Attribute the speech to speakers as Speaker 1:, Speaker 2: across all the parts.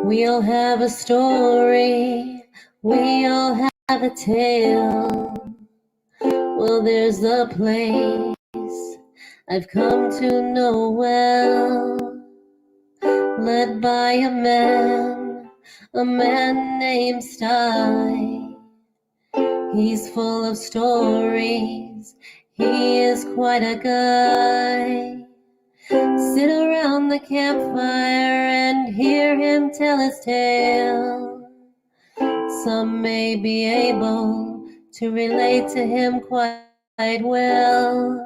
Speaker 1: We all have a story, we all have a tale. Well, there's a place I've come to know well, led by a man named Sty. He's full of stories, he is quite a guy. Sit around the campfire and hear him tell his tale. Some may be able to relate to him quite well.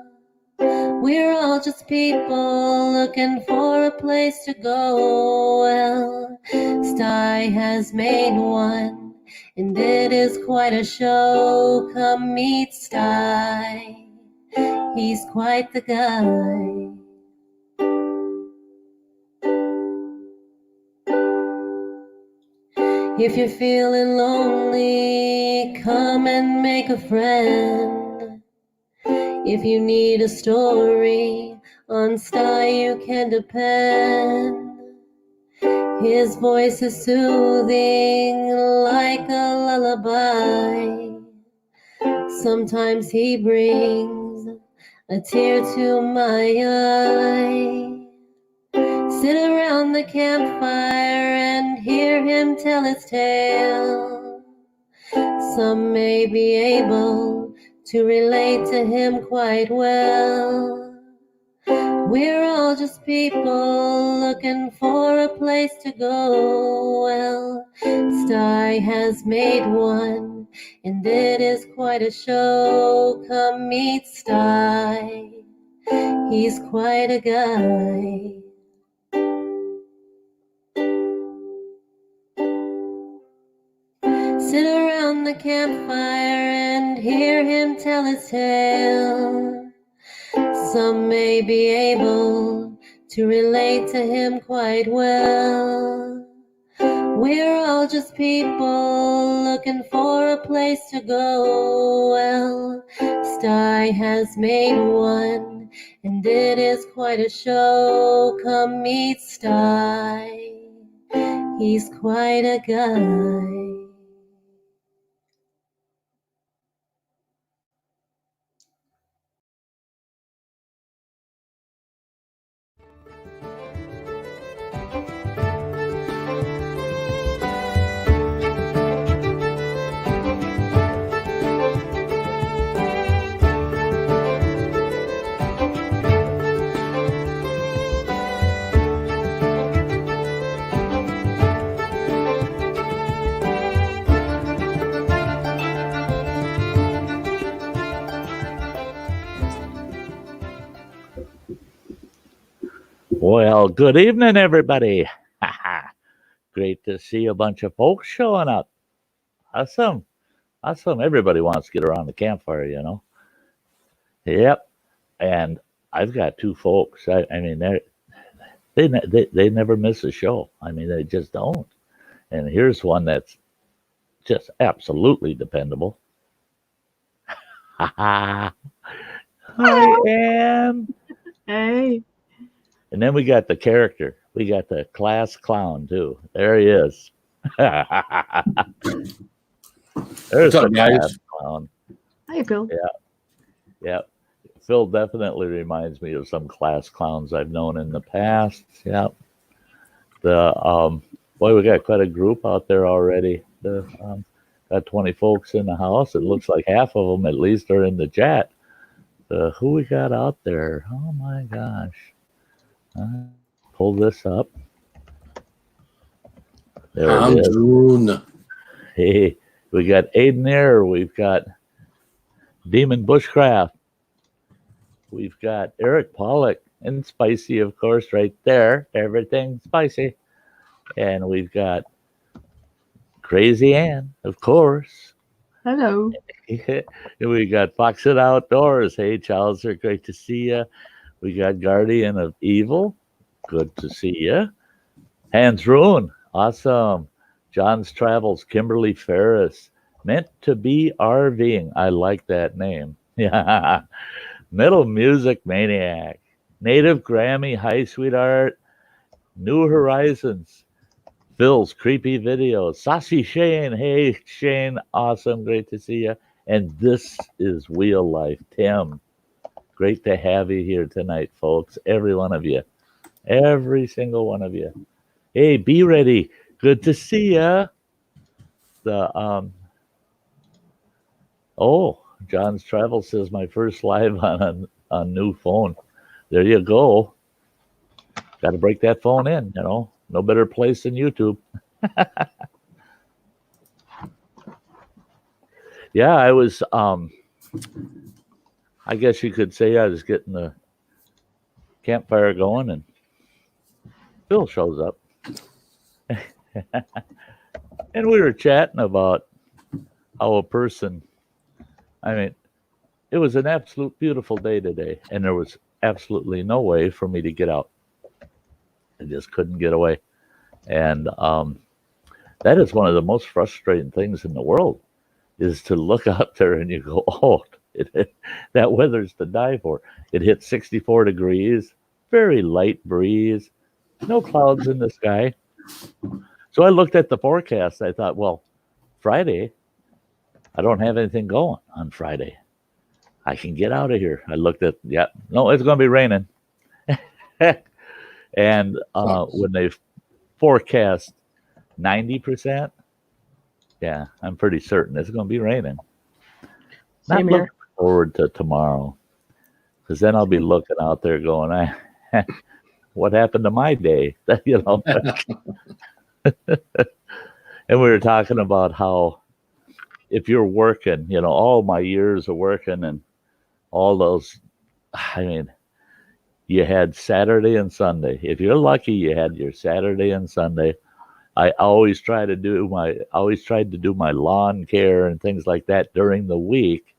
Speaker 1: We're all just people looking for a place to go. Well, Sty has made one, and it is quite a show. Come meet Sty, he's quite the guy. If you're feeling lonely, come and make a friend. If you need a story, on Sty you can depend. His voice is soothing like a lullaby. Sometimes he brings a tear to my eye. Sit around the campfire and hear him tell his tale. Some may be able to relate to him quite well. We're all just people looking for a place to go. Well, Sty has made one, and it is quite a show. Come meet Sty, he's quite a guy. Sit around the campfire and hear him tell his tale. Some may be able to relate to him quite well. We're all just people looking for a place to go. Well, Sty has made one, and it is quite a show. Come meet Sty, he's quite a guy.
Speaker 2: Well, good evening, everybody. Great to see a bunch of folks showing up. Awesome. Everybody wants to get around the campfire, you know. Yep. And I've got two folks. I mean, they never miss a show. I mean, they just don't. And here's one that's just absolutely dependable. Hi, Ann.
Speaker 3: Hey.
Speaker 2: And then we got the character. We got the class clown, too. There he is. There's the class clown.
Speaker 3: Hi, Phil.
Speaker 2: Yeah. Phil definitely reminds me of some class clowns I've known in the past. Yeah. Boy, we got quite a group out there already. Got 20 folks in the house. It looks like half of them at least are in the chat. Who we got out there? Oh my gosh. Pull this up. There it is.
Speaker 4: June.
Speaker 2: Hey, we got Aiden there. We've got Demon Bushcraft. We've got Eric Pollock and Spicy, of course, right there. Everything spicy. And we've got Crazy Ann, of course.
Speaker 3: Hello.
Speaker 2: We got Fox It Outdoors. Hey, Chowser, great to see you. We got Guardian of Evil. Good to see you. Hans Ruin. Awesome. John's Travels. Kimberly Ferris. Meant to be RVing. I like that name. Yeah. Metal Music Maniac. Native Grammy High Sweetheart. New Horizons. Phil's creepy videos. Sassy Shane. Hey, Shane. Awesome. Great to see you. And this is Wheel Life. Tim, great to have you here tonight, folks. Every one of you. Every single one of you. Hey, be ready. Good to see ya. John's Travel says my first live on a new phone. There you go. Got to break that phone in, you know. No better place than YouTube. Yeah, I was I guess you could say I was getting the campfire going and Phil shows up. And we were chatting about how a person, I mean, it was an absolute beautiful day today, and there was absolutely no way for me to get out. I just couldn't get away. And that is one of the most frustrating things in the world, is to look out there and you go, oh, that weather's to die for. It hit 64 degrees, very light breeze, no clouds in the sky. So I looked at the forecast. I thought, well, Friday, I don't have anything going on Friday. I can get out of here. I looked at, no, it's going to be raining. And when they forecast 90%, yeah, I'm pretty certain it's going to be raining.
Speaker 3: Same
Speaker 2: Not
Speaker 3: here.
Speaker 2: looking forward to tomorrow, because then I'll be looking out there going, what happened to my day? You know. And we were talking about how if you're working, you know, all my years of working and all those, I mean, you had Saturday and Sunday. If you're lucky, you had your Saturday and Sunday. I always tried to do my lawn care and things like that during the week.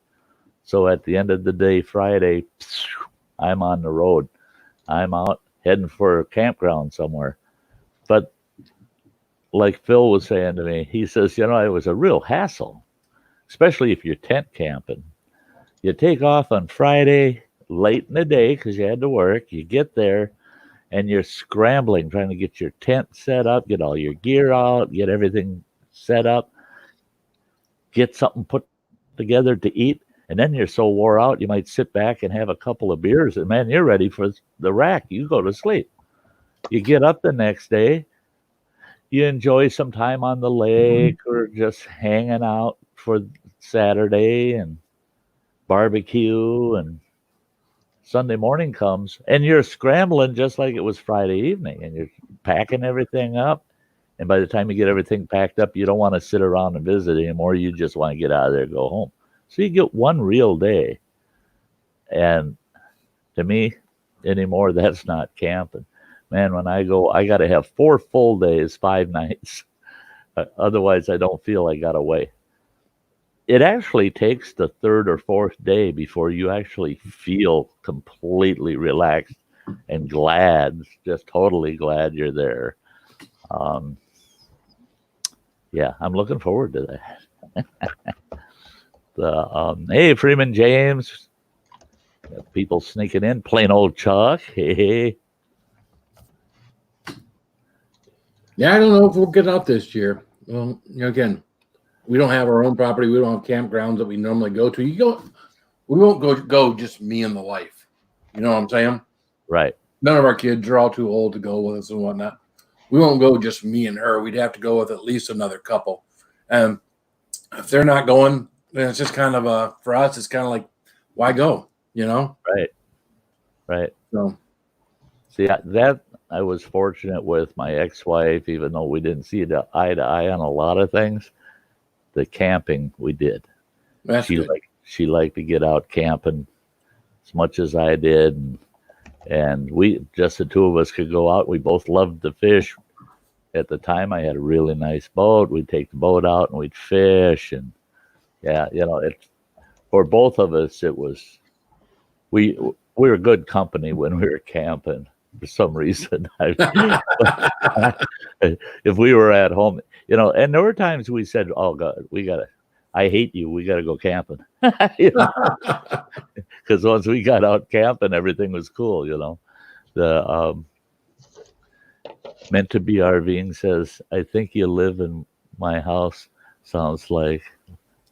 Speaker 2: So at the end of the day, Friday, I'm on the road. I'm out heading for a campground somewhere. But like Phil was saying to me, he says, you know, it was a real hassle, especially if you're tent camping. You take off on Friday late in the day because you had to work. You get there and you're scrambling, trying to get your tent set up, get all your gear out, get everything set up, get something put together to eat. And then you're so wore out, you might sit back and have a couple of beers, and man, you're ready for the rack. You go to sleep. You get up the next day, you enjoy some time on the lake or just hanging out for Saturday and barbecue, and Sunday morning comes and you're scrambling just like it was Friday evening, and you're packing everything up. And by the time you get everything packed up, you don't want to sit around and visit anymore. You just want to get out of there and go home. So you get one real day. And to me, anymore, that's not camping. Man, when I go, I got to have 4 full days, 5 nights. Otherwise, I don't feel I got away. It actually takes the 3rd or 4th day before you actually feel completely relaxed and glad, just totally glad you're there. Yeah, I'm looking forward to that. Hey, Freeman James. Got people sneaking in. Plain old Chuck. Hey.
Speaker 4: Yeah, I don't know if we'll get out this year. Well, you know, again, we don't have our own property. We don't have campgrounds that we normally go to. We won't go just me and the wife. You know what I'm saying?
Speaker 2: Right.
Speaker 4: None of our kids are all too old to go with us and whatnot. We won't go just me and her. We'd have to go with at least another couple. And if they're not going, then it's just kind of for us, it's kind of like, why go? You know?
Speaker 2: Right.
Speaker 4: So,
Speaker 2: see, that I was fortunate with my ex-wife, even though we didn't see eye to eye on a lot of things. The camping we did. She liked to get out camping as much as I did, and we just the two of us could go out. We both loved to fish. At the time, I had a really nice boat. We'd take the boat out and we'd fish, and yeah, you know, for both of us, it was we were good company when we were camping. For some reason, if we were at home, you know, and there were times we said, "Oh God, I hate you. We gotta go camping," because once we got out camping, everything was cool. You know, Meant to be RVing says, I think you live in my house. Sounds like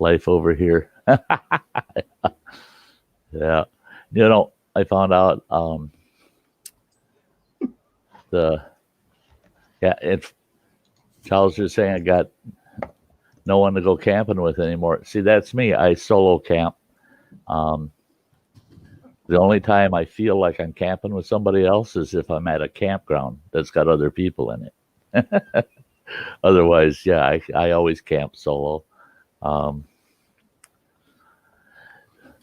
Speaker 2: life over here. Yeah. You know, I found out if Charles was saying I got no one to go camping with anymore. See, that's me. I solo camp. The only time I feel like I'm camping with somebody else is if I'm at a campground that's got other people in it. Otherwise, yeah, I always camp solo.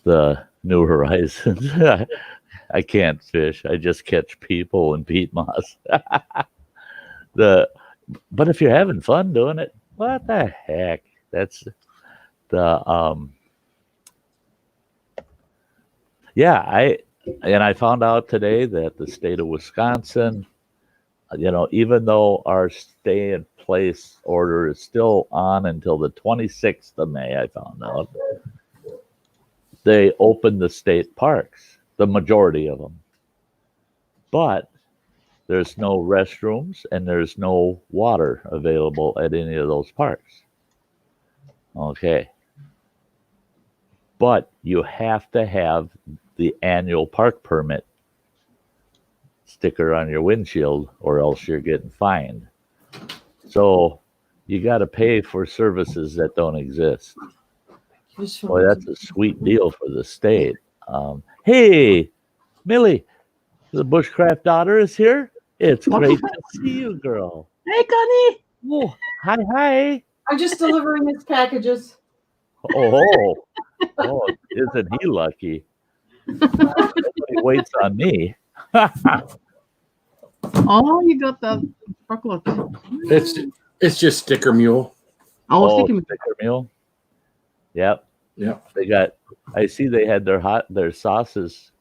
Speaker 2: The New Horizons. I can't fish. I just catch people and peat moss. But if you're having fun doing it, what the heck? That's the yeah. I found out today that the state of Wisconsin, you know, even though our stay in place order is still on until the 26th of May, I found out they opened the state parks, the majority of them, but there's no restrooms and there's no water available at any of those parks. Okay. But you have to have the annual park permit sticker on your windshield or else you're getting fined. So you got to pay for services that don't exist. Boy, that's a sweet deal for the state. Hey, Millie, the Bushcraft daughter is here. It's great to see you, girl.
Speaker 3: Hey, Connie.
Speaker 2: Oh, hi.
Speaker 5: I'm just delivering his packages.
Speaker 2: Oh, isn't he lucky? Nobody waits on me.
Speaker 3: Oh, you got that chocolate.
Speaker 4: It's just sticker mule.
Speaker 3: Oh,
Speaker 2: sticker mule. Yep.
Speaker 4: Yep.
Speaker 2: They got. I see they had their sauces.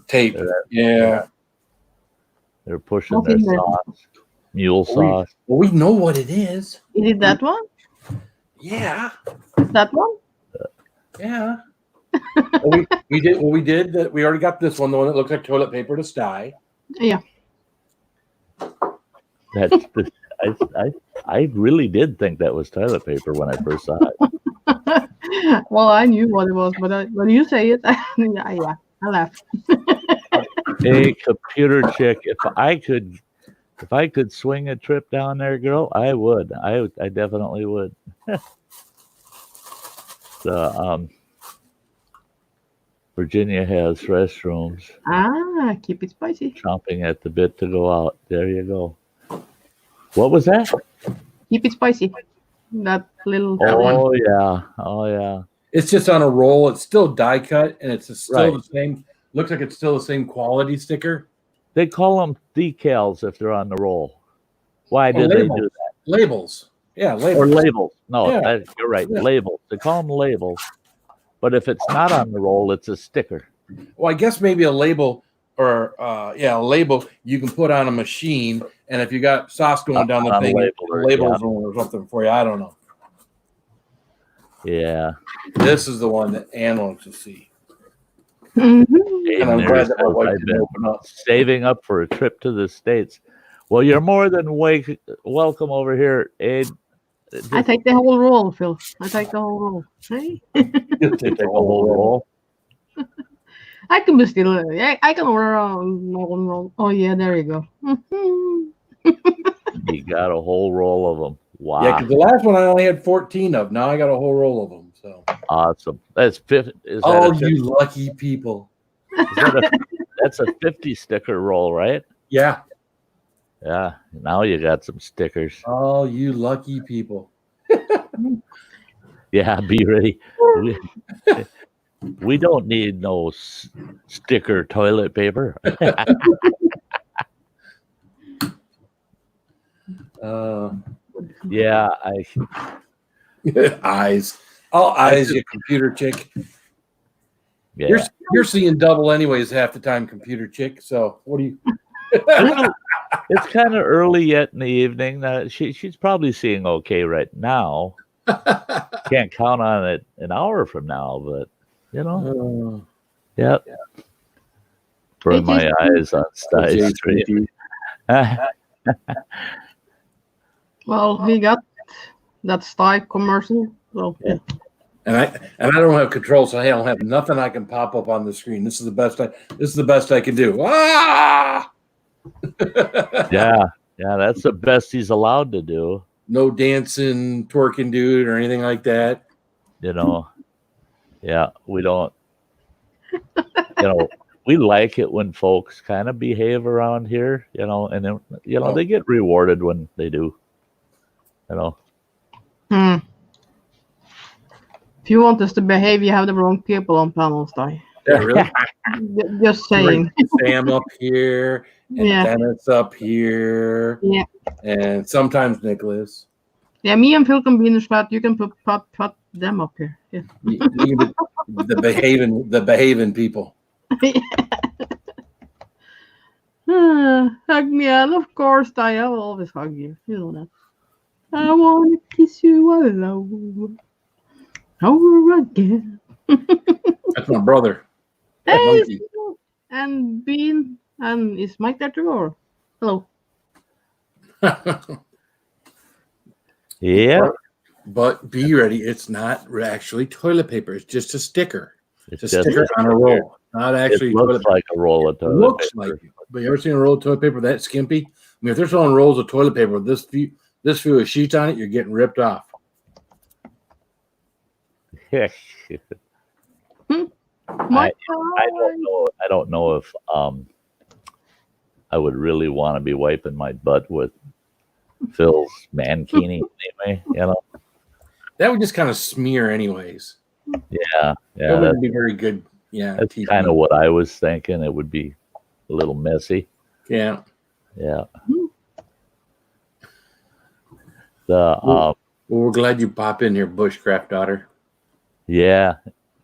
Speaker 4: Tape. Yeah.
Speaker 2: They're pushing their sauce. Mule sauce.
Speaker 4: We know what it is.
Speaker 3: Is it that one?
Speaker 4: Yeah.
Speaker 3: That one?
Speaker 4: Yeah. we did that. We already got this one, the one that looks like toilet paper to Sty.
Speaker 3: Yeah.
Speaker 2: I really did think that was toilet paper when I first saw it.
Speaker 3: Well, I knew what it was, but when you say it, I laughed.
Speaker 2: Hey, computer chick, if I could swing a trip down there, girl, I would. I definitely would. Virginia has restrooms.
Speaker 3: Keep it spicy.
Speaker 2: Chomping at the bit to go out. There you go. What was that?
Speaker 3: Keep it spicy. That little.
Speaker 2: Oh yeah.
Speaker 4: It's just on a roll. It's still die cut, and it's still
Speaker 2: Right.
Speaker 4: the same. Looks like it's still the same quality sticker.
Speaker 2: They call them decals if they're on the roll. Why did they do that?
Speaker 4: Labels. Yeah, labels.
Speaker 2: Or labels. No,
Speaker 4: Yeah.
Speaker 2: you're right.
Speaker 4: Yeah.
Speaker 2: Labels. They call them labels. But if it's not on the roll, it's a sticker.
Speaker 4: Well, I guess maybe a label or a label you can put on a machine, and if you got sauce going down the
Speaker 2: On a
Speaker 4: thing,
Speaker 2: label
Speaker 4: or something for you. I don't know.
Speaker 2: Yeah.
Speaker 4: This is the one that Ann wants to see.
Speaker 3: Mm-hmm.
Speaker 4: And I'm glad that my wife
Speaker 2: I've
Speaker 4: didn't
Speaker 2: been
Speaker 4: open up.
Speaker 2: saving up for a trip to the States. Well, you're more than welcome over here, Aid.
Speaker 3: I take the whole roll, Phil. I take the whole roll. Hey?
Speaker 2: You take the whole roll.
Speaker 3: I can be still. I can roll. Oh yeah, there you go.
Speaker 2: You got a whole roll of them. Wow.
Speaker 4: Yeah, because the last one I only had 14 of. Now I got a whole roll of them. So
Speaker 2: Awesome. That's 50.
Speaker 4: you lucky people.
Speaker 2: That's a 50 sticker roll, right?
Speaker 4: Yeah.
Speaker 2: Yeah. Now you got some stickers.
Speaker 4: Oh, you lucky people.
Speaker 2: Yeah, be ready. We don't need no sticker toilet paper. Yeah,
Speaker 4: Eyes. All eyes, you computer chick.
Speaker 2: yeah.
Speaker 4: You're seeing double anyways half the time, computer chick. So what do you?
Speaker 2: It's kind of early yet in the evening. She's probably seeing okay right now. Can't count on it an hour from now, but you know, yeah. Burn my eyes on Sty Street.
Speaker 3: Well, we got that Sty commercial. So yeah.
Speaker 4: And I don't have control, so I don't have nothing I can pop up on the screen. This is the best I can do. Ah!
Speaker 2: Yeah, that's the best he's allowed to do.
Speaker 4: No dancing, twerking dude or anything like that.
Speaker 2: You know. Yeah, we don't. We like it when folks kind of behave around here. And then they get rewarded when they do.
Speaker 3: If you want us to behave, you have the wrong people on panel, Sty.
Speaker 4: Yeah, really?
Speaker 3: Just saying.
Speaker 4: Sam up here, and Dennis up here, and sometimes Nicholas.
Speaker 3: Yeah, me and Phil can be in the chat. You can put them up here. Yeah.
Speaker 4: The behaving people.
Speaker 3: Hug me, and of course, Sty. I will always hug you. You know that. I want to kiss you alone. Over again.
Speaker 4: That's my brother.
Speaker 3: Hey, and Bean, and is Mike there too? Or hello?
Speaker 2: Yeah.
Speaker 4: But be ready. It's not actually toilet paper. It's just a sticker.
Speaker 2: It's
Speaker 4: a sticker on a roll. Not actually.
Speaker 2: It looks like a roll of toilet paper.
Speaker 4: Like it. But you ever seen a roll of toilet paper that skimpy? I mean, if they're selling rolls of toilet paper with this few of sheets on it, you're getting ripped off.
Speaker 2: I don't know if I would really want to be wiping my butt with Phil's mankini anyway.
Speaker 4: That would just kind of smear, anyways.
Speaker 2: Yeah.
Speaker 4: That wouldn't be very good. Yeah,
Speaker 2: that's kind of what I was thinking. It would be a little messy.
Speaker 4: Yeah. Well, we're glad you pop in here, Bushcraft daughter.
Speaker 2: Yeah,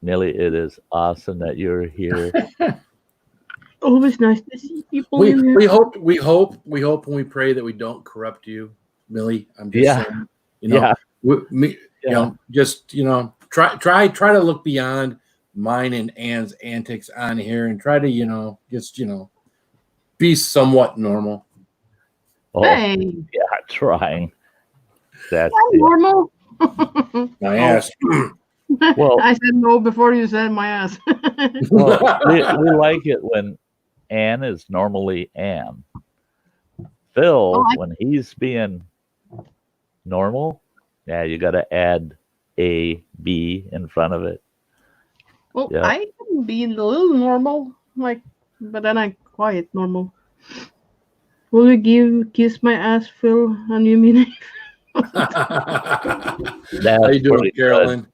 Speaker 2: Millie, it is awesome that you're here.
Speaker 3: Always nice to see people.
Speaker 4: We hope, and we pray that we don't corrupt you, Millie. I'm just saying, try to look beyond mine and Ann's antics on here and try to, be somewhat normal.
Speaker 2: Oh,
Speaker 3: hey.
Speaker 2: Yeah, trying. That's
Speaker 3: normal.
Speaker 4: My ass.
Speaker 2: Well,
Speaker 3: I said no before you said my ass.
Speaker 2: Well, we like it when Ann is normally Ann. Phil, when he's being normal, you got to add A, B in front of it.
Speaker 3: Well, I can be a little normal, but then I'm quiet normal. Will you kiss my ass, Phil? And you mean it?
Speaker 4: How you doing, Carolyn?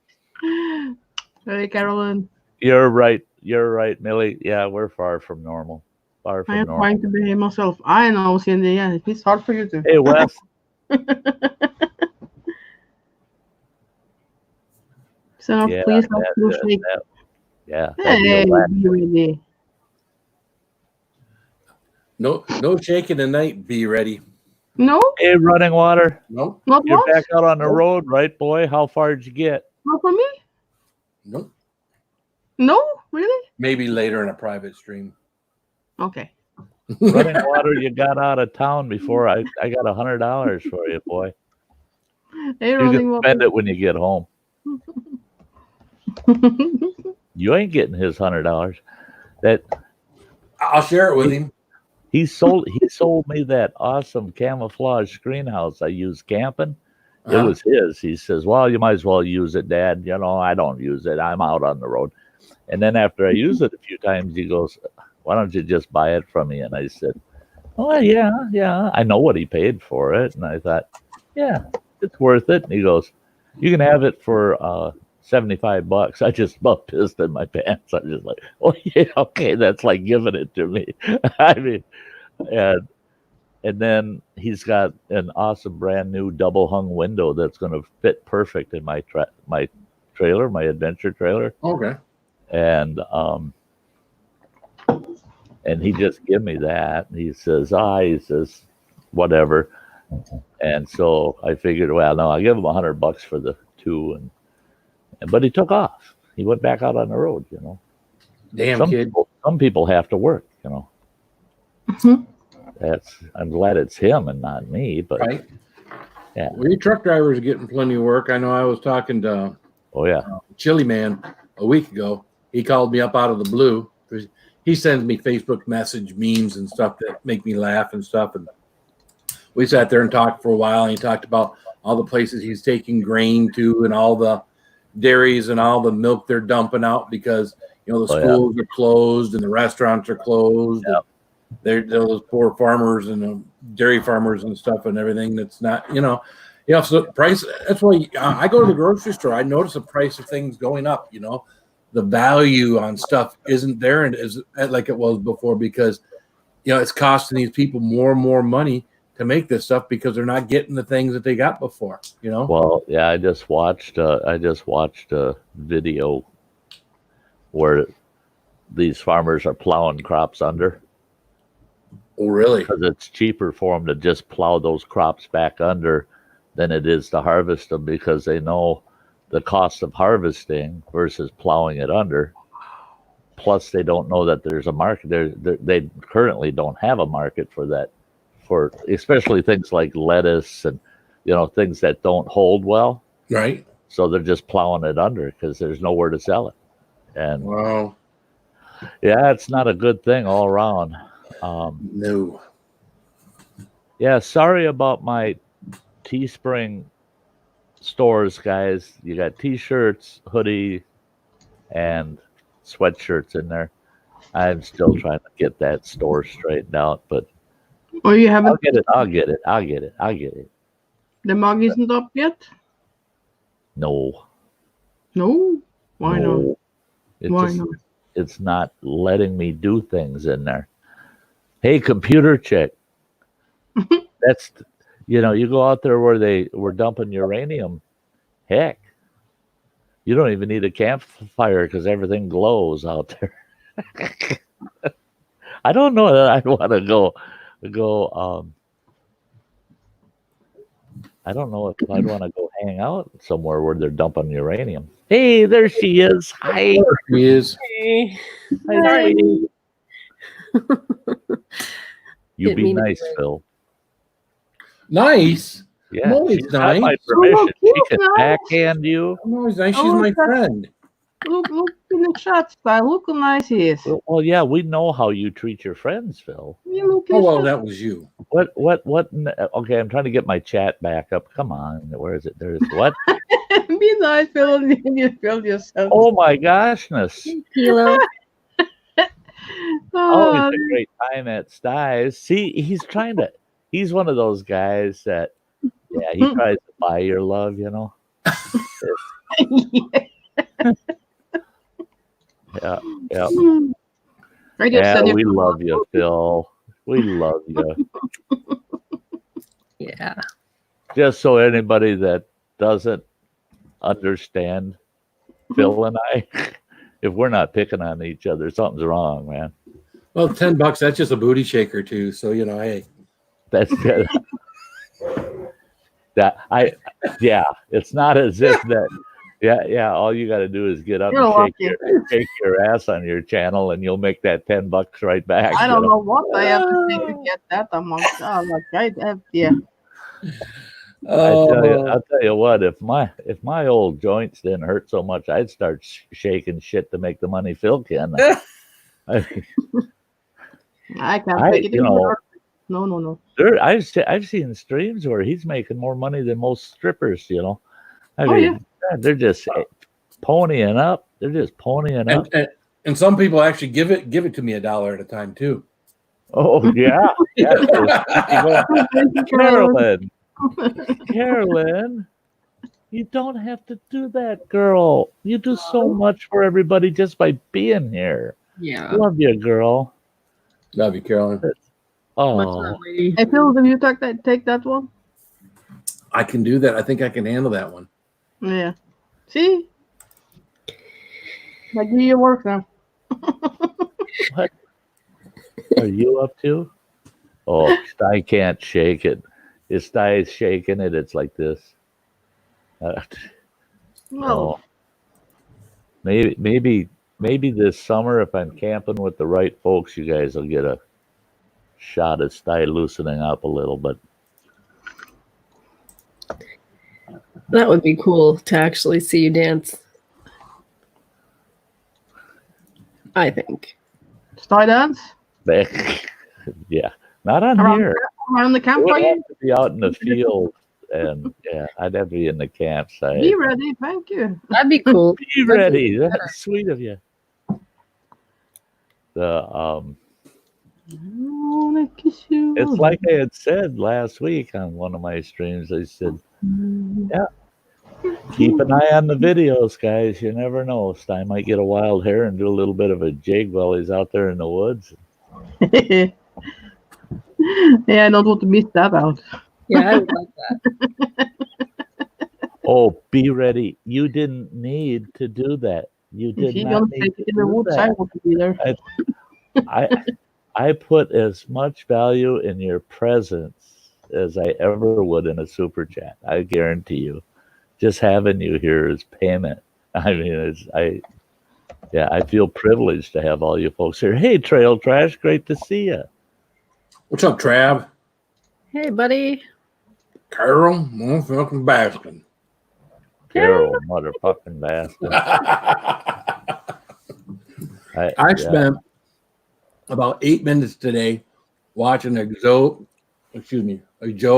Speaker 3: Hey, Carolyn.
Speaker 2: You're right, Millie. Yeah, we're far from normal. I am
Speaker 3: trying to behave myself. I know, Cindy. Yeah, it's hard for you to.
Speaker 2: Hey, Wes.
Speaker 3: So please don't shake.
Speaker 2: Yeah.
Speaker 3: Hey, be ready.
Speaker 4: No shaking tonight. Be ready.
Speaker 3: No.
Speaker 2: Hey, running water.
Speaker 4: No.
Speaker 3: Not
Speaker 2: You're
Speaker 3: what?
Speaker 2: back out on the road, right, boy? How far did you get?
Speaker 3: Not for me.
Speaker 4: Nope.
Speaker 3: No, really?
Speaker 4: Maybe later in a private stream.
Speaker 3: Okay.
Speaker 2: Running water, you got out of town before I got $100 for you, boy.
Speaker 3: Hey,
Speaker 2: you can spend it when you get home. You ain't getting his $100. That
Speaker 4: I'll share it with him.
Speaker 2: He sold me that awesome camouflage screenhouse I use camping. It was his. He says, well, you might as well use it, Dad. I don't use it. I'm out on the road. And then after I use it a few times, he goes, why don't you just buy it from me? And I said, oh, yeah. I know what he paid for it. And I thought, yeah, it's worth it. And he goes, you can have it for $75. I just about pissed in my pants. I'm just like, oh, yeah, okay. That's like giving it to me. I mean, and then he's got an awesome brand new double hung window that's going to fit perfect in my trailer, my adventure trailer.
Speaker 4: Okay.
Speaker 2: And he just gave me that. And he says, whatever. And so I figured, well, no, I'll give him $100 for the two. But he took off. He went back out on the road,
Speaker 4: Damn kid.
Speaker 2: Some people have to work,
Speaker 3: Mm-hmm.
Speaker 2: I'm glad it's him and not me. But
Speaker 4: Right.
Speaker 2: yeah.
Speaker 4: Well, your truck drivers are getting plenty of work. I know I was talking to Chili Man a week ago. He called me up out of the blue. He sends me Facebook message memes and stuff that make me laugh and stuff. And we sat there and talked for a while. And he talked about all the places he's taking grain to and all the dairies and all the milk they're dumping out because, the schools are closed and the restaurants are closed.
Speaker 2: Yep.
Speaker 4: They're those poor farmers and dairy farmers and stuff and everything that's not, so price. That's why I go to the grocery store. I notice the price of things going up, the value on stuff isn't there and is like it was before because, it's costing these people more and more money to make this stuff because they're not getting the things that they got before,
Speaker 2: Well, yeah, I just watched a video where these farmers are plowing crops under.
Speaker 4: Oh, really?
Speaker 2: Because it's cheaper for them to just plow those crops back under than it is to harvest them because they know the cost of harvesting versus plowing it under. Plus, they don't know that there's a market. They currently don't have a market for that, for especially things like lettuce and things that don't hold well.
Speaker 4: Right.
Speaker 2: So they're just plowing it under because there's nowhere to sell it. And
Speaker 4: wow.
Speaker 2: Yeah, it's not a good thing all around.
Speaker 4: No.
Speaker 2: Yeah, sorry about my Teespring stores, guys. You got T-shirts, hoodie, and sweatshirts in there. I'm still trying to get that store straightened out, but
Speaker 3: you haven't.
Speaker 2: I'll get it.
Speaker 3: The mug isn't up yet.
Speaker 2: No.
Speaker 3: Why not? Why not?
Speaker 2: It's not letting me do things in there. Hey, computer chick. That's, you go out there where they were dumping uranium. Heck, you don't even need a campfire because everything glows out there. I don't know that I want to go. I don't know if I'd want to go hang out somewhere where they're dumping uranium. Hey, there she is. Hi.
Speaker 4: There she is.
Speaker 1: Hey.
Speaker 2: Hi, sweetie. You
Speaker 1: Didn't
Speaker 2: be
Speaker 1: mean to
Speaker 2: nice,
Speaker 1: play.
Speaker 2: Phil.
Speaker 4: Nice.
Speaker 2: Yeah,
Speaker 4: Molly's
Speaker 2: she's got
Speaker 4: nice.
Speaker 2: my permission. She can
Speaker 3: nice.
Speaker 2: backhand you.
Speaker 4: Molly's nice. She's
Speaker 3: Oh,
Speaker 4: my
Speaker 3: that's-
Speaker 4: friend.
Speaker 3: Look in the chat, Sty. Look how nice he is.
Speaker 2: Well, yeah, we know how you treat your friends, Phil.
Speaker 3: You look in
Speaker 4: Oh,
Speaker 3: the
Speaker 4: well,
Speaker 3: chat.
Speaker 4: that was you.
Speaker 2: What? Okay, I'm trying to get my chat back up. Come on, where is it? There's what?
Speaker 3: Be nice, Phil, and you feel yourself.
Speaker 2: Oh my gosh-ness.
Speaker 1: Kilo.
Speaker 2: Always
Speaker 3: Oh,
Speaker 2: a great time at Sty's. See, he's one of those guys that, yeah, he tries to buy your love, Yeah.
Speaker 3: I just
Speaker 2: Yeah,
Speaker 3: said
Speaker 2: we love you, Phil. We love you.
Speaker 1: Yeah.
Speaker 2: Just so anybody that doesn't understand Phil and I, if we're not picking on each other, something's wrong, man.
Speaker 4: Well, $10, that's just a booty shaker too. So, hey.
Speaker 2: That's good. It's not as if that. Yeah. All you got to do is get up and shake your ass on your channel, and you'll make that $10 right back.
Speaker 3: I don't know what I have to say to get that amount. Yeah.
Speaker 2: I'll tell you what. If my old joints didn't hurt so much, I'd start shaking shit to make the money Phil can.
Speaker 3: I can't take it anymore. No.
Speaker 2: I've seen streams where he's making more money than most strippers. They're just ponying up. They're just ponying up.
Speaker 4: And some people actually give it to me $1 at a time too.
Speaker 2: Oh yeah. Carolyn, you don't have to do that, girl. You do so much for everybody just by being here.
Speaker 1: Yeah.
Speaker 2: Love you, girl.
Speaker 4: Love you, Carolyn.
Speaker 2: Oh,
Speaker 3: Hey, Phil, do you take that one?
Speaker 4: I can do that. I think I can handle that one.
Speaker 3: Yeah. See? I do your work now.
Speaker 2: what are you up to? Oh, Sty can't shake it. If Sty is shaking it, it's like this.
Speaker 3: No.
Speaker 2: Maybe this summer, if I'm camping with the right folks, you guys will get a shot of Sty loosening up a little, but
Speaker 6: That would be cool to actually see you dance. I think.
Speaker 3: Sty dance?
Speaker 2: yeah, not on
Speaker 3: Around,
Speaker 2: here.
Speaker 3: around the
Speaker 2: It would
Speaker 3: campfire?
Speaker 2: have to be out in the field, and yeah, I'd have to be in the campsite.
Speaker 3: Be ready, thank you.
Speaker 6: That'd be cool.
Speaker 2: Be ready. That's sweet of you. The
Speaker 3: I wanna kiss you.
Speaker 2: It's like I had said last week on one of my streams. I said, yeah, keep an eye on the videos, guys. You never know. Sty might get a wild hair and do a little bit of a jig while he's out there in the woods.
Speaker 3: Yeah, I don't want to miss that out.
Speaker 6: Yeah, I would like that.
Speaker 2: Oh, be ready. You didn't need to do that. You
Speaker 3: If
Speaker 2: did
Speaker 3: you're
Speaker 2: not
Speaker 3: gonna
Speaker 2: need
Speaker 3: take
Speaker 2: to
Speaker 3: it in the
Speaker 2: do
Speaker 3: woods, I
Speaker 2: that.
Speaker 3: want to be there.
Speaker 2: I put as much value in your presence as I ever would in a super chat. I guarantee you. Just having you here is payment. I mean, I feel privileged to have all you folks here. Hey, Trail Trash, great to see you.
Speaker 4: What's up, Trav?
Speaker 6: Hey, buddy.
Speaker 4: Carol, motherfucking Baskin.
Speaker 2: Carol, motherfucking bastard.
Speaker 4: I spent about 8 minutes today watching a Joe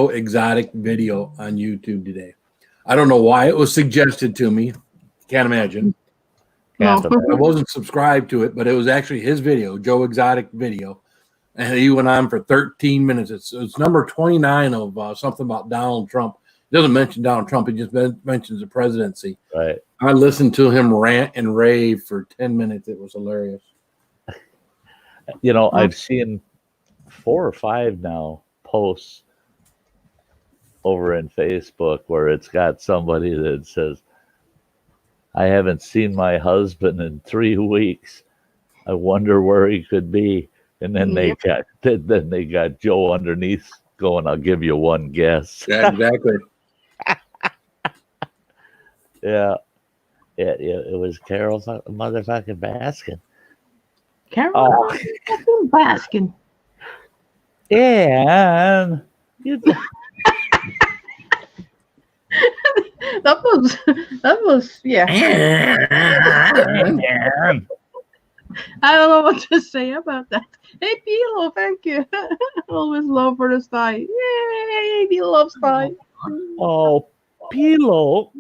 Speaker 4: Exotic video on YouTube today. I don't know why it was suggested to me. Can't imagine.
Speaker 2: Can't
Speaker 3: No.
Speaker 4: I wasn't subscribed to it, but it was actually his video, Joe Exotic video. And he went on for 13 minutes. It's number 29 of something about Donald Trump. He doesn't mention Donald Trump. He just mentions the presidency.
Speaker 2: Right.
Speaker 4: I listened to him rant and rave for 10 minutes. It was hilarious.
Speaker 2: You know, I've seen 4 or 5 now posts over in Facebook where it's got somebody that says, I haven't seen my husband in 3 weeks. I wonder where he could be. And then they got Joe underneath going, I'll give you one guess.
Speaker 4: Yeah, exactly.
Speaker 2: Yeah. It was Carol motherfucking Baskin.
Speaker 3: Carol
Speaker 2: Oh.
Speaker 3: Baskin.
Speaker 2: And you
Speaker 3: That was yeah. I don't know what to say about that. Hey, Pilo, thank you. Always love for the Sty. Yay, he loves Sty.
Speaker 2: Oh, Pilo.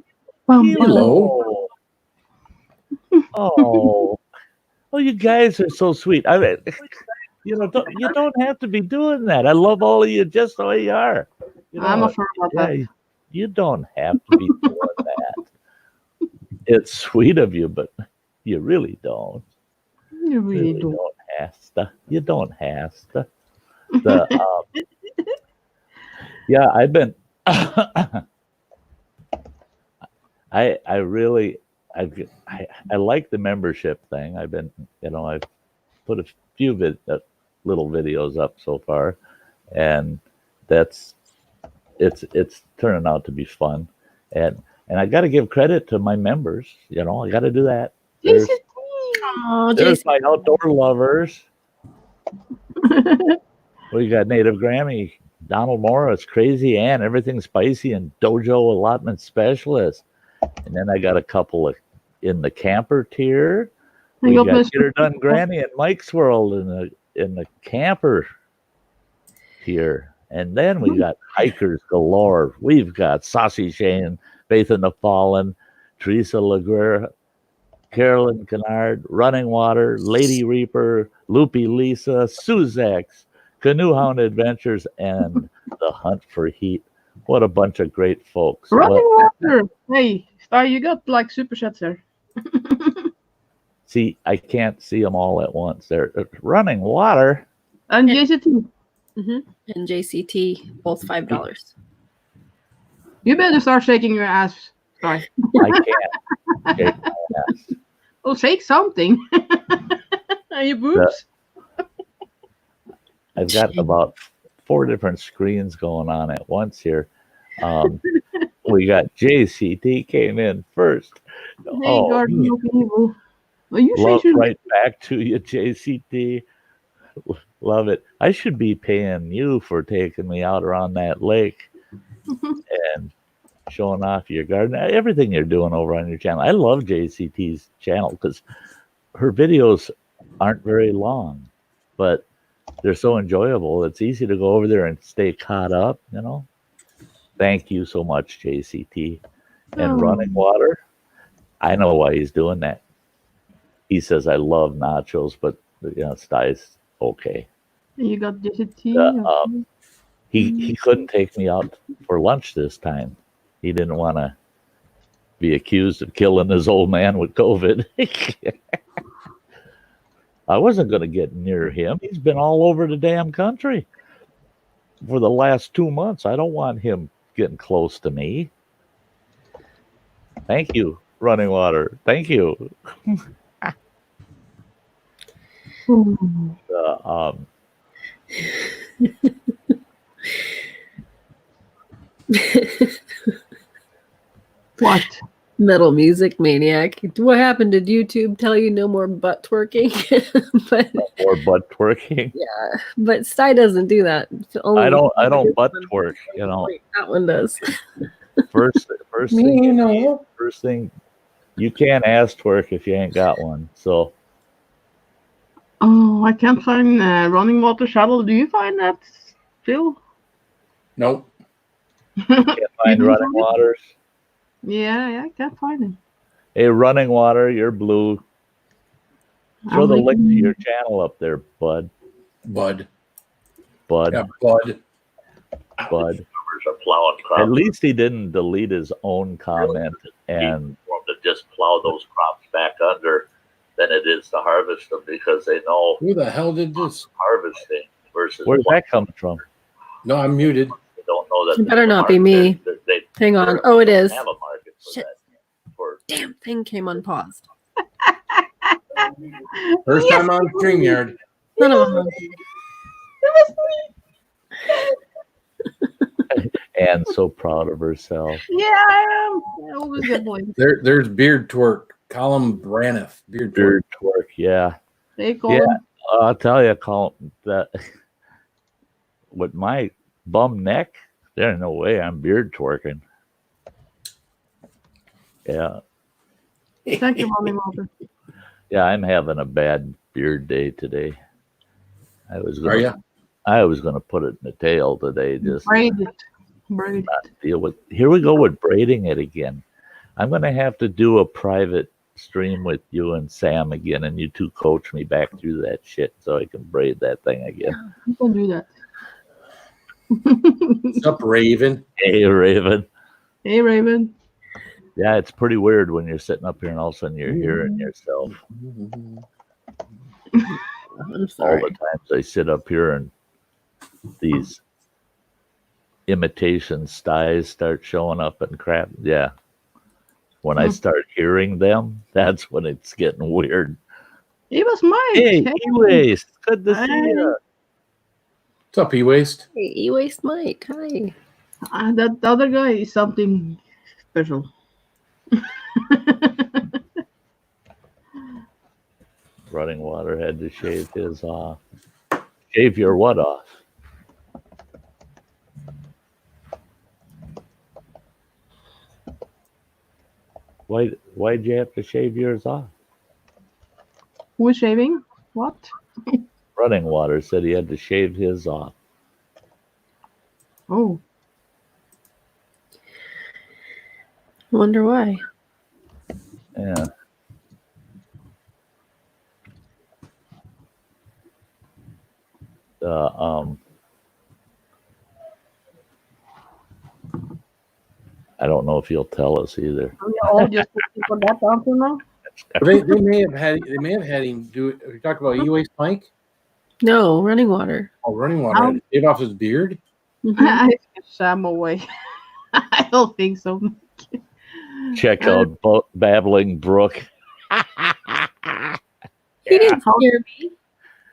Speaker 4: Hello.
Speaker 2: Oh, you guys are so sweet. I mean, you don't have to be doing that. I love all of you just the way you are.
Speaker 3: I'm afraid about that.
Speaker 2: You don't have to be doing that. It's sweet of you, but you really don't.
Speaker 3: You really do.
Speaker 2: Don't have to. You don't have to. Yeah, I've been. I like the membership thing. I've been, I've put a few little videos up so far, and it's turning out to be fun, and I got to give credit to my members. I got to do that. There's my outdoor lovers. We got Native Grammy, Donald Morris, Crazy Ann, Everything Spicy, and Dojo Allotment Specialist. And then I got a couple in the camper tier. We got Get Her Done Granny and Mike's World in the camper tier. And then we got hikers galore. We've got Saucy Shane, Faith in the Fallen, Teresa Laguerre, Carolyn Kennard, Running Water, Lady Reaper, Loopy Lisa, Suzax, Canoe Hound Adventures, and The Hunt for Heat. What a bunch of great folks.
Speaker 3: Running Water. Hey, Sty, you got like super chats there.
Speaker 2: See, I can't see them all at once. They're Running Water.
Speaker 3: And JCT.
Speaker 6: And JCT, both $5.
Speaker 3: You better start shaking your ass, Sty.
Speaker 2: I can't. Shake my ass.
Speaker 3: Oh, shake something. Are you boobs?
Speaker 2: I've got about 4 different screens going on at once here. We got JCT came in first.
Speaker 3: Hey, Garden of Evil. Well, you
Speaker 2: love
Speaker 3: say
Speaker 2: right back to you, JCT. Love it. I should be paying you for taking me out around that lake and showing off your garden. Everything you're doing over on your channel. I love JCT's channel because her videos aren't very long, but they're so enjoyable. It's easy to go over there and stay caught up, you know. Thank you so much, JCT. And Running Water, I know why he's doing that. He says, I love nachos, but, you know, Sty's okay.
Speaker 3: You got JCT?
Speaker 2: He couldn't take me out for lunch this time. He didn't want to be accused of killing his old man with COVID. I wasn't going to get near him. He's been all over the damn country for the last 2 months. I don't want him getting close to me. Thank you, Running Water. Thank you.
Speaker 3: What?
Speaker 6: Metal Music Maniac. What happened? Did YouTube tell you no more butt twerking? But
Speaker 2: Or butt twerking.
Speaker 6: yeah, but Sty doesn't do that.
Speaker 2: I don't butt twerk, you know.
Speaker 6: That one does.
Speaker 2: First thing, you can't ass twerk if you ain't got one. So
Speaker 3: Oh, I can't find Running Water Shuttle. Do you find that, Phil?
Speaker 4: Nope.
Speaker 2: can't find Running Waters.
Speaker 3: Yeah, I can't find it.
Speaker 2: Hey, Running Water, you're blue. Throw the link to your channel up there, bud.
Speaker 4: Bud.
Speaker 2: Yeah,
Speaker 4: Bud.
Speaker 2: Are plowing crops. At least he didn't delete his own comment and to just plow those crops back under than it is to harvest them because they know
Speaker 4: who the hell did this
Speaker 2: harvesting versus where's that coming from?
Speaker 4: No, I'm muted.
Speaker 2: They don't know that
Speaker 6: it better not be me. Hang on. Oh, it is.
Speaker 2: Have a market for
Speaker 6: Shit.
Speaker 2: that. For
Speaker 6: Damn thing came unpaused.
Speaker 4: First time on StreamYard.
Speaker 6: None of them.
Speaker 2: and so proud of herself.
Speaker 3: Yeah, I am. I always get boys.
Speaker 4: There's Beard Twerk. Colin Braniff. Beard
Speaker 2: Twerk, yeah.
Speaker 3: They call
Speaker 2: yeah,
Speaker 3: him.
Speaker 2: I'll tell you, Colin, that with my bum neck, there's no way I'm beard twerking. Yeah.
Speaker 3: Thank you, Mommy Walter.
Speaker 2: Yeah, I'm having a bad beard day today. I was gonna put it in the tail today, just
Speaker 3: braid it. Braid
Speaker 2: it. Deal with. Here we go with braiding it again. I'm gonna have to do a private stream with you and Sam again, and you two coach me back through that shit so I can braid that thing again.
Speaker 3: Yeah, you can do that.
Speaker 4: What's up, Raven?
Speaker 2: Hey, Raven.
Speaker 3: Hey, Raven.
Speaker 2: Yeah, it's pretty weird when you're sitting up here and all of a sudden you're hearing yourself.
Speaker 6: I'm sorry.
Speaker 2: All the times I sit up here and these imitation styes start showing up and crap. Yeah. When I start hearing them, that's when it's getting weird.
Speaker 3: It was Mike.
Speaker 2: Hey, E-Waste. Good to see you.
Speaker 4: What's up, E-Waste?
Speaker 6: Hey, E-Waste Mike. Hi.
Speaker 3: That other guy is something special.
Speaker 2: Running Water had to shave his shave your what off? Why'd you have to shave yours off?
Speaker 3: Who is shaving? What?
Speaker 2: Running Water said he had to shave his off.
Speaker 3: Oh.
Speaker 6: Wonder why.
Speaker 2: Yeah. I don't know if he'll tell us either.
Speaker 3: Are we all just looking for that answer now?
Speaker 4: They may have had him do it. Are you talking about E-Waste Mike?
Speaker 6: No, Running Water.
Speaker 4: Oh, Running Water had to shave off his beard?
Speaker 3: I think Sam away. I don't think so.
Speaker 2: Check out Babbling Brook.
Speaker 6: He didn't scare me.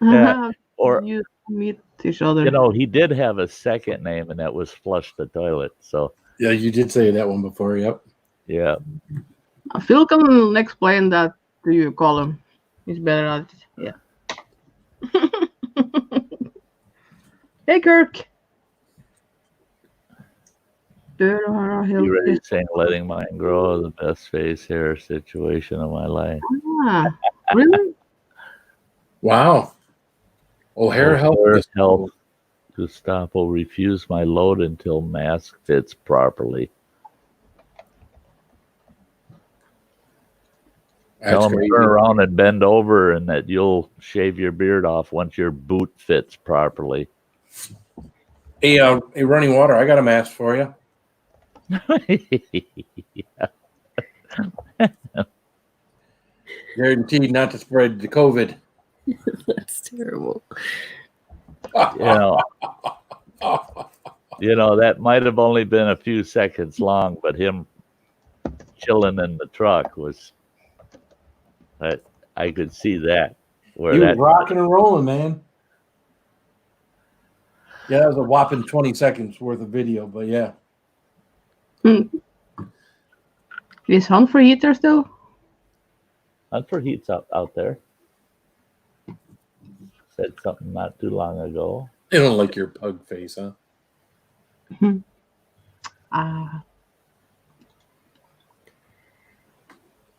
Speaker 2: Yeah. Or
Speaker 3: you meet each other.
Speaker 2: You know, he did have a second name, and that was Flush the Toilet. So
Speaker 4: yeah, you did say that one before. Yep.
Speaker 2: Yeah.
Speaker 3: Phil can explain that to you, Colin. He's better at it. Yeah. Hey, Kirk.
Speaker 2: You ready saying letting mine grow, the best face hair situation of my life.
Speaker 3: Ah, really?
Speaker 4: Wow. O'Hare
Speaker 2: Health Gestapo refused my load until mask fits properly. Tell them to turn around and bend over and that you'll shave your beard off once your boot fits properly.
Speaker 4: Hey, running water, I got a mask for you. Guaranteed not to spread the COVID.
Speaker 6: That's terrible.
Speaker 2: That might have only been a few seconds long, but him chilling in the truck was, I could see that.
Speaker 4: He was rocking and rolling, man. Yeah, that was a whopping 20 seconds worth of video, but yeah.
Speaker 3: Is Hunt for Heaters though?
Speaker 2: Hunt for Heat's out there. Said something not too long ago.
Speaker 4: They don't like your pug face, huh? Oh,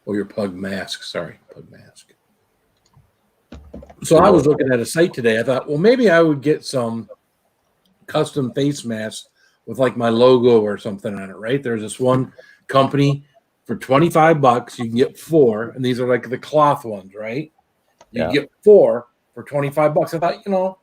Speaker 4: your pug mask. Sorry, pug mask. So I was looking at a site today. I thought, well, maybe I would get some custom face masks with like my logo or something on it, right? There's this one company for $25. You can get 4, and these are like the cloth ones, right? You can get 4 for $25. I thought,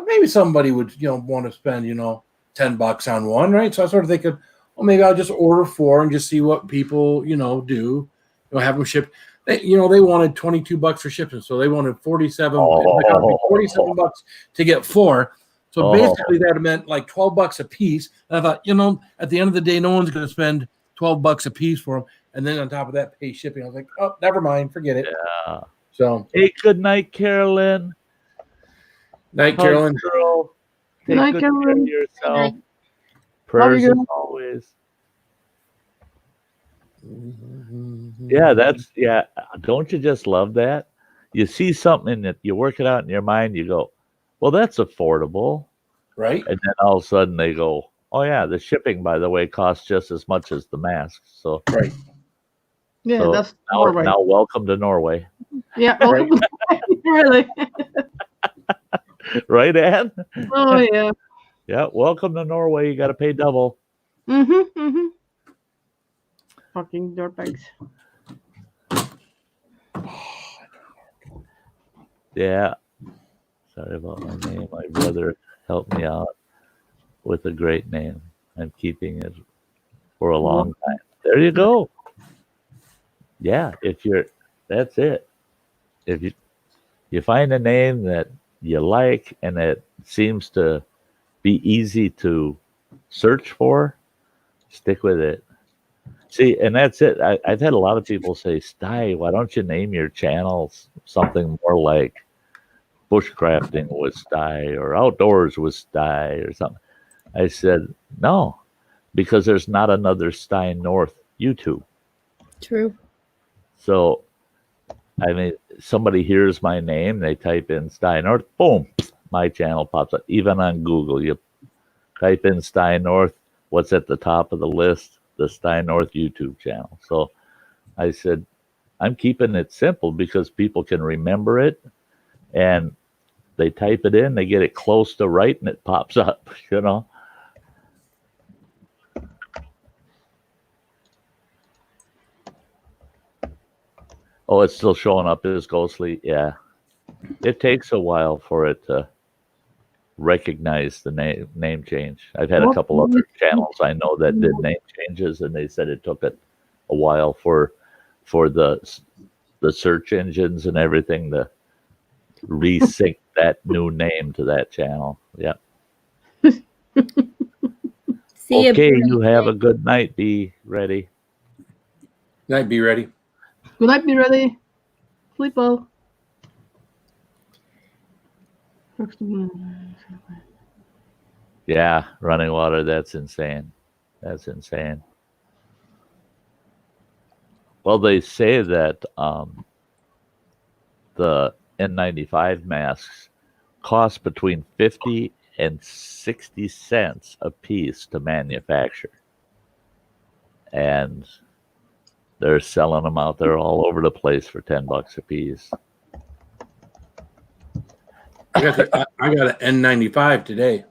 Speaker 4: maybe somebody would, want to spend, $10 on one, right? So I started thinking, well, maybe I'll just order 4 and just see what people, do. Have them shipped. They wanted $22 for shipping, so they wanted $47. $47 to get 4. So basically, that meant like $12 a piece. And I thought, at the end of the day, no one's going to spend $12 a piece for them, and then on top of that, pay shipping. I was like, oh, never mind, forget it.
Speaker 2: Yeah.
Speaker 4: So,
Speaker 2: hey, good night, Carolyn.
Speaker 4: Night, Carolyn.
Speaker 2: Girl. Take
Speaker 3: night,
Speaker 2: good
Speaker 3: Carolyn.
Speaker 2: care of yourself. Prayers as always. Yeah, don't you just love that? You see something that you work it out in your mind, you go, well, that's affordable.
Speaker 4: Right.
Speaker 2: And then all of a sudden they go, oh, yeah, the shipping, by the way, costs just as much as the mask. So,
Speaker 4: right.
Speaker 3: Yeah,
Speaker 2: so
Speaker 3: that's Norway.
Speaker 2: Now, welcome to Norway.
Speaker 3: Yeah, right. Really.
Speaker 2: Right, Ann?
Speaker 3: Oh, yeah.
Speaker 2: Yeah, welcome to Norway. You got to pay double.
Speaker 3: Fucking dirtbags.
Speaker 2: Yeah. Sorry about my name. My brother helped me out with a great name. I'm keeping it for a long time. There you go. Yeah, that's it. If you find a name that you like and it seems to be easy to search for, stick with it. See, and that's it. I've had a lot of people say, Sty, why don't you name your channel something more like Bushcrafting with Sty or Outdoors with Sty or something? I said, no, because there's not another Sty North YouTube.
Speaker 6: True.
Speaker 2: So, I mean, somebody hears my name, they type in Sty North, boom, my channel pops up. Even on Google, you type in Sty North, what's at the top of the list? The Sty North YouTube channel. So I said, I'm keeping it simple because people can remember it and they type it in, they get it close to right and it pops up, Oh, it's still showing up as ghostly. Yeah. It takes a while for it to recognize the name change. I've had a couple other channels I know that did name changes, and they said it took it a while for the search engines and everything to resync that new name to that channel. Yeah. Okay, you have a good night. Be ready.
Speaker 4: Night, be ready.
Speaker 3: Good night, be ready. Sleep well.
Speaker 2: Yeah, running water. That's insane. That's insane. Well, they say that the N95 masks cost between $50 $1.60 a piece to manufacture. And they're selling them out there all over the place for $10 a piece.
Speaker 4: I got an N95 today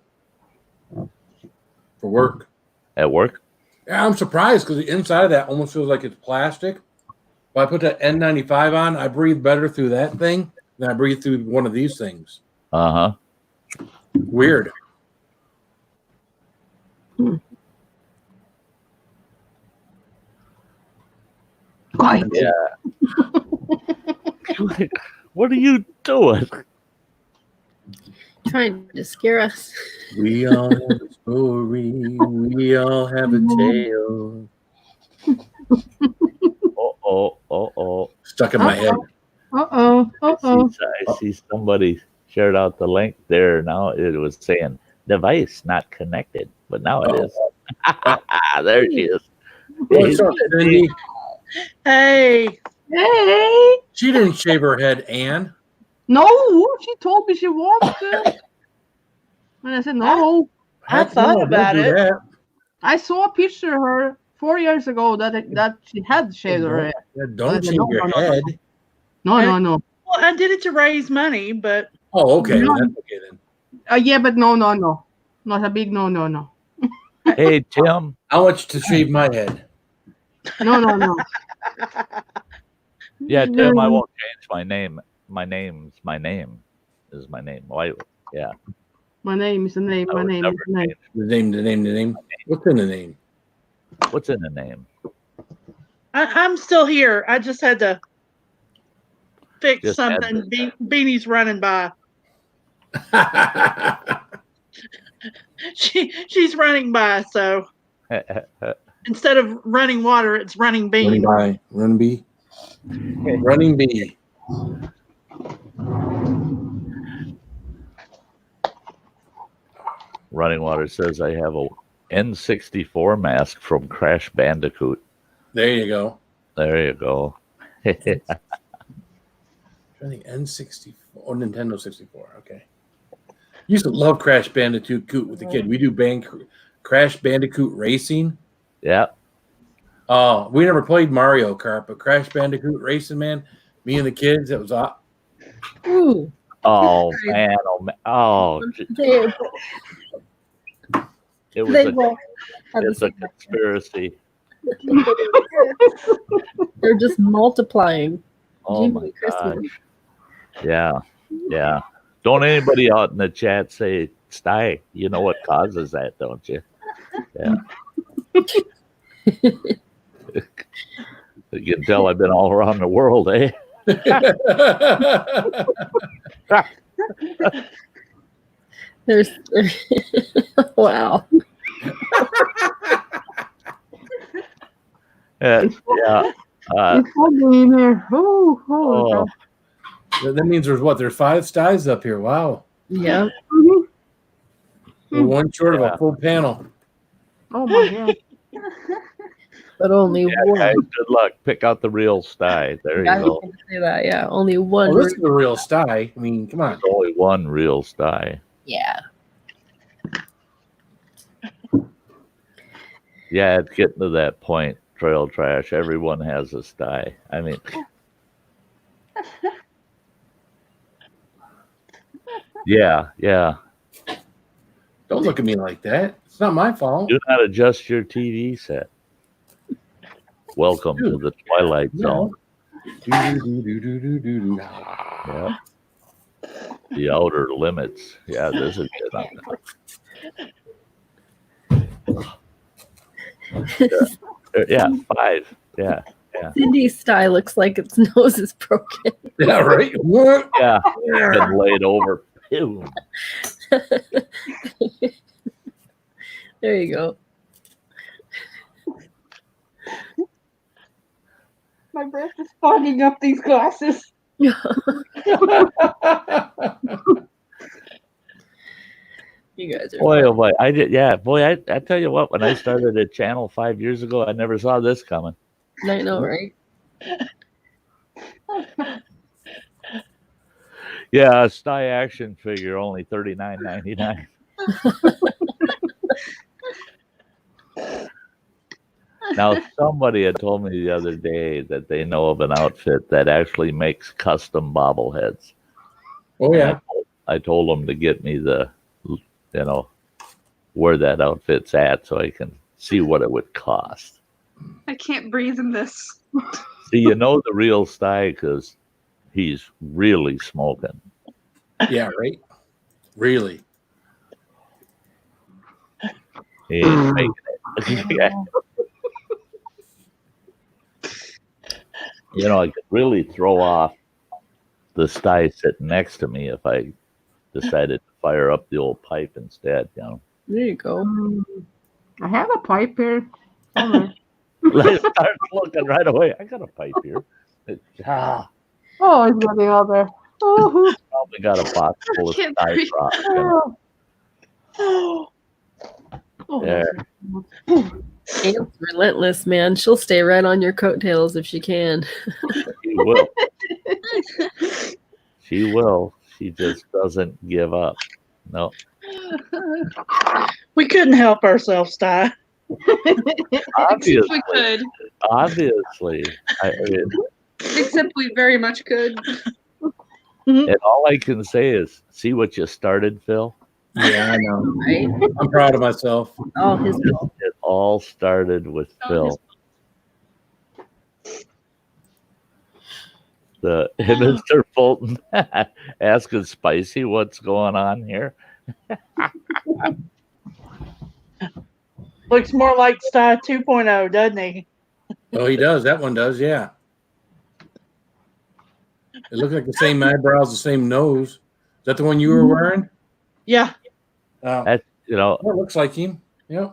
Speaker 4: for work.
Speaker 2: At work?
Speaker 4: Yeah, I'm surprised because the inside of that almost feels like it's plastic. If I put that N95 on, I breathe better through that thing than I breathe through one of these things.
Speaker 2: Uh-huh.
Speaker 4: Weird.
Speaker 3: Quiet.
Speaker 2: Yeah. What are you doing?
Speaker 6: Trying to scare us.
Speaker 4: We all have a story. We all have a tale.
Speaker 2: Oh.
Speaker 4: Stuck in my head.
Speaker 2: I see somebody shared out the link there. Now it was saying device not connected, but now it is. There she is.
Speaker 4: What's up, Cindy?
Speaker 5: Hey.
Speaker 3: Hey.
Speaker 4: She didn't shave her head, Ann.
Speaker 3: No, she told me she wants to. And I said, no.
Speaker 5: I thought about
Speaker 4: don't do
Speaker 5: it.
Speaker 4: that.
Speaker 3: I saw a picture of her 4 years ago that she had shaved her head.
Speaker 4: Yeah, don't shave your head.
Speaker 3: No.
Speaker 5: Well, I did it to raise money, but
Speaker 4: Oh, okay.
Speaker 3: No.
Speaker 4: That's okay then.
Speaker 3: Yeah, but no. Not a big no.
Speaker 2: Hey, Tim.
Speaker 4: I want you to shave my head.
Speaker 3: No.
Speaker 2: Yeah, Tim, I won't change my name. My name is my name. Why? Yeah.
Speaker 3: My name is the name.
Speaker 2: I
Speaker 3: My
Speaker 2: would
Speaker 3: name
Speaker 2: never
Speaker 3: is the name.
Speaker 2: change.
Speaker 4: The name. What's in the name?
Speaker 2: What's in the name?
Speaker 5: I'm still here. I just had to fix
Speaker 2: Just had
Speaker 5: something. Beanie's running by. She's running by, so instead of running water, it's running bean.
Speaker 4: Running bee. Running bee.
Speaker 2: Running Water says I have a N64 mask from Crash Bandicoot.
Speaker 4: There you go.
Speaker 2: There you go.
Speaker 4: I think N64 or Nintendo 64. Okay. Used to love Crash Bandicoot with the kid. We do Crash Bandicoot Racing.
Speaker 2: Yeah.
Speaker 4: Oh, we never played Mario Kart, but Crash Bandicoot Racing, man. Me and the kids, it was
Speaker 6: Ooh.
Speaker 2: Oh man. Oh. It was it's a conspiracy.
Speaker 6: They're just multiplying.
Speaker 2: Oh my gosh. Yeah. Don't anybody out in the chat say, Sty, you know what causes that, don't you? Yeah. You can tell I've been all around the world, eh?
Speaker 6: There's wow.
Speaker 2: Yeah.
Speaker 3: It's foggy in here. Oh.
Speaker 4: That means there's 5 Stys up here. Wow.
Speaker 6: Yeah.
Speaker 4: We're one short of a full panel.
Speaker 3: Oh my god.
Speaker 6: But only one.
Speaker 2: Guys, good luck. Pick out the real Sty. There you
Speaker 6: I was
Speaker 2: go.
Speaker 6: gonna say that, yeah. Only one.
Speaker 4: Well, this is the real Sty. I mean, come on.
Speaker 2: There's only one real Sty.
Speaker 6: Yeah.
Speaker 2: Yeah, it's getting to that point. Trail trash. Everyone has a Sty. I mean, yeah.
Speaker 4: Don't look at me like that. It's not my fault.
Speaker 2: Do not adjust your TV set. Welcome to the Twilight Zone.
Speaker 4: No.
Speaker 2: Yeah. The Outer Limits. Yeah, this is good. Yeah, 5. Yeah.
Speaker 6: Cindy's style looks like its nose is broken.
Speaker 4: Yeah, right.
Speaker 2: Yeah. Been laid over. Boom.
Speaker 6: There you go.
Speaker 5: My breath is fogging up these glasses.
Speaker 6: You guys are
Speaker 2: Boy, oh boy. I tell you what, when I started a channel 5 years ago, I never saw this coming.
Speaker 6: I know, right?
Speaker 2: Yeah, a Sty action figure, only $39.99. Now, somebody had told me the other day that they know of an outfit that actually makes custom bobbleheads.
Speaker 4: Oh yeah.
Speaker 2: I told them to get me where that outfit's at so I can see what it would cost.
Speaker 7: I can't breathe in this.
Speaker 2: See, the real Sty because he's really smoking.
Speaker 4: Yeah, right. Really.
Speaker 2: He ain't making it. I could really throw off the Sty sitting next to me if I decided to fire up the old pipe instead.
Speaker 6: There you go.
Speaker 3: I have a pipe here.
Speaker 2: Let's start looking right away. I got a pipe here.
Speaker 3: Oh, it's getting out there. Oh.
Speaker 2: Probably got a box full of
Speaker 7: can't
Speaker 2: Sty
Speaker 7: breathe.
Speaker 2: drops. There.
Speaker 6: Aunt's relentless, man. She'll stay right on your coattails if she can.
Speaker 2: She will. She will. She just doesn't give up. No.
Speaker 5: We couldn't help ourselves, Sty.
Speaker 2: Obviously.
Speaker 7: We could.
Speaker 2: Obviously.
Speaker 7: Except we very much could.
Speaker 2: And all I can say is, see what you started, Phil?
Speaker 4: Yeah, I know.
Speaker 6: Right?
Speaker 4: I'm proud of myself.
Speaker 6: Oh, his fault.
Speaker 2: It all started with Phil. Mr. Fulton asking Spicy what's going on here.
Speaker 5: Looks more like Sty 2.0, doesn't he?
Speaker 4: Oh, he does. That one does. Yeah. It looks like the same eyebrows, the same nose. Is that the one you were wearing?
Speaker 5: Yeah.
Speaker 2: That's,
Speaker 4: it looks like him. Yeah.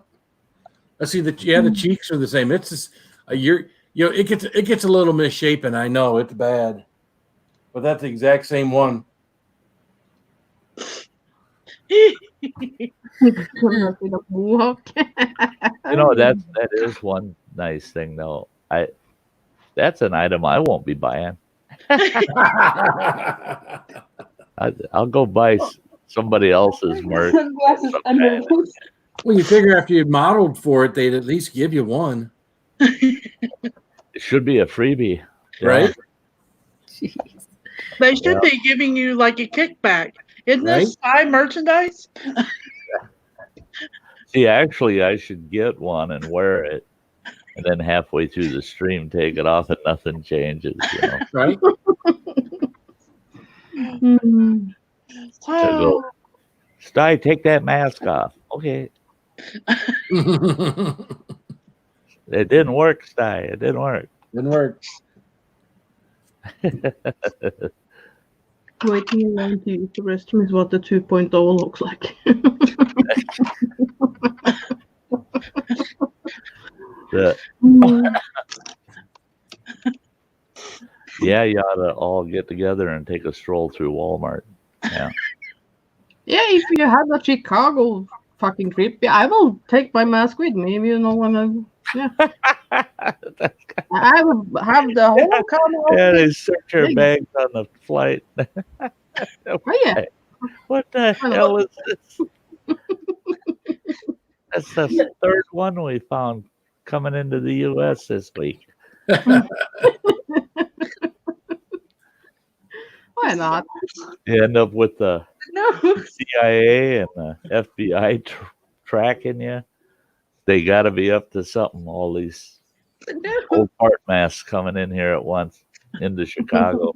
Speaker 4: I see the cheeks are the same. It's just it gets a little misshapen. I know it's bad, but that's the exact same one.
Speaker 2: That is one nice thing though. That's an item I won't be buying. I'll go buy somebody else's merch.
Speaker 4: Well, you figure after you modeled for it, they'd at least give you one.
Speaker 2: It should be a freebie,
Speaker 4: right?
Speaker 6: Jeez.
Speaker 5: They should be giving you like a kickback. Isn't this Sty merchandise?
Speaker 2: See, actually, I should get one and wear it, and then halfway through the stream, take it off, and nothing changes.
Speaker 4: Right?
Speaker 2: So go, Sty, take that mask off. Okay. It didn't work, Sty. It didn't work.
Speaker 4: Didn't work.
Speaker 3: Waiting around to use the restroom is what the 2.0 looks like.
Speaker 2: Yeah, you ought to all get together and take a stroll through Walmart. Yeah.
Speaker 3: Yeah, if you have a Chicago fucking trip, I will take my mask with me. When I will have the whole camera.
Speaker 2: Yeah, they search your bags on the flight.
Speaker 3: Oh, yeah.
Speaker 2: What the hell is this? That's the third one we found coming into the U.S. this week.
Speaker 3: Why not?
Speaker 2: You end up with the CIA and the FBI tracking you. They got to be up to something. All these old part masks coming in here at once into Chicago.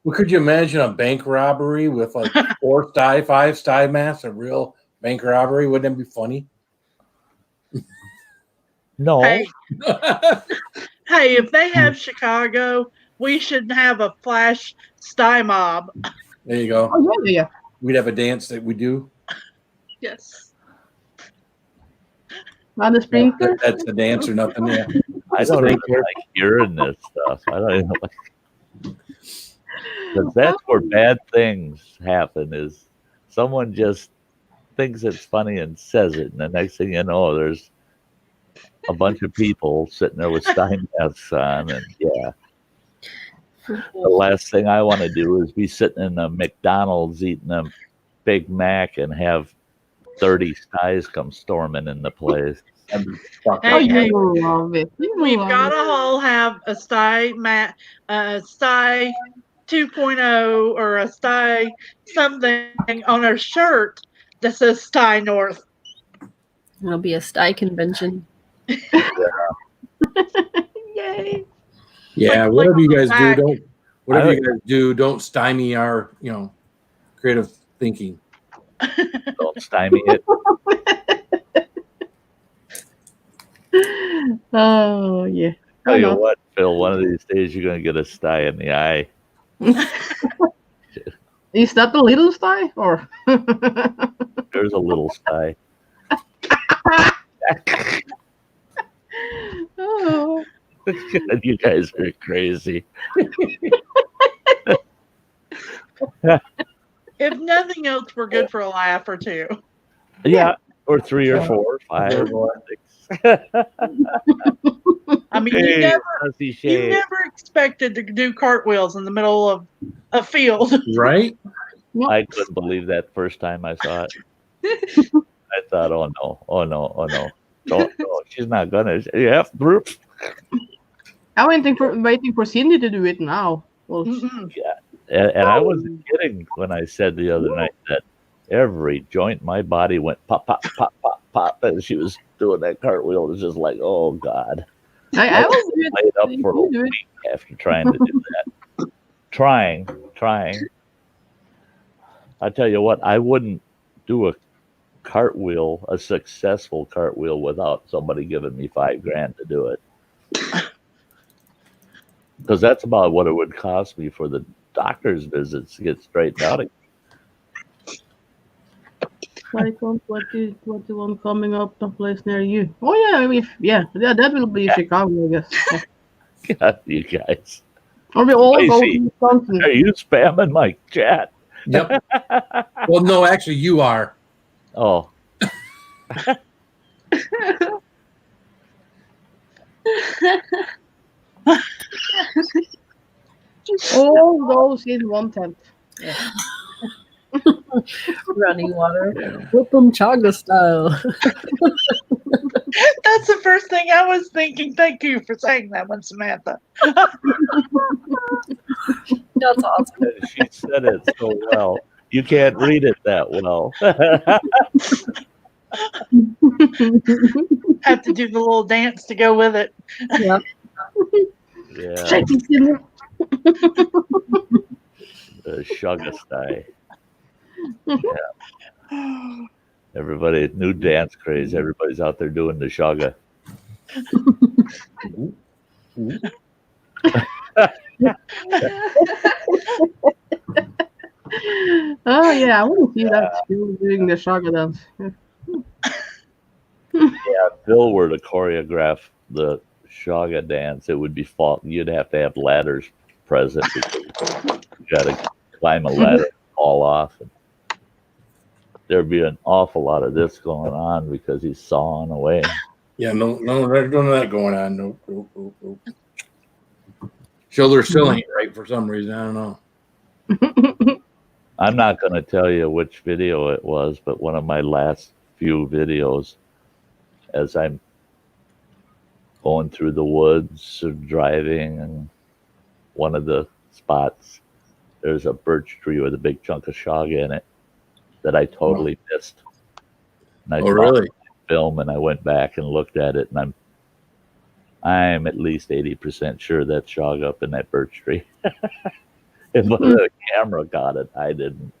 Speaker 4: Well, could you imagine a bank robbery with like 4 Sty, 5 Sty masks? A real bank robbery? Wouldn't that be funny?
Speaker 2: No.
Speaker 5: Hey, if they have Chicago, we should have a flash Sty mob.
Speaker 4: There you go.
Speaker 3: Oh, yeah.
Speaker 4: We'd have a dance that we do.
Speaker 7: Yes.
Speaker 3: Not a sprinkler?
Speaker 4: That's a dance or nothing. Yeah.
Speaker 2: I don't even like hearing this stuff. I don't even like. Because that's where bad things happen. Is someone just thinks it's funny and says it, and the next thing you know, there's a bunch of people sitting there with Sty masks on, and yeah. The last thing I want to do is be sitting in a McDonald's eating a Big Mac and have 30 Stys come storming in the place.
Speaker 3: Oh,
Speaker 5: Hey, hey,
Speaker 3: you love it. You
Speaker 5: we've
Speaker 3: love
Speaker 5: got
Speaker 3: it.
Speaker 5: to all have a Sty Sty 2.0 or a Sty something on our shirt that says Sty North.
Speaker 6: It'll be a Sty convention.
Speaker 3: Yay.
Speaker 4: Yeah,
Speaker 5: Like
Speaker 4: whatever
Speaker 5: on
Speaker 4: you
Speaker 5: the
Speaker 4: guys
Speaker 5: back.
Speaker 4: do, don't stymie our, creative thinking.
Speaker 2: Don't stymie it.
Speaker 3: Oh, yeah.
Speaker 2: Tell
Speaker 3: Why
Speaker 2: you
Speaker 3: not?
Speaker 2: what, Phil, one of these days you're going to get a Sty in the eye.
Speaker 3: Is that the little Sty? Or
Speaker 2: There's a little Sty.
Speaker 3: oh.
Speaker 2: You guys are crazy.
Speaker 5: If nothing else, we're good for a laugh or two.
Speaker 2: Yeah, or 3 or 4 or 5 or 6.
Speaker 5: I mean,
Speaker 2: Hey,
Speaker 5: you
Speaker 2: shade.
Speaker 5: never expected to do cartwheels in the middle of a field.
Speaker 4: Right?
Speaker 2: I couldn't believe that first time I saw it. I thought, oh no. No, she's not gonna. Yeah, group.
Speaker 3: I'm waiting for Cindy to do it now. Well,
Speaker 2: And I wasn't kidding when I said the other night that every joint in my body went pop, pop, pop, pop, pop as she was doing that cartwheel. It was just like, oh God.
Speaker 3: I will do it.
Speaker 2: Laid up for a
Speaker 3: You do it.
Speaker 2: week after trying to do that. Trying. I tell you what, I wouldn't do a cartwheel, a successful cartwheel, without somebody giving me $5,000 to do it. Because that's about what it would cost me for the doctor's visits to get straightened out again.
Speaker 3: What the one coming up the place near you? Oh yeah, that will be Chicago, I guess. Yeah.
Speaker 2: God, you guys.
Speaker 3: Or we all go
Speaker 2: Lacey,
Speaker 3: to Wisconsin.
Speaker 2: Are you spamming my chat?
Speaker 4: Yep. Well, no, actually, you are.
Speaker 2: Oh.
Speaker 3: All those in one tent. Yeah.
Speaker 6: Running water. Whip 'em chaga style.
Speaker 5: That's the first thing I was thinking. Thank you for saying that one, Samantha.
Speaker 6: That's awesome.
Speaker 2: She said it so well. You can't read it that well.
Speaker 5: Have to do the little dance to go with it.
Speaker 6: Yeah.
Speaker 2: Yeah.
Speaker 3: Shake it, Cindy.
Speaker 2: The Sugar Sty. Yeah. Everybody, new dance craze. Everybody's out there doing the Sugar.
Speaker 3: Oh yeah, I want to see that still doing the Shaga dance.
Speaker 2: Yeah, if Bill were to choreograph the Shaga dance, it would be fault. You'd have to have ladders present because you got to climb a ladder and fall off. And there'd be an awful lot of this going on because he's sawing away.
Speaker 4: Yeah, no, there's none of that going on. Nope. Shoulder still ain't right for some reason. I don't know.
Speaker 2: I'm not going to tell you which video it was, but one of my last few videos, as I'm going through the woods or driving, and one of the spots, there's a birch tree with a big chunk of Shaga in it that I totally missed. And I
Speaker 4: Really?
Speaker 2: film and I went back and looked at it, and I'm at least 80% sure that's Shaga up in that birch tree. If the camera got it, I didn't.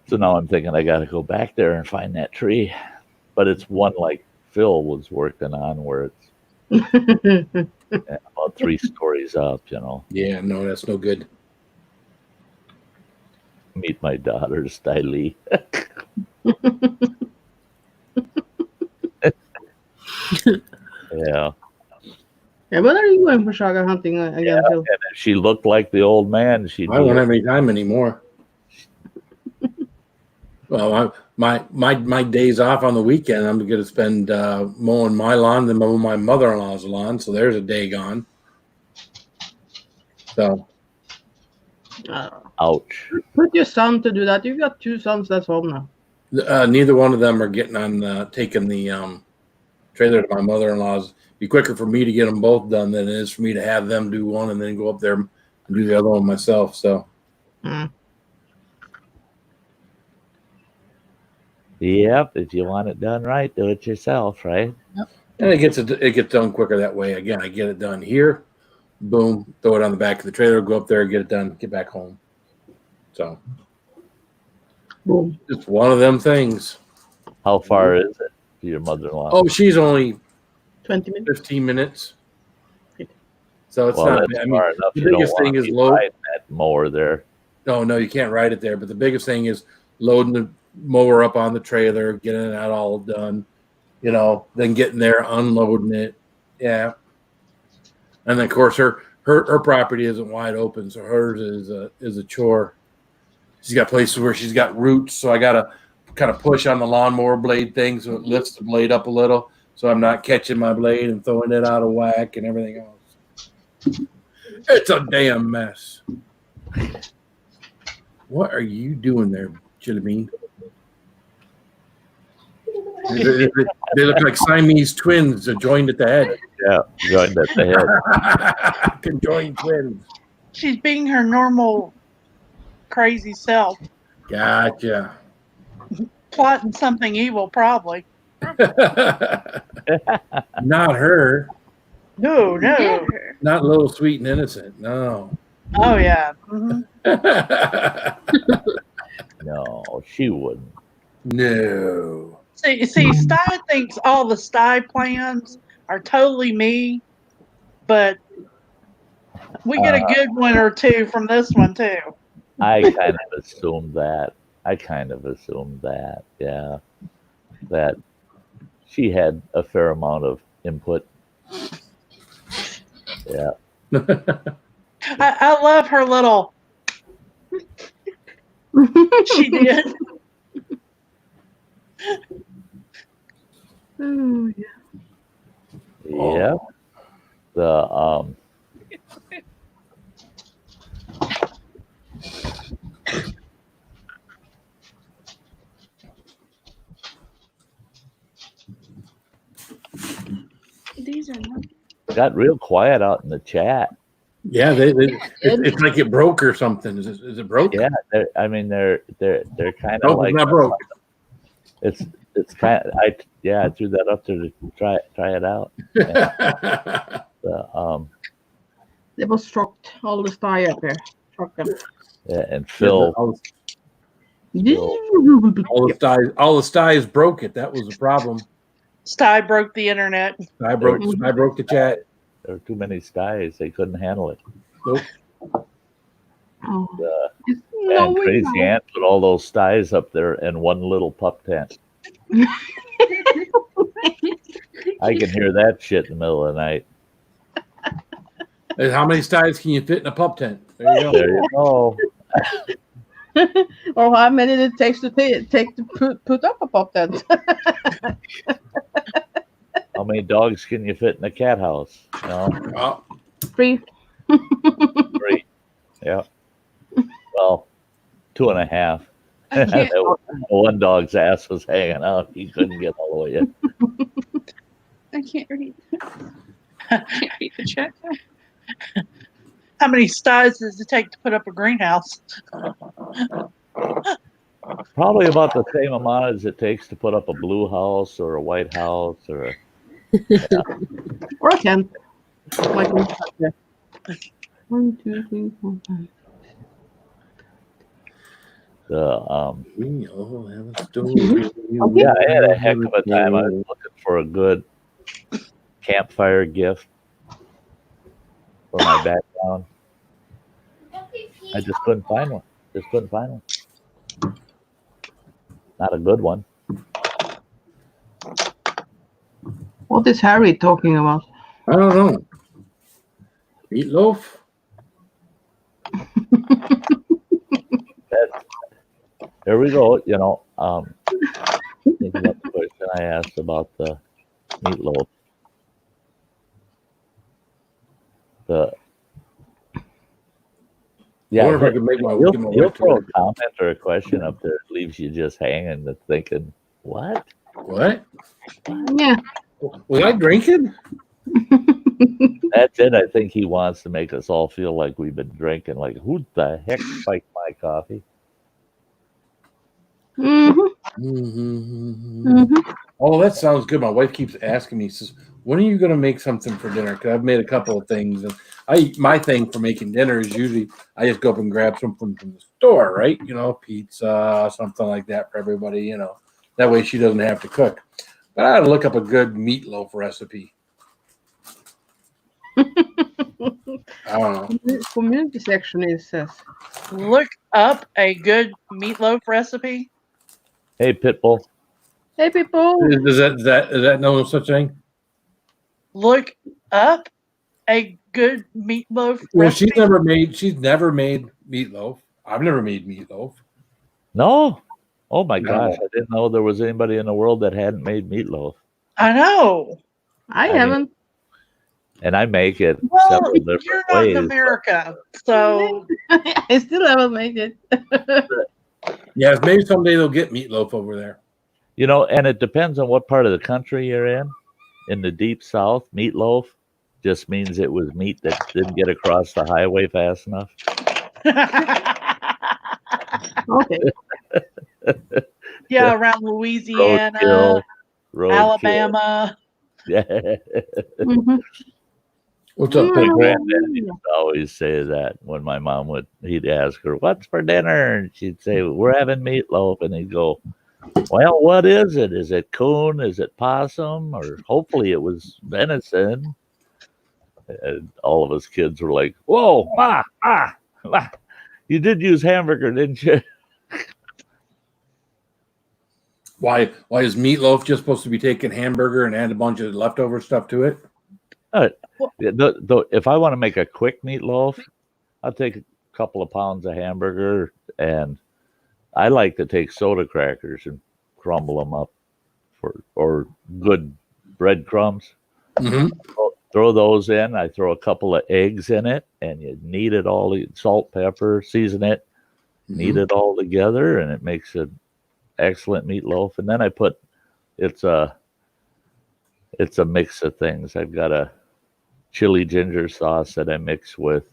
Speaker 2: So now I'm thinking I got to go back there and find that tree. But it's one like Phil was working on where it's about 3 stories up,
Speaker 4: Yeah, no, that's no good.
Speaker 2: Meet my daughter, Sty Lee. Yeah.
Speaker 3: Yeah, but are you going for Shaga hunting again, Phil?
Speaker 2: And if she looked like the old man, she'd
Speaker 4: I don't have any time anymore. Well, my days off on the weekend, I'm going to spend mowing my lawn, then mowing my mother-in-law's lawn. So there's a day gone. So
Speaker 2: Ouch.
Speaker 3: Put your son to do that. You've got 2 sons that's home now.
Speaker 4: Neither one of them are getting on taking the trailer to my mother-in-law's. It'd be quicker for me to get them both done than it is for me to have them do one and then go up there and do the other one myself. So.
Speaker 2: Yep. If you want it done right, do it yourself, right?
Speaker 4: And it gets done quicker that way. Again, I get it done here, boom, throw it on the back of the trailer, go up there, get it done, get back home. So,
Speaker 3: Boom.
Speaker 4: it's one of them things.
Speaker 2: How far is it to your mother-in-law?
Speaker 4: Oh, she's only
Speaker 3: 20 minutes.
Speaker 4: 15 minutes. So it's
Speaker 2: well,
Speaker 4: not.
Speaker 2: that's
Speaker 4: I mean,
Speaker 2: far enough.
Speaker 4: the
Speaker 2: You don't
Speaker 4: biggest
Speaker 2: want
Speaker 4: thing
Speaker 2: to
Speaker 4: is
Speaker 2: be
Speaker 4: load.
Speaker 2: riding that mower there.
Speaker 4: No, you can't ride it there. But the biggest thing is loading the mower up on the trailer, getting it all done. Then getting there, unloading it. Yeah. And then, of course, her property isn't wide open, so hers is a chore. She's got places where she's got roots, so I gotta kind of push on the lawnmower blade thing so it lifts the blade up a little, so I'm not catching my blade and throwing it out of whack and everything else. It's a damn mess. What are you doing there, Chili Bean? They look like Siamese twins joined at the head.
Speaker 2: Yeah, joined at the head.
Speaker 4: Conjoined twins.
Speaker 5: She's being her normal crazy self.
Speaker 4: Gotcha.
Speaker 5: Plotting something evil, probably.
Speaker 4: Not her.
Speaker 5: No.
Speaker 4: Not little sweet and innocent. No.
Speaker 5: Oh, yeah. Mm-hmm.
Speaker 2: No, she wouldn't.
Speaker 4: No.
Speaker 5: See, Sty thinks all the Sty plans are totally me, but we get a good one or two from this one, too.
Speaker 2: I kind of assumed that. Yeah. That she had a fair amount of input. Yeah.
Speaker 5: I love her little. She did.
Speaker 3: Oh, yeah.
Speaker 2: Yeah. The
Speaker 7: These are not.
Speaker 2: got real quiet out in the chat.
Speaker 4: Yeah, it's like it broke or something. Is it broke?
Speaker 2: Yeah, they're kind of
Speaker 4: Nope,
Speaker 2: like
Speaker 4: it's not broke.
Speaker 2: It's kind of I threw that up there to try it out. Yeah.
Speaker 3: They was struck all the Sty up here. Struck them.
Speaker 2: Yeah, and Phil.
Speaker 4: all the Sty's broke it. That was the problem.
Speaker 5: Sty broke the internet.
Speaker 4: I broke the chat.
Speaker 2: There were too many styes; they couldn't handle it.
Speaker 4: Nope.
Speaker 3: Oh.
Speaker 2: And Crazy Aunt put all those styes up there in one little pup tent. I can hear that shit in the middle of the night.
Speaker 4: And how many Sty's can you fit in a pup tent? There you go.
Speaker 2: There you go.
Speaker 3: Or how many it takes to put up a pop tent.
Speaker 2: How many dogs can you fit in a cat house? No,
Speaker 4: Oh,
Speaker 3: 3.
Speaker 2: 3. Yeah. Well, 2.5.
Speaker 7: I can't,
Speaker 2: One dog's ass was hanging out. He couldn't get all the way in.
Speaker 7: I can't read. I can't read the chat.
Speaker 5: How many Sties does it take to put up a greenhouse?
Speaker 2: Probably about the same amount as it takes to put up a blue house or a white house or a
Speaker 3: Or a tent. Like 1, 2, 3, 4, 5.
Speaker 4: we all have a story.
Speaker 2: Yeah, I had a heck of a time. I was looking for a good campfire gift for my background. I just couldn't find one. Not a good one.
Speaker 3: What is Harry talking about?
Speaker 4: I don't know. Meatloaf?
Speaker 2: There we go. Thinking about the question I asked about the meatloaf.
Speaker 4: I wonder if I could make my, get my
Speaker 2: you'll
Speaker 4: wife to
Speaker 2: throw a
Speaker 4: work.
Speaker 2: comment or a question up there that leaves you just hanging and thinking, what?
Speaker 4: What?
Speaker 3: Yeah.
Speaker 4: Was I drinking?
Speaker 2: That's it. I think he wants to make us all feel like we've been drinking. Like, who the heck spiked my coffee?
Speaker 4: Oh, that sounds good. My wife keeps asking me, says, when are you going to make something for dinner? Because I've made a couple of things. And my thing for making dinner is usually I just go up and grab something from the store, right? You know, pizza, something like that for everybody, you know. That way she doesn't have to cook. But I had to look up a good meatloaf recipe. I don't know.
Speaker 3: Community section, it says.
Speaker 5: Look up a good meatloaf recipe.
Speaker 2: Hey, Pitbull.
Speaker 3: Hey, people.
Speaker 4: Is that no such thing?
Speaker 5: Look up a good meatloaf
Speaker 4: Well,
Speaker 5: recipe.
Speaker 4: she's never made meatloaf. I've never made meatloaf.
Speaker 2: No. Oh my
Speaker 4: No.
Speaker 2: gosh, I didn't know there was anybody in the world that hadn't made meatloaf.
Speaker 5: I know.
Speaker 3: I
Speaker 2: mean,
Speaker 3: haven't.
Speaker 2: and I make it
Speaker 5: Well,
Speaker 2: several different
Speaker 5: you're not
Speaker 2: ways.
Speaker 5: in America, so
Speaker 3: I still haven't made it.
Speaker 4: Yes, maybe someday they'll get meatloaf over there.
Speaker 2: You know, and it depends on what part of the country you're in. In the deep south, meatloaf just means it was meat that didn't get across the highway fast enough.
Speaker 3: Okay.
Speaker 5: yeah, around Louisiana,
Speaker 2: Roadkill.
Speaker 5: Alabama.
Speaker 2: Yeah.
Speaker 4: What's up,
Speaker 2: My
Speaker 4: Pig?
Speaker 2: granddad used to always say that when my mom he'd ask her, "What's for dinner?" And she'd say, "We're having meatloaf." And he'd go, "Well, what is it? Is it coon? Is it possum? Or hopefully it was venison." And all of us kids were like, "Whoa, ma, you did use hamburger, didn't you?"
Speaker 4: Why is meatloaf just supposed to be taking hamburger and add a bunch of leftover stuff to it?
Speaker 2: If I want to make a quick meatloaf, I'll take a couple of pounds of hamburger, and I like to take soda crackers and crumble them up or good breadcrumbs.
Speaker 4: Mm-hmm.
Speaker 2: Throw those in. I throw a couple of eggs in it, and you knead it all, salt, pepper, season it, knead it all together, and it makes an excellent meatloaf. And then I put it's a mix of things. I've got a chili ginger sauce that I mix with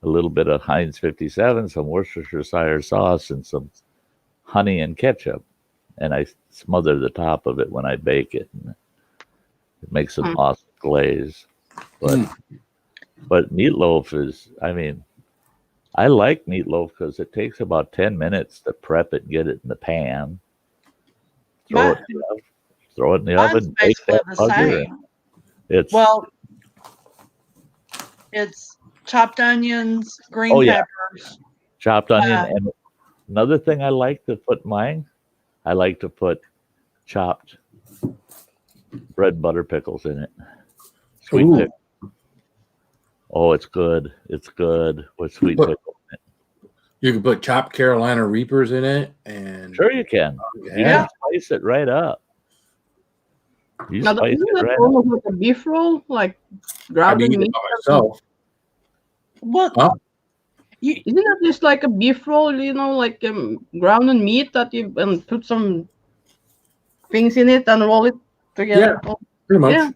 Speaker 2: a little bit of Heinz 57, some Worcestershire sauce, and some honey and ketchup. And I smother the top of it when I bake it. And it makes an awesome glaze. But meatloaf is, I mean, I like meatloaf because it takes about 10 minutes to prep it, get it in the pan, throw it in the oven, bake that bugger.
Speaker 5: It's chopped onions, green peppers,
Speaker 2: chopped onion, and another thing I like to put in mine, I like to put chopped red butter pickles in it. Sweet pickle. Oh, it's good. It's good with sweet pickle in it.
Speaker 4: You can put chopped Carolina Reapers in it, and
Speaker 2: sure you can. You can spice it right up. You
Speaker 3: now,
Speaker 2: spice
Speaker 3: isn't
Speaker 2: it
Speaker 3: that
Speaker 2: right
Speaker 3: almost
Speaker 2: up.
Speaker 3: like a beef roll, like
Speaker 4: I
Speaker 3: grounded
Speaker 4: mean,
Speaker 3: meat?
Speaker 4: by myself.
Speaker 5: What?
Speaker 4: Huh?
Speaker 3: Isn't that just like a beef roll? You know, like grounded meat that you and put some things in it and roll it together.
Speaker 4: Yeah, pretty much.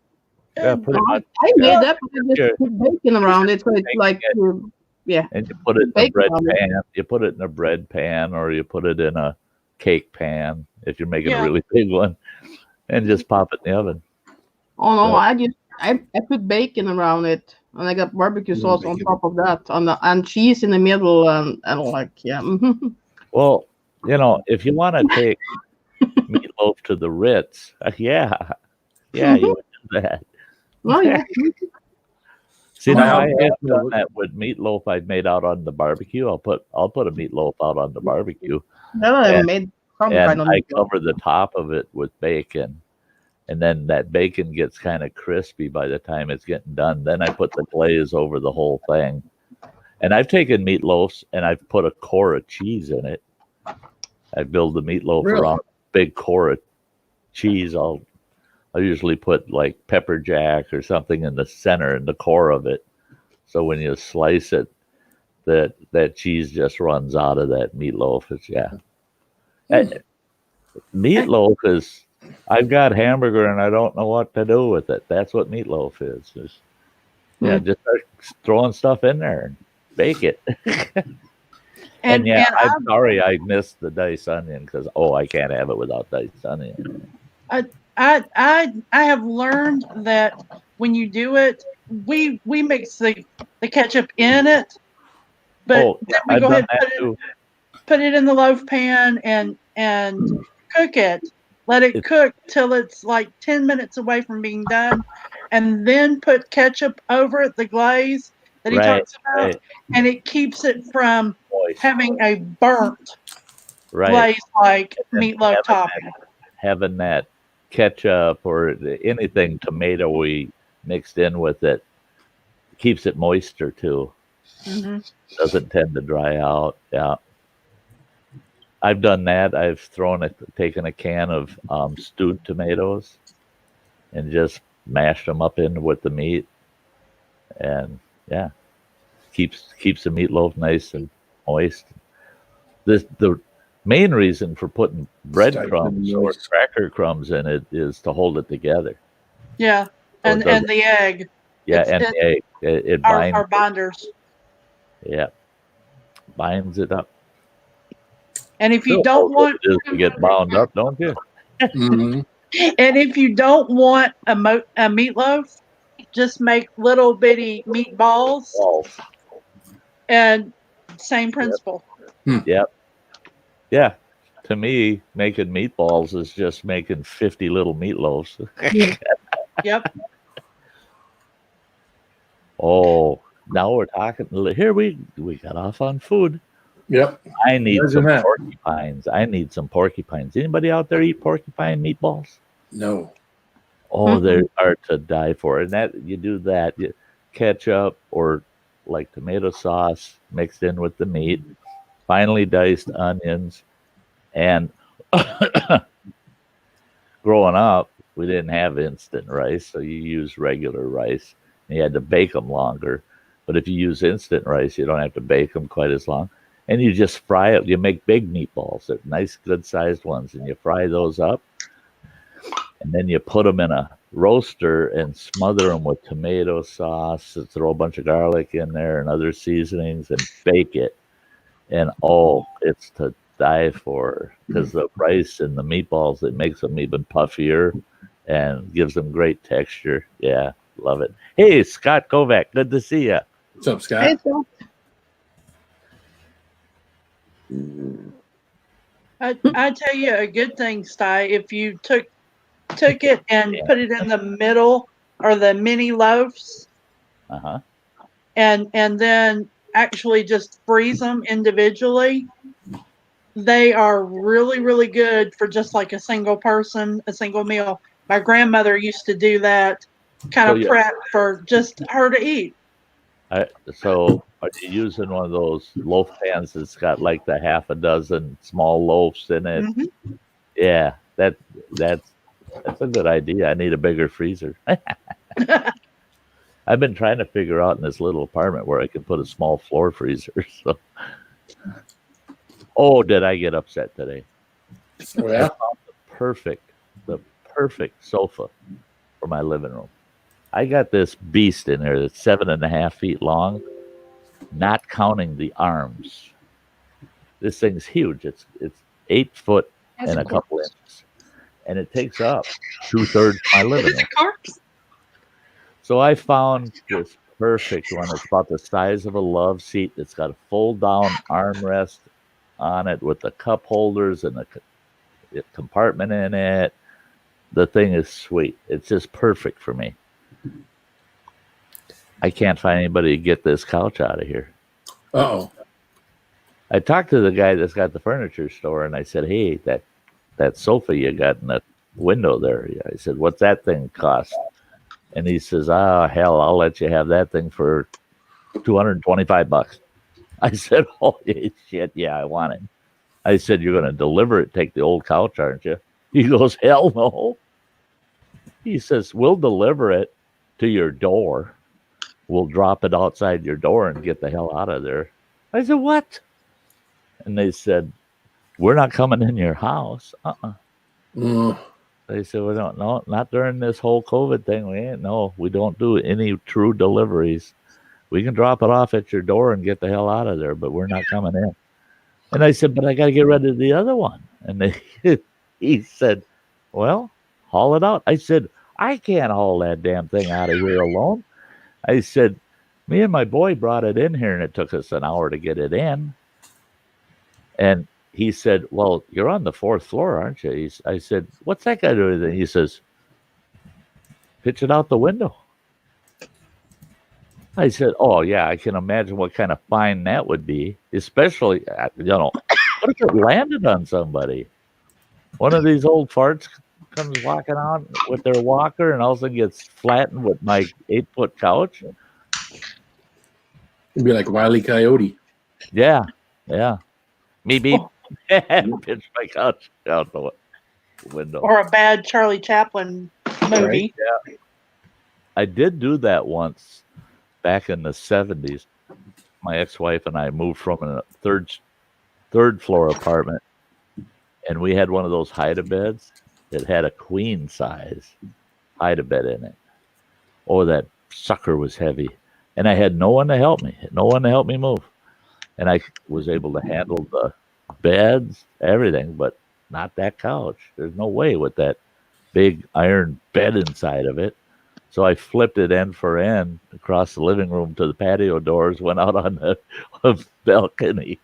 Speaker 2: Yeah, pretty much.
Speaker 3: I made that, but I just put bacon around it, so it's like
Speaker 2: And you put it in a
Speaker 3: bacon
Speaker 2: bread
Speaker 3: on it.
Speaker 2: pan. You put it in a bread pan, or you put it in a cake pan if you're making a really big one, and just pop it in the oven.
Speaker 3: Oh no,
Speaker 2: But-
Speaker 3: I put bacon around it, and I got barbecue sauce on top of that, and cheese in the middle, and like
Speaker 2: Well, you know, if you want to take meatloaf to the Ritz, you would do that.
Speaker 3: Oh yeah.
Speaker 2: See, now I
Speaker 4: Wow.
Speaker 2: have done that with meatloaf I've made out on the barbecue. I'll put a meatloaf out on the barbecue,
Speaker 3: That I made some
Speaker 2: and
Speaker 3: kind of
Speaker 2: I
Speaker 3: meatloaf.
Speaker 2: cover the top of it with bacon, and then that bacon gets kind of crispy by the time it's getting done. Then I put the glaze over the whole thing, and I've taken meatloafs and I've put a core of cheese in it. I build the meatloaf around a big core of cheese. I'll usually put like pepper jack or something in the center, in the core of it. So when you slice it, that cheese just runs out of that meatloaf. It's meatloaf is. I've got hamburger and I don't know what to do with it. That's what meatloaf is. Just just start throwing stuff in there and bake it. And I'm sorry I missed the diced onion because I can't have it without diced onion.
Speaker 5: I have learned that when you do it, we mix the ketchup in it, but then we go ahead and put it in the loaf pan and cook it. Let it cook till it's like 10 minutes away from being done, and then put ketchup over it, the glaze that he talks about, and it keeps it from having a burnt glaze like meatloaf topping.
Speaker 2: Having that ketchup or anything tomatoey mixed in with it keeps it moister too.
Speaker 5: Mm-hmm.
Speaker 2: Doesn't tend to dry out. Yeah. I've done that. I've taken a can of stewed tomatoes and just mashed them up in with the meat, and keeps the meatloaf nice and moist. The main reason for putting breadcrumbs or cracker crumbs in it is to hold it together.
Speaker 5: Yeah, and the egg.
Speaker 2: Yeah, the egg. It binds
Speaker 5: our binders.
Speaker 2: Yeah, binds it up.
Speaker 5: And if you don't want
Speaker 2: to get bound up, don't you?
Speaker 4: Mm-hmm.
Speaker 5: And if you don't want a meatloaf, just make little bitty meatballs. And same principle.
Speaker 2: Yep. Yeah. To me, making meatballs is just making 50 little meatloaves.
Speaker 5: Yep.
Speaker 2: Oh, now we're talking. Here we got off on food.
Speaker 4: Yep.
Speaker 2: I need some porcupines. Anybody out there eat porcupine meatballs?
Speaker 4: No.
Speaker 2: Oh, they are to die for. And that you do that, ketchup or like tomato sauce mixed in with the meat, finely diced onions, and growing up, we didn't have instant rice, so you use regular rice. And you had to bake them longer. But if you use instant rice, you don't have to bake them quite as long. And you just fry it. You make big meatballs. They're nice, good-sized ones. And you fry those up. And then you put them in a roaster and smother them with tomato sauce. And throw a bunch of garlic in there and other seasonings and bake it. And, it's to die for. Because the rice and the meatballs, it makes them even puffier and gives them great texture. Yeah, love it. Hey, Scott Kovac, good to see you.
Speaker 4: What's up, Scott?
Speaker 3: Hey, Phil.
Speaker 5: I tell you a good thing, Sty. If you took it and put it in the middle or the mini loaves, and then actually just freeze them individually, they are really, really good for just like a single person, a single meal. My grandmother used to do that kind of prep for just her to eat.
Speaker 2: So are you using one of those loaf pans that's got like the half a dozen small loaves in it?
Speaker 5: Mm-hmm.
Speaker 2: Yeah, that's a good idea. I need a bigger freezer. I've been trying to figure out in this little apartment where I can put a small floor freezer. So. Oh, did I get upset today?
Speaker 4: Oh, yeah?
Speaker 2: I found the perfect sofa for my living room. I got this beast in there that's 7.5 feet long, not counting the arms. This thing's huge. It's 8 foot and a couple inches, and it takes up 2/3 my living room. So I found this perfect one. It's about the size of a love seat. It's got a fold-down armrest on it with the cup holders and the compartment in it. The thing is sweet. It's just perfect for me. I can't find anybody to get this couch out of here.
Speaker 4: Uh-oh.
Speaker 2: I talked to the guy that's got the furniture store, and I said, hey, that sofa you got in the window there. I said, what's that thing cost? And he says, hell, I'll let you have that thing for $225. I said, holy shit, yeah, I want it. I said, you're going to deliver it, take the old couch, aren't you? He goes, hell no. He says, we'll deliver it to your door. We'll drop it outside your door and get the hell out of there. I said, what? And they said, we're not coming in your house. They said, we don't, no, not during this whole COVID thing. We don't do any true deliveries. We can drop it off at your door and get the hell out of there, but we're not coming in. And I said, but I got to get rid of the other one. And he said, well, haul it out. I said, I can't haul that damn thing out of here alone. I said, me and my boy brought it in here and it took us an hour to get it in. And he said, well, you're on the 4th floor, aren't you? I said, what's that got to do with it? He says, pitch it out the window. I said, oh, yeah, I can imagine what kind of fine that would be, especially, what if it landed on somebody? One of these old farts comes walking out with their walker and all of a sudden gets flattened with my 8-foot couch.
Speaker 4: It'd be like Wile E. Coyote.
Speaker 2: Yeah. Beep, beep. Pitch my couch out the window.
Speaker 5: Or a bad Charlie Chaplin movie.
Speaker 2: Right? Yeah. I did do that once back in the 70s. My ex-wife and I moved from a third floor apartment, and we had one of those hide-a-beds that had a queen size hide-a-bed in it. Oh, that sucker was heavy. And I had no one to help me move. And I was able to handle the beds, everything, but not that couch. There's no way with that big iron bed inside of it. So I flipped it end for end across the living room to the patio doors, went out on the balcony,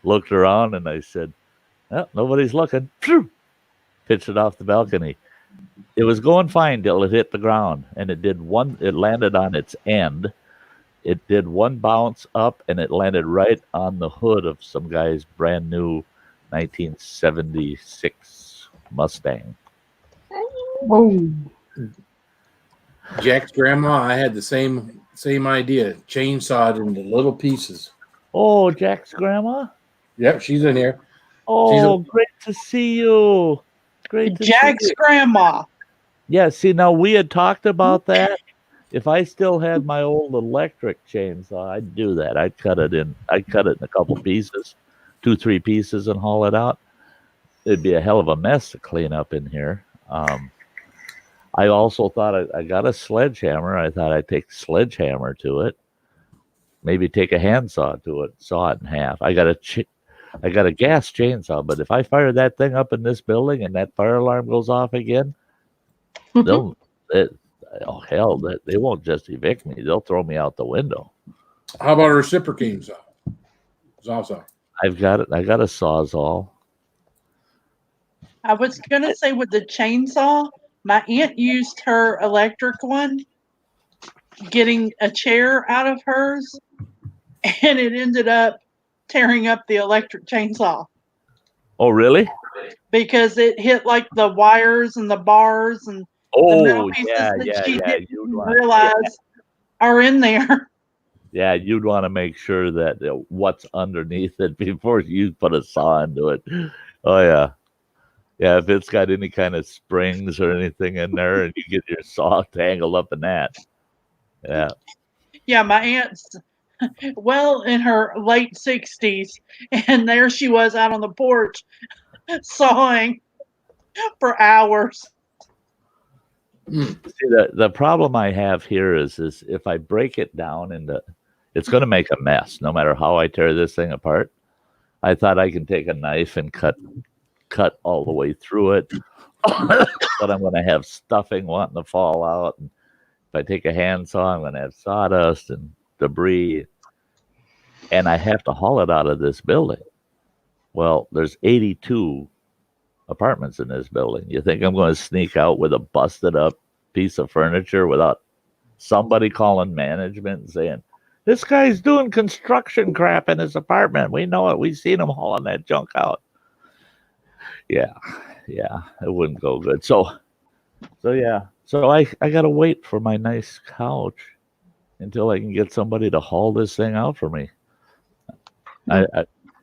Speaker 2: looked around, and I said, oh, nobody's looking. Pitched it off the balcony. It was going fine till it hit the ground, and it landed on its end. It did one bounce up, and it landed right on the hood of some guy's brand new 1976 Mustang.
Speaker 3: Whoa.
Speaker 4: Jack's grandma, I had the same idea. Chainsawed into little pieces.
Speaker 2: Oh, Jack's grandma?
Speaker 4: Yep, she's in here.
Speaker 2: Oh, great to see you. Great to
Speaker 5: Jack's
Speaker 2: see you.
Speaker 5: grandma.
Speaker 2: Yeah, see, now we had talked about that. If I still had my old electric chainsaw, I'd do that. I'd cut it in a couple pieces, 2-3 pieces, and haul it out. It'd be a hell of a mess to clean up in here. I also thought I got a sledgehammer. I thought I'd take sledgehammer to it, maybe take a handsaw to it, saw it in half. I got a gas chainsaw, but if I fire that thing up in this building and that fire alarm goes off again, they won't just evict me. They'll throw me out the window.
Speaker 4: How about a reciprocating saw? Sawzall.
Speaker 2: I've got it. I got a sawzall.
Speaker 5: I was going to say with the chainsaw, my aunt used her electric one, getting a chair out of hers, and it ended up tearing up the electric chainsaw.
Speaker 2: Oh, really?
Speaker 5: Because it hit like the wires and the bars and the metal pieces that she didn't realize are in there.
Speaker 2: Yeah, you'd want to make sure that what's underneath it before you put a saw into it. Oh, yeah. Yeah, if it's got any kind of springs or anything in there and you get your saw tangled up in that. Yeah.
Speaker 5: Yeah, my aunt's well in her late 60s, and there she was out on the porch sawing for hours.
Speaker 2: See, the problem I have here is if I break it down into, it's going to make a mess no matter how I tear this thing apart. I thought I can take a knife and cut all the way through it, but I'm going to have stuffing wanting to fall out. And if I take a handsaw, I'm going to have sawdust and debris, and I have to haul it out of this building. Well, there's 82 apartments in this building. You think I'm going to sneak out with a busted up piece of furniture without somebody calling management and saying, this guy's doing construction crap in his apartment? We know it. We've seen him hauling that junk out. Yeah, it wouldn't go good. So I got to wait for my nice couch until I can get somebody to haul this thing out for me.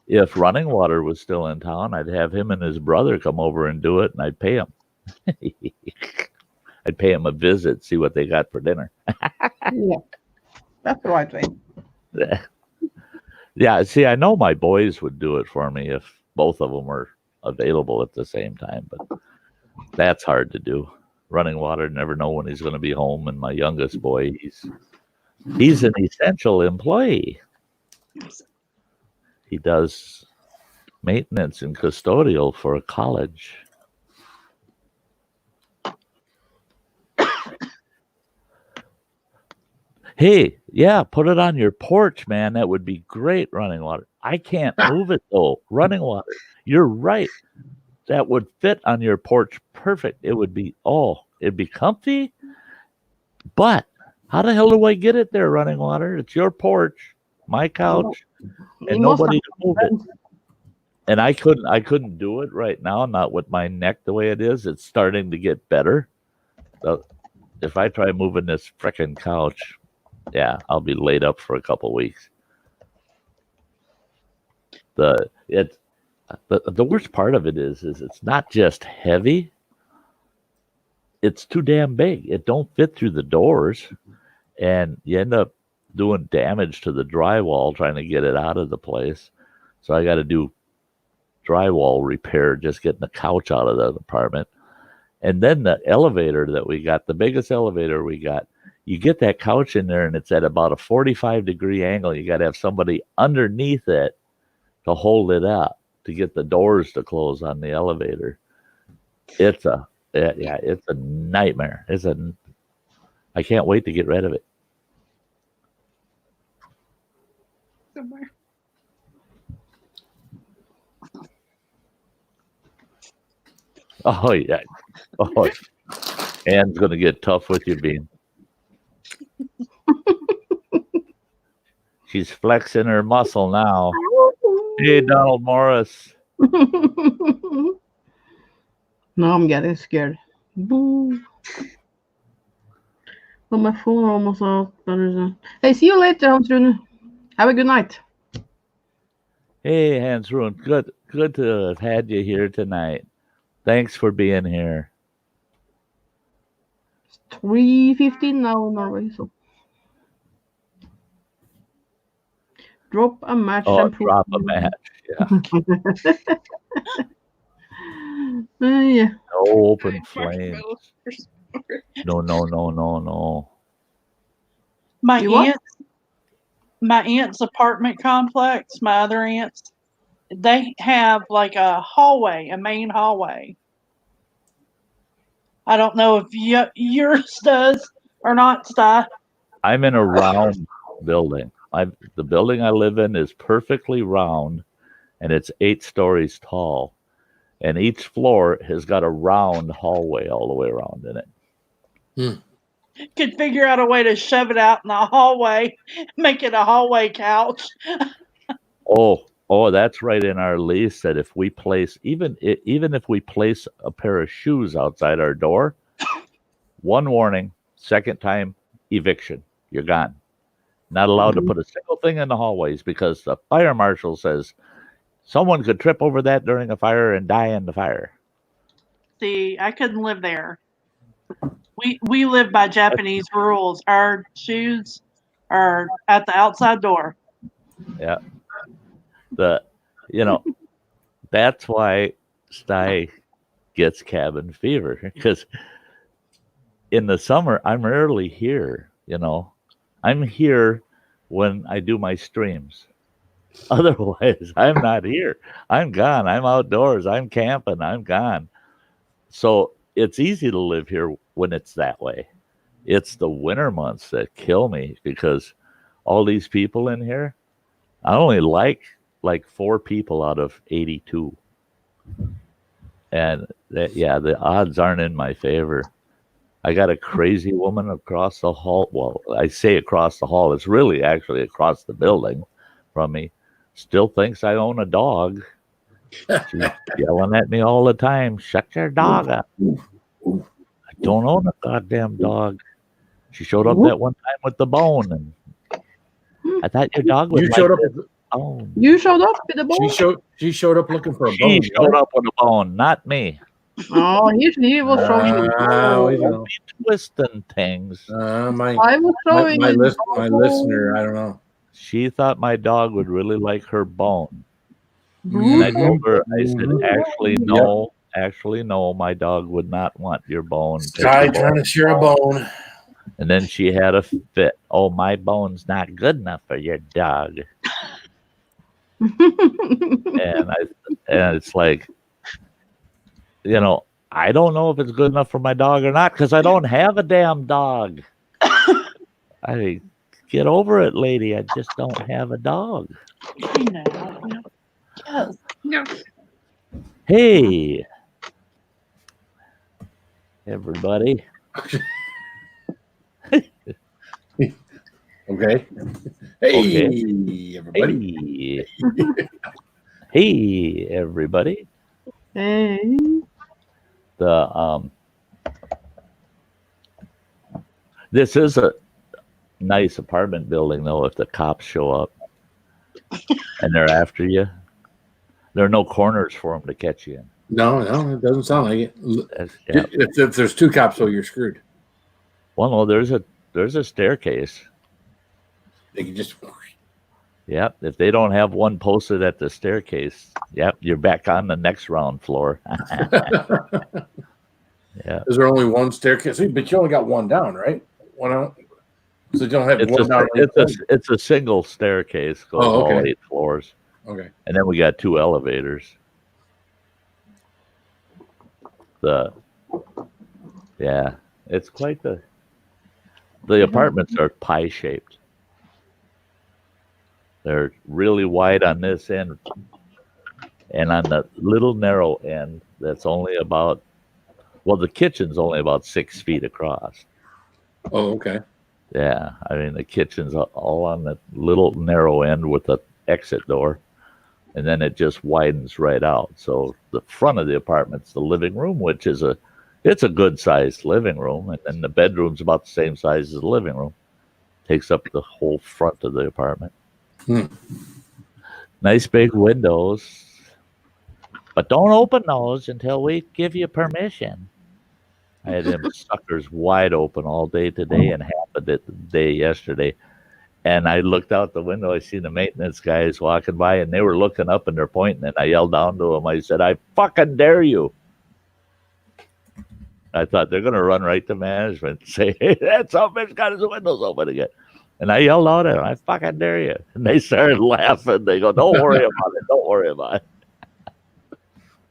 Speaker 2: If Running Water was still in town, I'd have him and his brother come over and do it, and I'd pay him. I'd pay him a visit, see what they got for dinner.
Speaker 3: Yeah, that's the right thing.
Speaker 2: Yeah, see, I know my boys would do it for me if both of them were available at the same time, but that's hard to do. Running water, never know when he's going to be home. And my youngest boy, he's an essential employee. He does maintenance and custodial for a college. Hey, yeah, put it on your porch, man. That would be great, running water. I can't move it though. Running water. You're right. That would fit on your porch perfect. It would be it'd be comfy. But how the hell do I get it there, running water? It's your porch, my couch, and nobody to move it. And I couldn't do it right now, not with my neck the way it is. It's starting to get better. So if I try moving this frickin' couch, yeah, I'll be laid up for a couple weeks. The worst part of it is it's not just heavy. It's too damn big. It don't fit through the doors, and you end up doing damage to the drywall trying to get it out of the place. So I got to do drywall repair, just getting the couch out of the apartment. And then the elevator that we got, the biggest elevator we got, you get that couch in there and it's at about a 45-degree angle. You got to have somebody underneath it to hold it up to get the doors to close on the elevator. It's a nightmare. I can't wait to get rid of it.
Speaker 7: Somewhere.
Speaker 2: Oh yeah. Oh, Anne's gonna get tough with you, Bean. She's flexing her muscle now. Hey, Donald Morris.
Speaker 3: No, I'm getting scared. Boo. Well, my phone almost out. Hey, see you later, Hans-Rune. Have a good night.
Speaker 2: Hey, Hans-Rune. Good to have had you here tonight. Thanks for being here.
Speaker 3: It's 3:15 now in Norway, so drop a match.
Speaker 2: And drop a match. Yeah.
Speaker 3: Yeah.
Speaker 2: No open flames. No.
Speaker 5: My aunt's apartment complex, my other aunts, they have like a main hallway. I don't know if yours does or not, Sty.
Speaker 2: I'm in a round building. The building I live in is perfectly round, and it's 8 stories tall. And each floor has got a round hallway all the way around in it.
Speaker 5: Could figure out a way to shove it out in the hallway, make it a hallway couch.
Speaker 2: Oh, that's right in our lease that if we place even if we place a pair of shoes outside our door, one warning, second time eviction. You're gone. Not allowed to put a single thing in the hallways because the fire marshal says someone could trip over that during a fire and die in the fire.
Speaker 5: See, I couldn't live there. We live by Japanese rules. Our shoes are at the outside door.
Speaker 2: Yeah. That's why Sty gets cabin fever, because in the summer I'm rarely here. I'm here when I do my streams. Otherwise, I'm not here. I'm gone. I'm outdoors. I'm camping. I'm gone. So it's easy to live here when it's that way. It's the winter months that kill me because all these people in here, I only like 4 people out of 82. And the odds aren't in my favor. I got a crazy woman across the hall. Well, I say across the hall. It's really actually across the building from me. Still thinks I own a dog. She's yelling at me all the time. Shut your dog up. I don't own a goddamn dog. She showed up that one time with the bone, and I thought your dog would like this bone.
Speaker 3: You showed up with the bone?
Speaker 4: She showed up looking for a bone.
Speaker 2: She showed up with a bone, not me.
Speaker 3: Oh, he was showing
Speaker 2: Twisting things.
Speaker 4: My listener, I don't know.
Speaker 2: she thought my dog would really like her bone. And I told her, I said, actually, no, my dog would not want your bone.
Speaker 4: Sty trying to share a bone.
Speaker 2: And then she had a fit. Oh, my bone's not good enough for your dog. and it's like, you know, I don't know if it's good enough for my dog or not because I don't have a damn dog. I mean, get over it, lady. I just don't have a dog.
Speaker 5: Yes.
Speaker 7: No.
Speaker 2: Hey, everybody.
Speaker 4: Okay. Hey, everybody.
Speaker 2: Hey, everybody.
Speaker 3: Hey.
Speaker 2: This is a nice apartment building, though. If the cops show up and they're after you, there are no corners for them to catch you in.
Speaker 4: No, it doesn't sound like it.
Speaker 2: Yeah.
Speaker 4: If there's two cops, so you're screwed.
Speaker 2: Well, no, there's a staircase.
Speaker 4: They can just.
Speaker 2: Yep. If they don't have one posted at the staircase, yep, you're back on the next round floor. Yeah.
Speaker 4: Is there only one staircase? But you only got one down, right? One out. So you don't have one down.
Speaker 2: It's a single staircase, goes all 8 floors.
Speaker 4: Okay.
Speaker 2: And then we got 2 elevators. It's quite the apartments are pie shaped. They're really wide on this end, and on the little narrow end, that's only about, well, the kitchen's only about 6 feet across.
Speaker 4: Oh, okay.
Speaker 2: Yeah, I mean the kitchen's all on the little narrow end with the exit door, and then it just widens right out. So the front of the apartment's the living room, which is it's a good sized living room, and then the bedroom's about the same size as the living room. Takes up the whole front of the apartment. Nice big windows, but don't open those until we give you permission. I had them suckers wide open all day today and half of the day yesterday. And I looked out the window. I seen the maintenance guys walking by, and they were looking up and they're pointing. And I yelled down to them. I said, "I fucking dare you!" I thought they're going to run right to management and say, "Hey, that son of a bitch got his windows open again." And I yelled out at them, "I fucking dare you!" And they started laughing. They go, "Don't worry about it. Don't worry about it."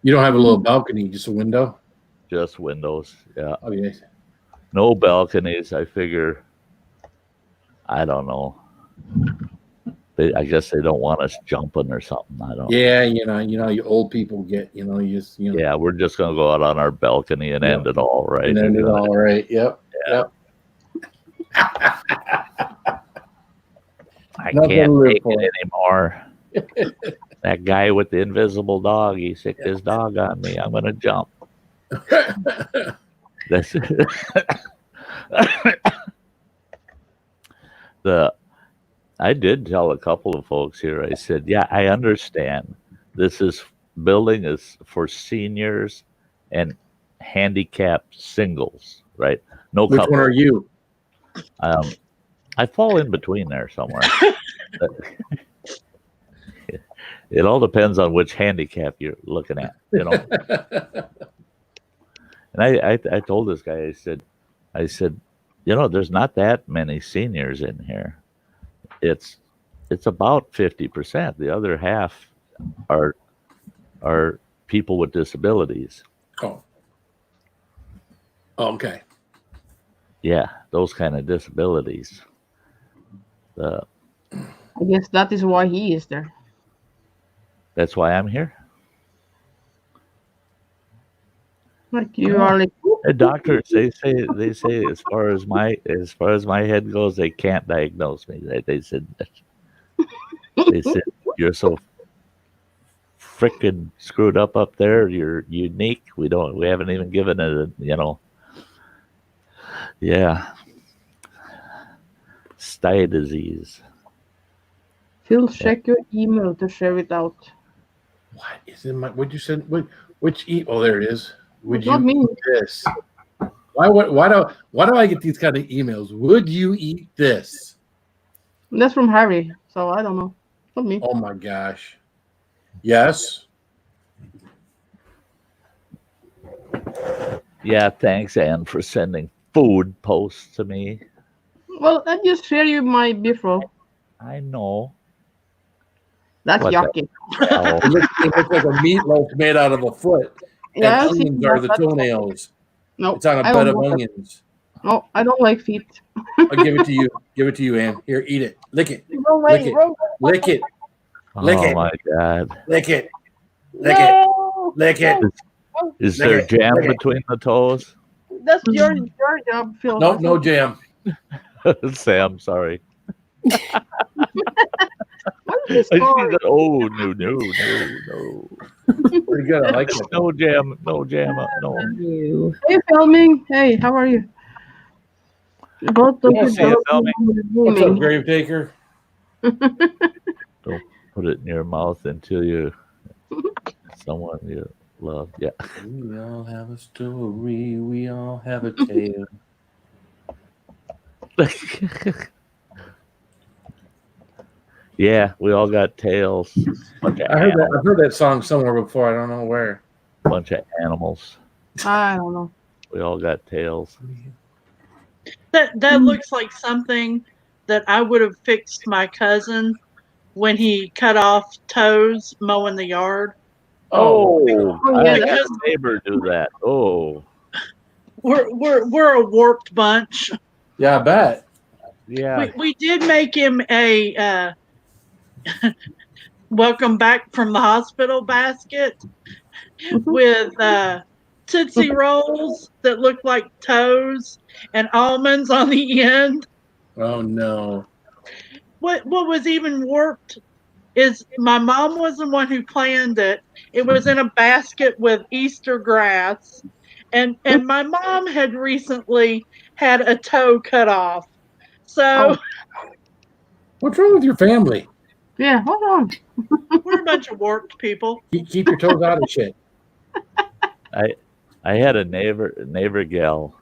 Speaker 4: You don't have a little balcony, just a window?
Speaker 2: Just windows, yeah.
Speaker 4: Oh, yes.
Speaker 2: No balconies. I figure, I don't know. I guess they don't want us jumping or something. I don't.
Speaker 4: Yeah, you old people get,
Speaker 2: Yeah, we're just gonna go out on our balcony and end it all right.
Speaker 4: And end it all right. Yep.
Speaker 2: Yeah.
Speaker 4: Yep.
Speaker 2: I can't take it anymore. That guy with the invisible dog, he sicked his dog on me. I'm gonna jump. That's I did tell a couple of folks here. I said, "Yeah, I understand. Building is for seniors and handicapped singles, right? No
Speaker 4: Which
Speaker 2: couple."
Speaker 4: one are you?
Speaker 2: I fall in between there somewhere. It all depends on which handicap you're looking at, And I told this guy, I said, there's not that many seniors in here. It's about 50%. The other half are people with disabilities.
Speaker 4: Oh, okay.
Speaker 2: Yeah, those kind of disabilities.
Speaker 3: I guess that is why he is there.
Speaker 2: That's why I'm here.
Speaker 3: Like you are like
Speaker 2: The doctors, they say as far as my head goes, they can't diagnose me. They said you're so freaking screwed up there. You're unique. We haven't even given it Sty disease.
Speaker 3: Phil, check your email to share it out.
Speaker 4: What is in my? What you said? Which oh, there it is. Would you
Speaker 3: Not me.
Speaker 4: eat this? Why do I get these kind of emails? Would you eat this?
Speaker 3: That's from Harry. So I don't know. Not me.
Speaker 4: Oh my gosh. Yes.
Speaker 2: Yeah, thanks, Ann, for sending food posts to me.
Speaker 3: Well, I just share you my beef roll.
Speaker 2: I know.
Speaker 3: That's
Speaker 2: What
Speaker 3: yucky.
Speaker 2: Oh,
Speaker 4: It looks like a meatloaf made out of a foot.
Speaker 3: Yeah,
Speaker 4: And
Speaker 3: I've seen
Speaker 4: onions are
Speaker 3: that.
Speaker 4: the toenails.
Speaker 3: No,
Speaker 4: It's on a
Speaker 3: I
Speaker 4: bed
Speaker 3: don't
Speaker 4: of
Speaker 3: want that.
Speaker 4: onions.
Speaker 3: No, I don't like feet.
Speaker 4: I'll give it to you. Give it to you, Ann. Here, eat it. Lick it.
Speaker 3: Roll
Speaker 4: Lick
Speaker 3: away,
Speaker 4: it.
Speaker 3: roll.
Speaker 4: Lick it. Lick
Speaker 2: oh
Speaker 4: it.
Speaker 2: my God.
Speaker 4: Lick it. Lick it.
Speaker 3: No,
Speaker 4: Lick it.
Speaker 2: Is
Speaker 4: Lick
Speaker 2: there
Speaker 4: it.
Speaker 2: jam
Speaker 4: Lick it.
Speaker 2: between the toes?
Speaker 3: that's your job, Phil.
Speaker 4: Nope, no jam.
Speaker 2: Sam, sorry.
Speaker 3: What is this
Speaker 2: I see
Speaker 3: for?
Speaker 2: that. Oh, no.
Speaker 4: Pretty good. I like that.
Speaker 2: No jam, no.
Speaker 6: You.
Speaker 3: Hey, filming. Hey, how are you? Both of
Speaker 4: Yeah,
Speaker 3: you
Speaker 4: see you
Speaker 3: filming.
Speaker 4: What's up, Grave Taker?
Speaker 2: Don't put it in your mouth until you someone you love. Yeah.
Speaker 4: We all have a story. We all have a tale.
Speaker 2: Yeah, we all got tails.
Speaker 4: I've heard that song somewhere before. I don't know where.
Speaker 2: Bunch of animals.
Speaker 3: I don't know.
Speaker 2: We all got tails.
Speaker 5: That looks like something that I would have fixed my cousin when he cut off toes mowing the yard.
Speaker 2: Oh, I
Speaker 3: yeah,
Speaker 2: had
Speaker 5: that's-
Speaker 2: a neighbor do that. Oh,
Speaker 5: We're a warped bunch.
Speaker 4: Yeah, I bet.
Speaker 2: yeah.
Speaker 5: We did make him a welcome back from the hospital basket with Tootsie Rolls that look like toes and almonds on the end.
Speaker 4: Oh no.
Speaker 5: What was even warped is my mom was the one who planned it. It was in a basket with Easter grass. And my mom had recently had a toe cut off. So
Speaker 4: What's wrong with your family?
Speaker 3: Yeah, hold on.
Speaker 5: we're a bunch of warped people.
Speaker 4: Keep your toes out of shit.
Speaker 2: I had a neighbor gal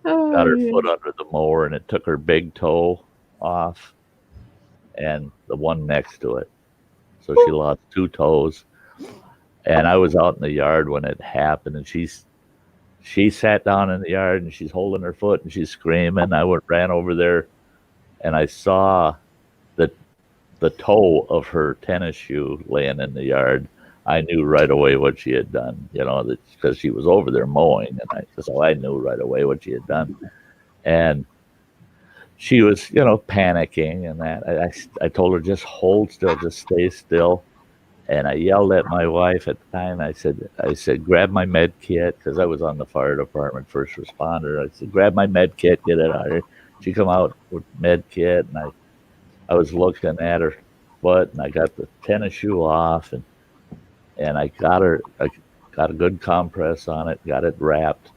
Speaker 3: Oh,
Speaker 2: got her
Speaker 3: yeah.
Speaker 2: foot under the mower and it took her big toe off and the one next to it. So she lost 2 toes. And I was out in the yard when it happened and she sat down in the yard and she's holding her foot and she's screaming. I ran over there and I saw the toe of her tennis shoe laying in the yard. I knew right away what she had done, because she was over there mowing, and so I knew right away what she had done. And she was, panicking, and that I told her, just hold still, just stay still. And I yelled at my wife at the time. I said, grab my med kit, because I was on the fire department, first responder. I said, grab my med kit, get it out of here. She come out with med kit, and I was looking at her foot, and I got the tennis shoe off, and I got a good compress on it, got it wrapped,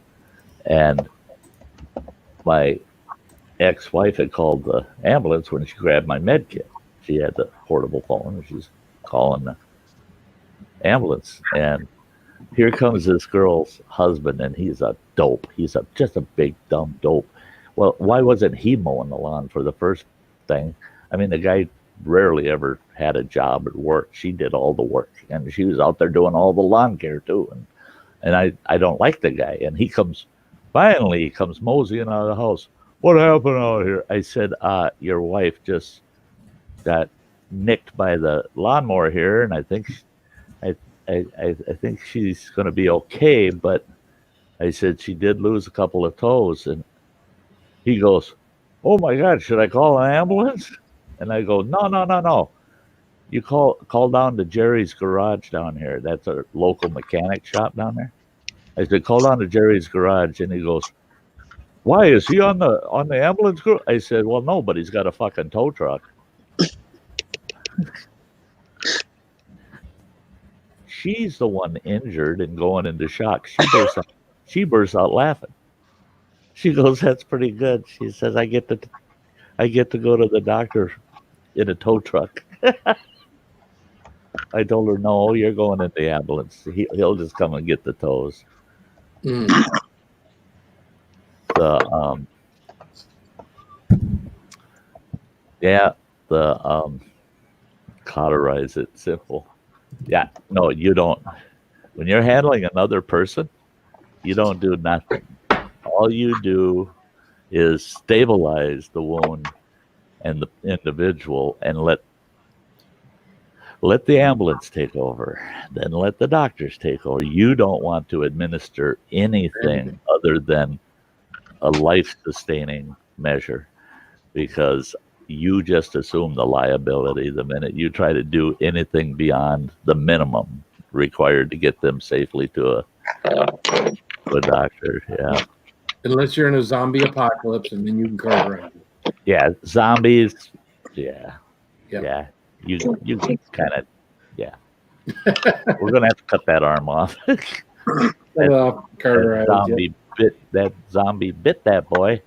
Speaker 2: and my ex-wife had called the ambulance when she grabbed my med kit. She had the portable phone, and she's calling the ambulance, and here comes this girl's husband, and he's a dope. He's just a big dumb dope. Well, why wasn't he mowing the lawn for the first thing? I mean, the guy rarely ever had a job at work. She did all the work, and she was out there doing all the lawn care too. And I don't like the guy. And he comes moseying out of the house. What happened out here? I said, your wife just got nicked by the lawnmower here, and I think she's going to be okay. But I said she did lose a couple of toes, and he goes, "Oh my God, should I call an ambulance?" And I go, no. You call down to Jerry's Garage down here. That's a local mechanic shop down there. I said, call down to Jerry's Garage, and he goes, "Why is he on the ambulance crew?" I said, "Well, no, but he's got a fucking tow truck." She's the one injured and going into shock. She bursts out laughing. She goes, "That's pretty good." She says, I get to go to the doctor in a tow truck. I told her, "No, you're going in the ambulance. He'll just come and get the toes." The the cauterize it simple. Yeah, no, you don't. When you're handling another person, you don't do nothing. All you do is stabilize the wound and the individual and let the ambulance take over, then let the doctors take over. You don't want to administer anything other than a life-sustaining measure, because you just assume the liability the minute you try to do anything beyond the minimum required to get them safely to a doctor. Yeah.
Speaker 4: Unless you're in a zombie apocalypse, and then you can cover it.
Speaker 2: Yeah, zombies. Yeah.
Speaker 4: Yep.
Speaker 2: Yeah. You kind of, yeah. We're gonna have to cut that arm off. that zombie bit that boy.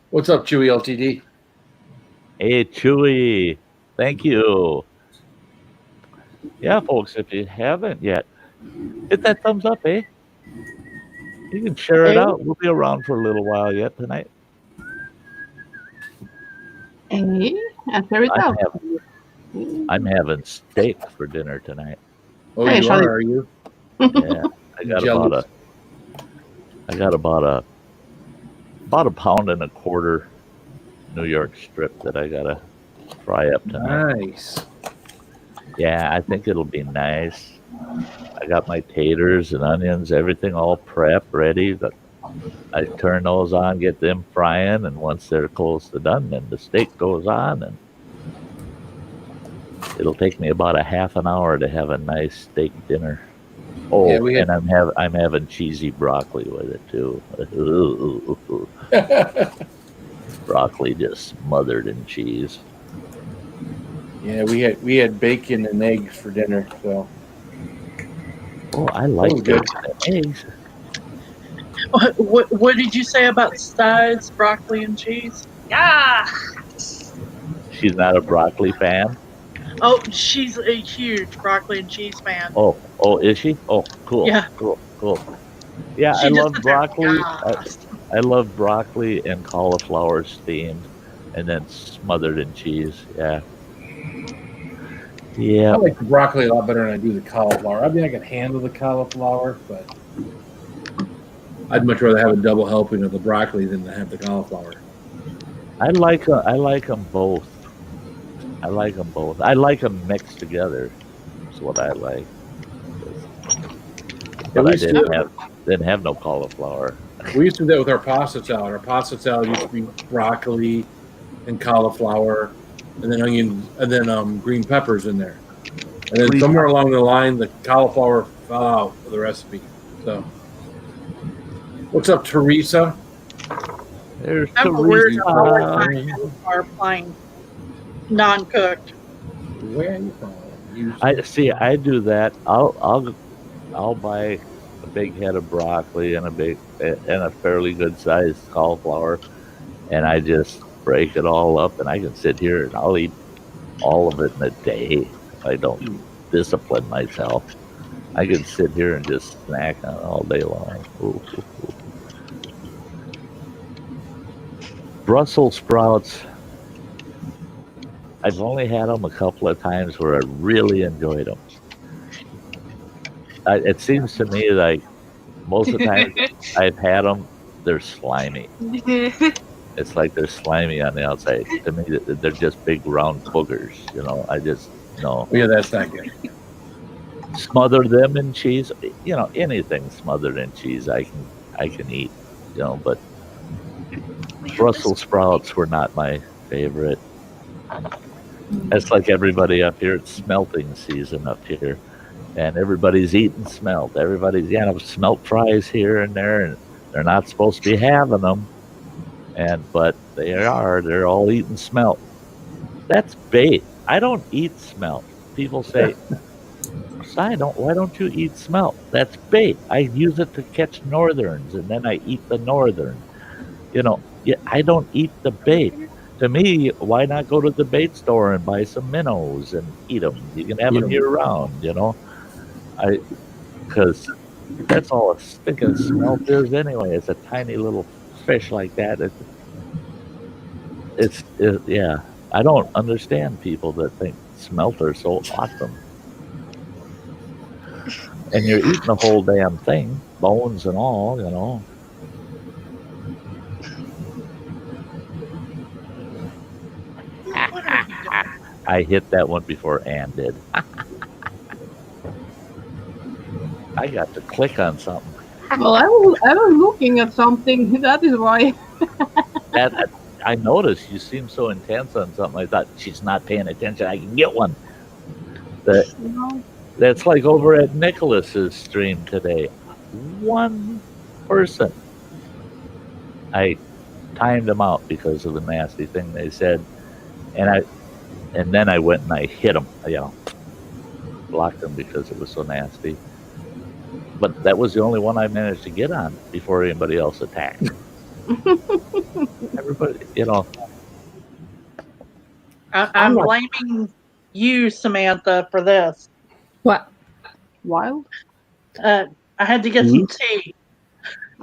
Speaker 4: What's up, Chewy LTD?
Speaker 2: Hey, Chewy. Thank you. Yeah, folks, if you haven't yet, hit that thumbs up, eh? You can share it out. We'll be around for a little while yet tonight.
Speaker 3: Hey,
Speaker 2: I'm having steak for dinner tonight.
Speaker 4: Oh, you are you?
Speaker 2: Yeah, I got about a pound and a quarter New York strip that I gotta fry up tonight.
Speaker 4: Nice.
Speaker 2: Yeah, I think it'll be nice. I got my taters and onions, everything all prepped, ready. But I turn those on, get them frying, and once they're close to done, then the steak goes on, and it'll take me about a half an hour to have a nice steak dinner. Oh, yeah, and I'm having cheesy broccoli with it too. Broccoli just smothered in cheese.
Speaker 4: Yeah, we had bacon and eggs for dinner. So.
Speaker 2: Oh, I like bacon and eggs.
Speaker 5: What did you say about Sty's broccoli and cheese?
Speaker 7: Yeah.
Speaker 2: She's not a broccoli fan?
Speaker 5: Oh, she's a huge broccoli and cheese fan.
Speaker 2: Oh, is she? Oh, cool.
Speaker 5: Yeah.
Speaker 2: Cool. Yeah, I love broccoli. I love broccoli and cauliflower steamed and then smothered in cheese. Yeah. Yeah.
Speaker 4: I like the broccoli a lot better than I do the cauliflower. I mean, I can handle the cauliflower, but I'd much rather have a double helping of the broccoli than to have the cauliflower.
Speaker 2: I like them both. I like them mixed together. That's what I like. But I didn't have no cauliflower.
Speaker 4: We used to do that with our pasta salad. Our pasta salad used to be broccoli and cauliflower, and then onion, and then green peppers in there. And then somewhere along the line, the cauliflower fell out of the recipe. So, what's up, Teresa?
Speaker 2: There's Teresa.
Speaker 5: Are plain, non-cooked.
Speaker 4: Where are you from?
Speaker 2: I do that. I'll buy a big head of broccoli and a fairly good sized cauliflower, and I just break it all up, and I can sit here and I'll eat all of it in a day if I don't discipline myself. I can sit here and just snack on it all day long. Ooh. Brussels sprouts. I've only had them a couple of times where I really enjoyed them. It seems to me like most of the time I've had them, they're slimy. It's like they're slimy on the outside. To me, they're just big round boogers. You know, I just no.
Speaker 4: Yeah, that's not good.
Speaker 2: Smother them in cheese. You know, anything smothered in cheese, I can eat. You know, but Brussels sprouts were not my favorite. It's like everybody up here. It's smelting season up here, and everybody's eating smelt. Everybody's smelt fries here and there, and they're not supposed to be having them. But they're all eating smelt. That's bait. I don't eat smelt. People say, why don't you eat smelt? That's bait. I use it to catch northerns, and then I eat the northern. You know, I don't eat the bait. To me, why not go to the bait store and buy some minnows and eat them? You can have them year round, you know. Because that's all a stinking smelt is anyway. It's a tiny little fish like that. I don't understand people that think smelt are so awesome. And you're eating the whole damn thing, bones and all, you know.
Speaker 5: What are you doing?
Speaker 2: I hit that one before Ann did. I got to click on something.
Speaker 3: Well, I was looking at something. That is why.
Speaker 2: I noticed you seemed so intense on something. I thought she's not paying attention. I can get one. That's like over at Nicholas's stream today. One person. I timed them out because of the nasty thing they said, and then I went and I hit them. You know, blocked them because it was so nasty. But that was the only one I managed to get on before anybody else attacked. Everybody, you know.
Speaker 5: I'm blaming you, Samantha, for this.
Speaker 6: What?
Speaker 3: Wild?
Speaker 5: I had to get some tea.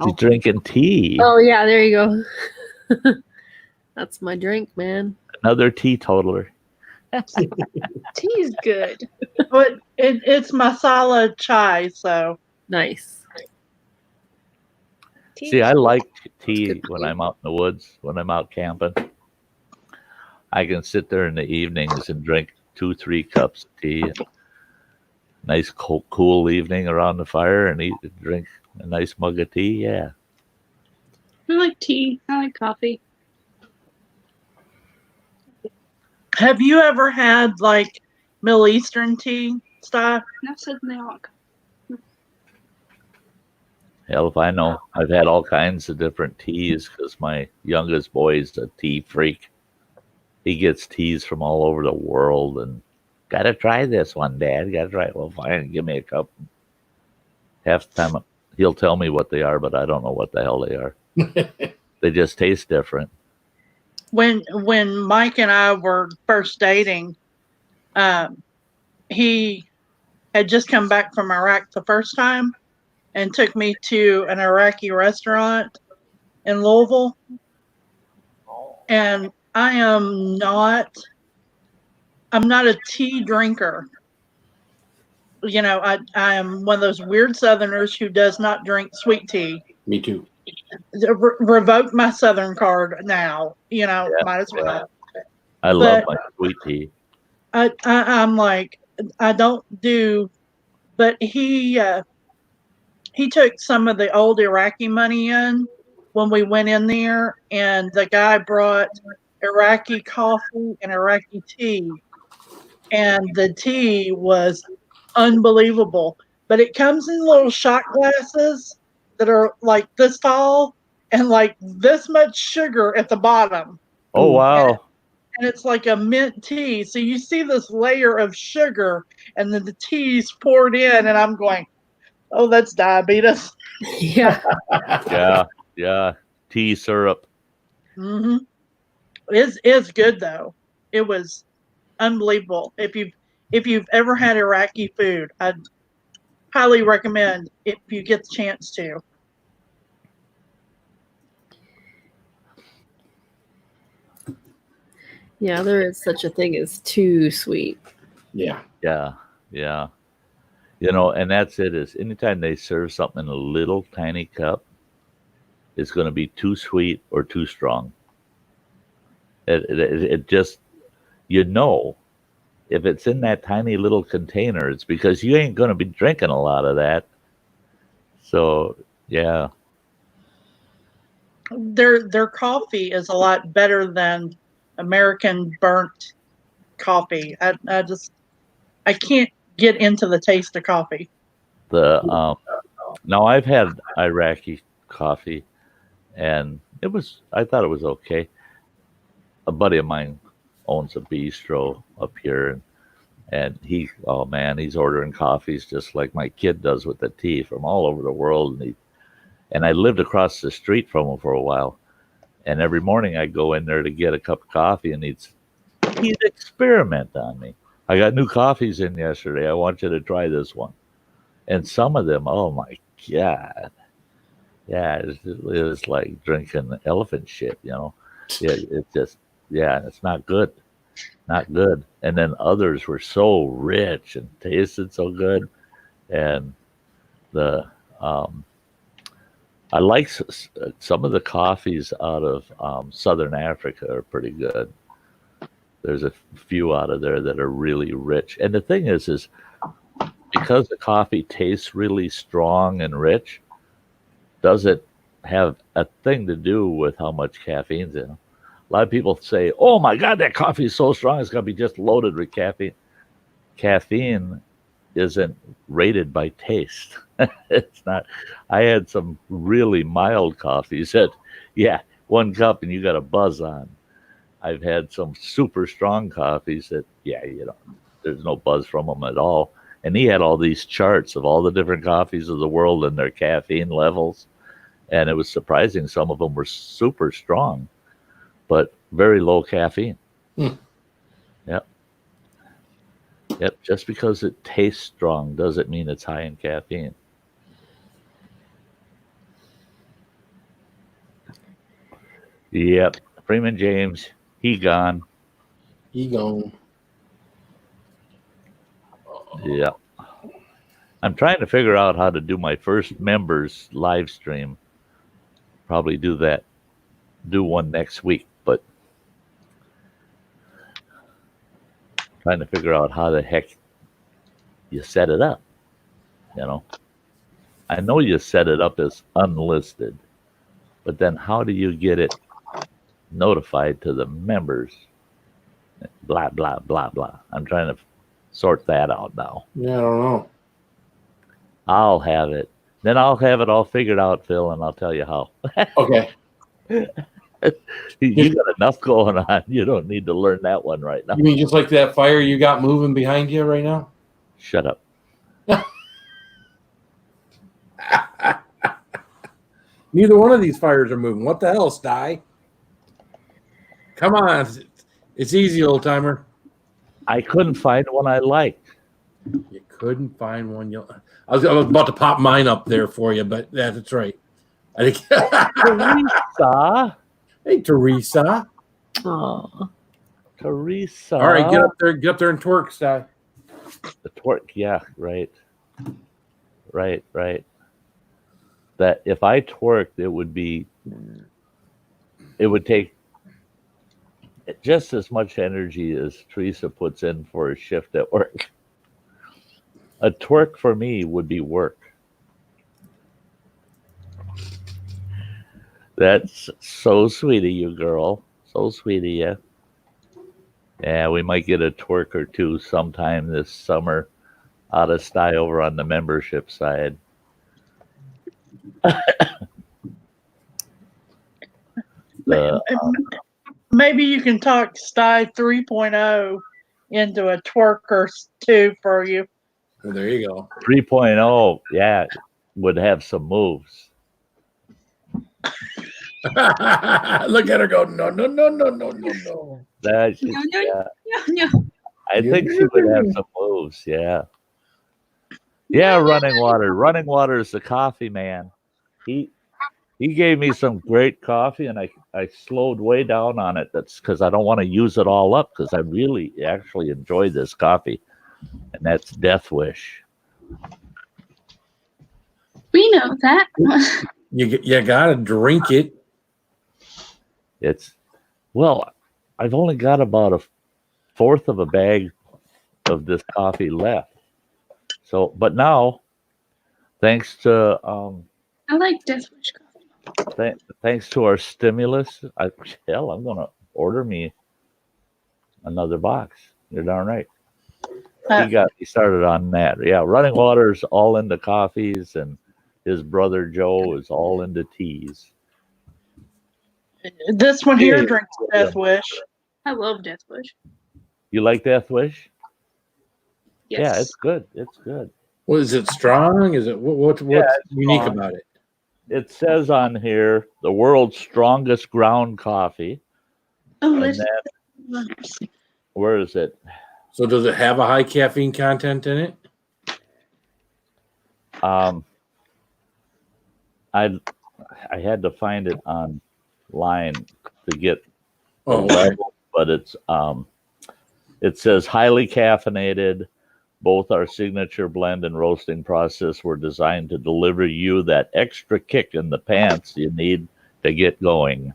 Speaker 2: She's drinking tea.
Speaker 6: Oh yeah, there you go. That's my drink, man.
Speaker 2: Another teetotaler.
Speaker 7: Tea's good.
Speaker 5: But it's masala chai, so
Speaker 6: Nice.
Speaker 2: See, I like tea when I'm out in the woods, when I'm out camping. I can sit there in the evenings and drink 2-3 cups of tea. Nice cool evening around the fire and drink a nice mug of tea. Yeah.
Speaker 7: I like tea. I like coffee.
Speaker 5: have you ever had like Middle Eastern tea stuff?
Speaker 7: No, said milk.
Speaker 2: Hell if I know. I've had all kinds of different teas because my youngest boy's a tea freak. He gets teas from all over the world and gotta try this one, Dad. Gotta try it. Well, fine, give me a cup. Half the time he'll tell me what they are, but I don't know what the hell they are. They just taste different.
Speaker 5: When Mike and I were first dating, he had just come back from Iraq the first time and took me to an Iraqi restaurant in Louisville. And I'm not a tea drinker. You know, I am one of those weird Southerners who does not drink sweet tea.
Speaker 4: Me too.
Speaker 5: Revoke my Southern card now. You know, might as well.
Speaker 2: I love my sweet tea.
Speaker 5: I'm like, I don't do, but he took some of the old Iraqi money in when we went in there, and the guy brought Iraqi coffee and Iraqi tea, and the tea was unbelievable. But it comes in little shot glasses that are like this tall and like this much sugar at the bottom.
Speaker 2: Oh, wow.
Speaker 5: And it's like a mint tea. So you see this layer of sugar and then the tea's poured in, and I'm going, oh, that's diabetes.
Speaker 6: Yeah.
Speaker 2: Yeah. Tea syrup.
Speaker 5: Mm-hmm. It's good though. It was unbelievable. If you've ever had Iraqi food, I'd highly recommend if you get the chance to.
Speaker 6: Yeah, there is such a thing as too sweet.
Speaker 4: Yeah.
Speaker 2: You know, and that's it. Is anytime they serve something in a little tiny cup, it's going to be too sweet or too strong. It just, you know, if it's in that tiny little container, it's because you ain't going to be drinking a lot of that. So, yeah.
Speaker 5: Their coffee is a lot better than American burnt coffee. I can't get into the taste of coffee.
Speaker 2: Now I've had Iraqi coffee, and I thought it was okay. A buddy of mine owns a bistro up here, and he's ordering coffees just like my kid does with the tea from all over the world. And I lived across the street from him for a while, and every morning I go in there to get a cup of coffee, and he'd experiment on me. I got new coffees in yesterday. I want you to try this one. And some of them, oh my God. Yeah, it was like drinking elephant shit, you know. It's not good. not good. And then others were so rich and tasted so good. And the I like some of the coffees out of Southern Africa are pretty good. There's a few out of there that are really rich. And the thing is because the coffee tastes really strong and rich, doesn't have a thing to do with how much caffeine's in it. A lot of people say, "Oh my God, that coffee is so strong; it's gonna be just loaded with caffeine." Caffeine isn't rated by taste. It's not. I had some really mild coffees that, yeah, 1 cup and you got a buzz on. I've had some super strong coffees that, yeah, there's no buzz from them at all. And he had all these charts of all the different coffees of the world and their caffeine levels. And it was surprising. Some of them were super strong, but very low caffeine. Yep. Yep. Just because it tastes strong doesn't mean it's high in caffeine. Yep. Freeman James, he gone.
Speaker 4: He gone.
Speaker 2: Yeah. I'm trying to figure out how to do my first members live stream. Probably do one next week, but trying to figure out how the heck you set it up. I know you set it up as unlisted, but then how do you get it notified to the members? Blah, blah, blah, blah. I'm trying to sort that out now.
Speaker 4: Yeah, I don't know.
Speaker 2: I'll have it. Then I'll have it all figured out, Phil, and I'll tell you how.
Speaker 4: Okay.
Speaker 2: You got enough going on. You don't need to learn that one right now.
Speaker 4: You mean just like that fire you got moving behind you right now?
Speaker 2: Shut up.
Speaker 4: Neither one of these fires are moving. What the hell, Sty? Come on. It's easy, old timer.
Speaker 2: I couldn't find one I liked.
Speaker 4: You couldn't find one. I was about to pop mine up there for you, but that's right. I think.
Speaker 2: Teresa.
Speaker 4: Hey, Teresa.
Speaker 6: Oh,
Speaker 2: Teresa.
Speaker 4: All right, get up there and twerk, Sty.
Speaker 2: The twerk, yeah, right. That if I twerked, it would take just as much energy as Teresa puts in for a shift at work. A twerk for me would be work. That's so sweet of you, girl. So sweet of you. Yeah, we might get a twerk or two sometime this summer out of Sty over on the membership side.
Speaker 5: Maybe you can talk Sty 3.0 into a twerk or two for you.
Speaker 4: Well, there you go.
Speaker 2: 3.0, yeah, would have some moves.
Speaker 4: Look at her go, no.
Speaker 2: I think she would have some moves, yeah. Yeah, Running Water. Running Water is the coffee man. He gave me some great coffee, and I slowed way down on it. That's because I don't want to use it all up, because I really actually enjoy this coffee, and that's Death Wish.
Speaker 7: We know that.
Speaker 4: You gotta drink it.
Speaker 2: I've only got about a fourth of a bag of this coffee left. So, but now, thanks to
Speaker 7: I like Death Wish coffee.
Speaker 2: Thanks to our stimulus, I'm gonna order me another box. You're darn right. He started on that. Yeah, Running Water's all into coffees, and his brother Joe is all into teas.
Speaker 5: This one here drinks Death Wish.
Speaker 7: I love Death Wish.
Speaker 2: You like Death Wish?
Speaker 7: Yes.
Speaker 2: Yeah, it's good. It's good.
Speaker 4: Well, is it strong? Is it what's unique about it?
Speaker 2: It says on here the world's strongest ground coffee.
Speaker 7: Oh,
Speaker 2: and then, where is it?
Speaker 4: So does it have a high caffeine content in it?
Speaker 2: I had to find it online to get
Speaker 4: level,
Speaker 2: but it's It says highly caffeinated. Both our signature blend and roasting process were designed to deliver you that extra kick in the pants you need to get going.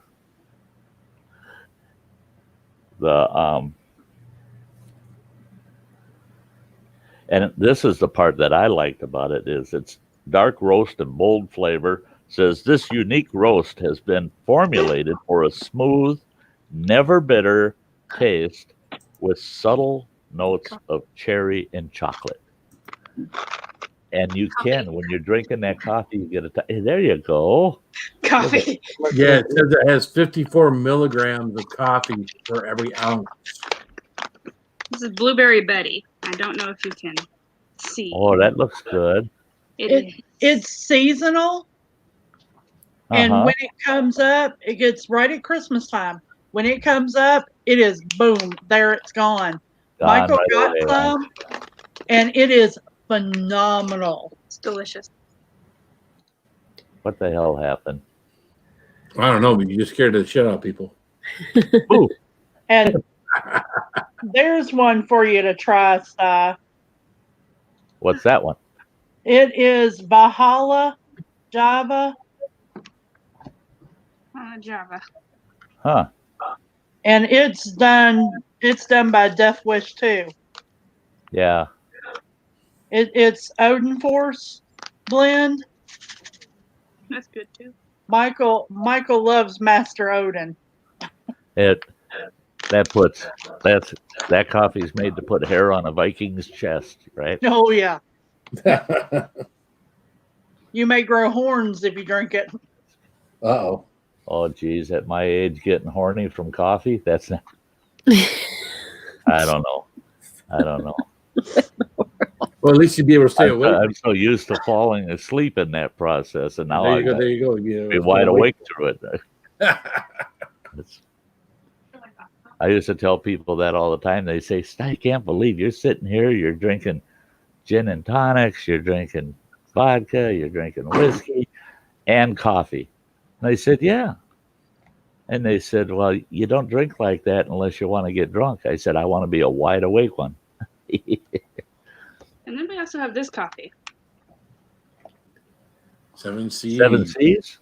Speaker 2: And this is the part that I liked about it, is it's dark roast and bold flavor. Says this unique roast has been formulated for a smooth, never bitter taste with subtle notes of cherry and chocolate. And you can, when you're drinking that coffee, you get there you go.
Speaker 7: Coffee.
Speaker 4: Yeah, it says it has 54 milligrams of coffee for every ounce.
Speaker 7: This is Blueberry Betty. I don't know if you can see.
Speaker 2: Oh, that looks good.
Speaker 5: It's seasonal. And when it comes up, it gets right at Christmas time. When it comes up, it is boom, there it's gone. Michael got some, and it is phenomenal.
Speaker 7: It's delicious.
Speaker 2: What the hell happened?
Speaker 4: I don't know, but you just scared the shit out of people.
Speaker 2: Ooh.
Speaker 5: And there's one for you to try, Sty.
Speaker 2: What's that one?
Speaker 5: It is Valhalla Java.
Speaker 7: Java.
Speaker 2: Huh.
Speaker 5: And it's done by Death Wish too.
Speaker 2: Yeah.
Speaker 5: It's Odin Force blend.
Speaker 7: That's good too.
Speaker 5: Michael loves Master Odin.
Speaker 2: That coffee's made to put hair on a Viking's chest, right?
Speaker 5: Oh yeah. You may grow horns if you drink it.
Speaker 4: Uh-oh.
Speaker 2: Oh, geez, at my age, getting horny from coffee? That's not... I don't know.
Speaker 4: Well, at least you'd be able to stay awake.
Speaker 2: I'm so used to falling asleep in that process, and now
Speaker 4: there you go.
Speaker 2: Be wide awake through it. I used to tell people that all the time. They say, I can't believe you're sitting here, you're drinking gin and tonics, you're drinking vodka, you're drinking whiskey, and coffee. And I said, yeah. And they said, well, you don't drink like that unless you want to get drunk. I said, I want to be a wide awake one.
Speaker 7: And then we also have this coffee.
Speaker 4: 7 Seas.
Speaker 2: 7 Seas?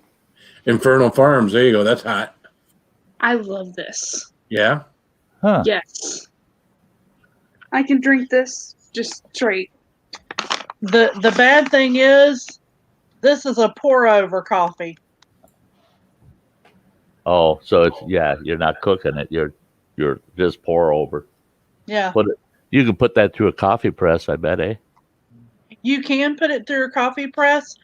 Speaker 4: Infernal Farms. There you go. That's hot.
Speaker 7: I love this.
Speaker 4: Yeah?
Speaker 2: Huh.
Speaker 7: Yes. I can drink this just straight.
Speaker 5: The bad thing is, this is a pour over coffee.
Speaker 2: Oh, so it's you're not cooking it. You're just pour over.
Speaker 5: Yeah.
Speaker 2: You can put that through a coffee press, I bet, eh?
Speaker 5: You can put it through a coffee press,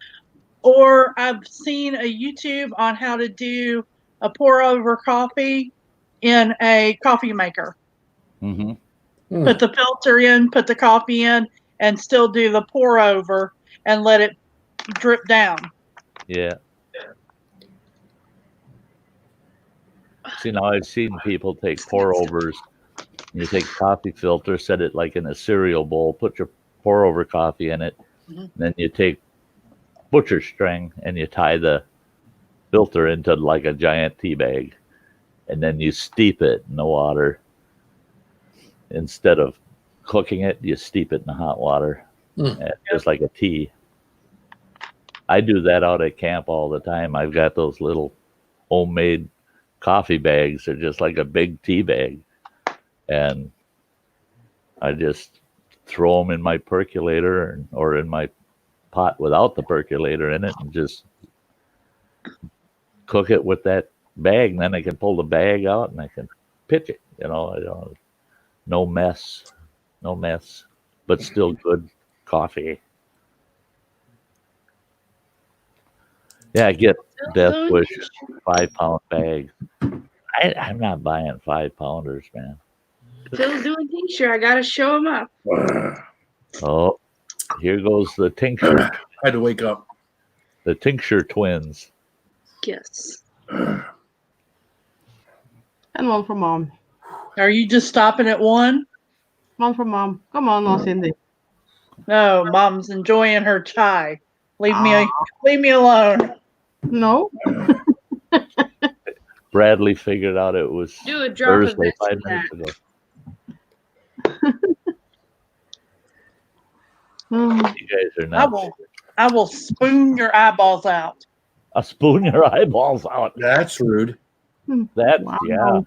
Speaker 5: or I've seen a YouTube on how to do a pour over coffee in a coffee maker.
Speaker 2: Mm-hmm.
Speaker 5: Put the filter in, put the coffee in, and still do the pour over and let it drip down.
Speaker 2: Yeah. See, now I've seen people take pour overs. You take coffee filter, set it like in a cereal bowl, put your pour over coffee in it. Mm-hmm. Then you take butcher string and you tie the filter into like a giant tea bag. And then you steep it in the water. Instead of cooking it, you steep it in the hot water. Just like a tea. I do that out at camp all the time. I've got those little homemade coffee bags. They're just like a big tea bag. And I just throw them in my percolator or in my pot without the percolator in it and just cook it with that bag. And then I can pull the bag out and I can pitch it. No mess, but still good coffee. Yeah, I get Death Wish 5-pound bags. I'm not buying 5-pounders, man.
Speaker 7: Phil's doing tincture. I gotta show him up.
Speaker 2: Oh, here goes the tincture.
Speaker 4: I had to wake up.
Speaker 2: The tincture twins.
Speaker 7: Yes.
Speaker 3: And one for Mom.
Speaker 5: Are you just stopping at one?
Speaker 3: One for Mom. Come on, now, Cindy.
Speaker 5: No, Mom's enjoying her chai. Leave me alone.
Speaker 3: No.
Speaker 2: Bradley figured out it was
Speaker 7: Do a drop
Speaker 2: Thursday
Speaker 7: of
Speaker 2: 5 minutes ago.
Speaker 3: Hmm.
Speaker 2: You guys are nuts.
Speaker 5: I will spoon your eyeballs out.
Speaker 2: I'll spoon your eyeballs out.
Speaker 4: That's rude.
Speaker 2: That's
Speaker 3: Wow.
Speaker 2: yeah.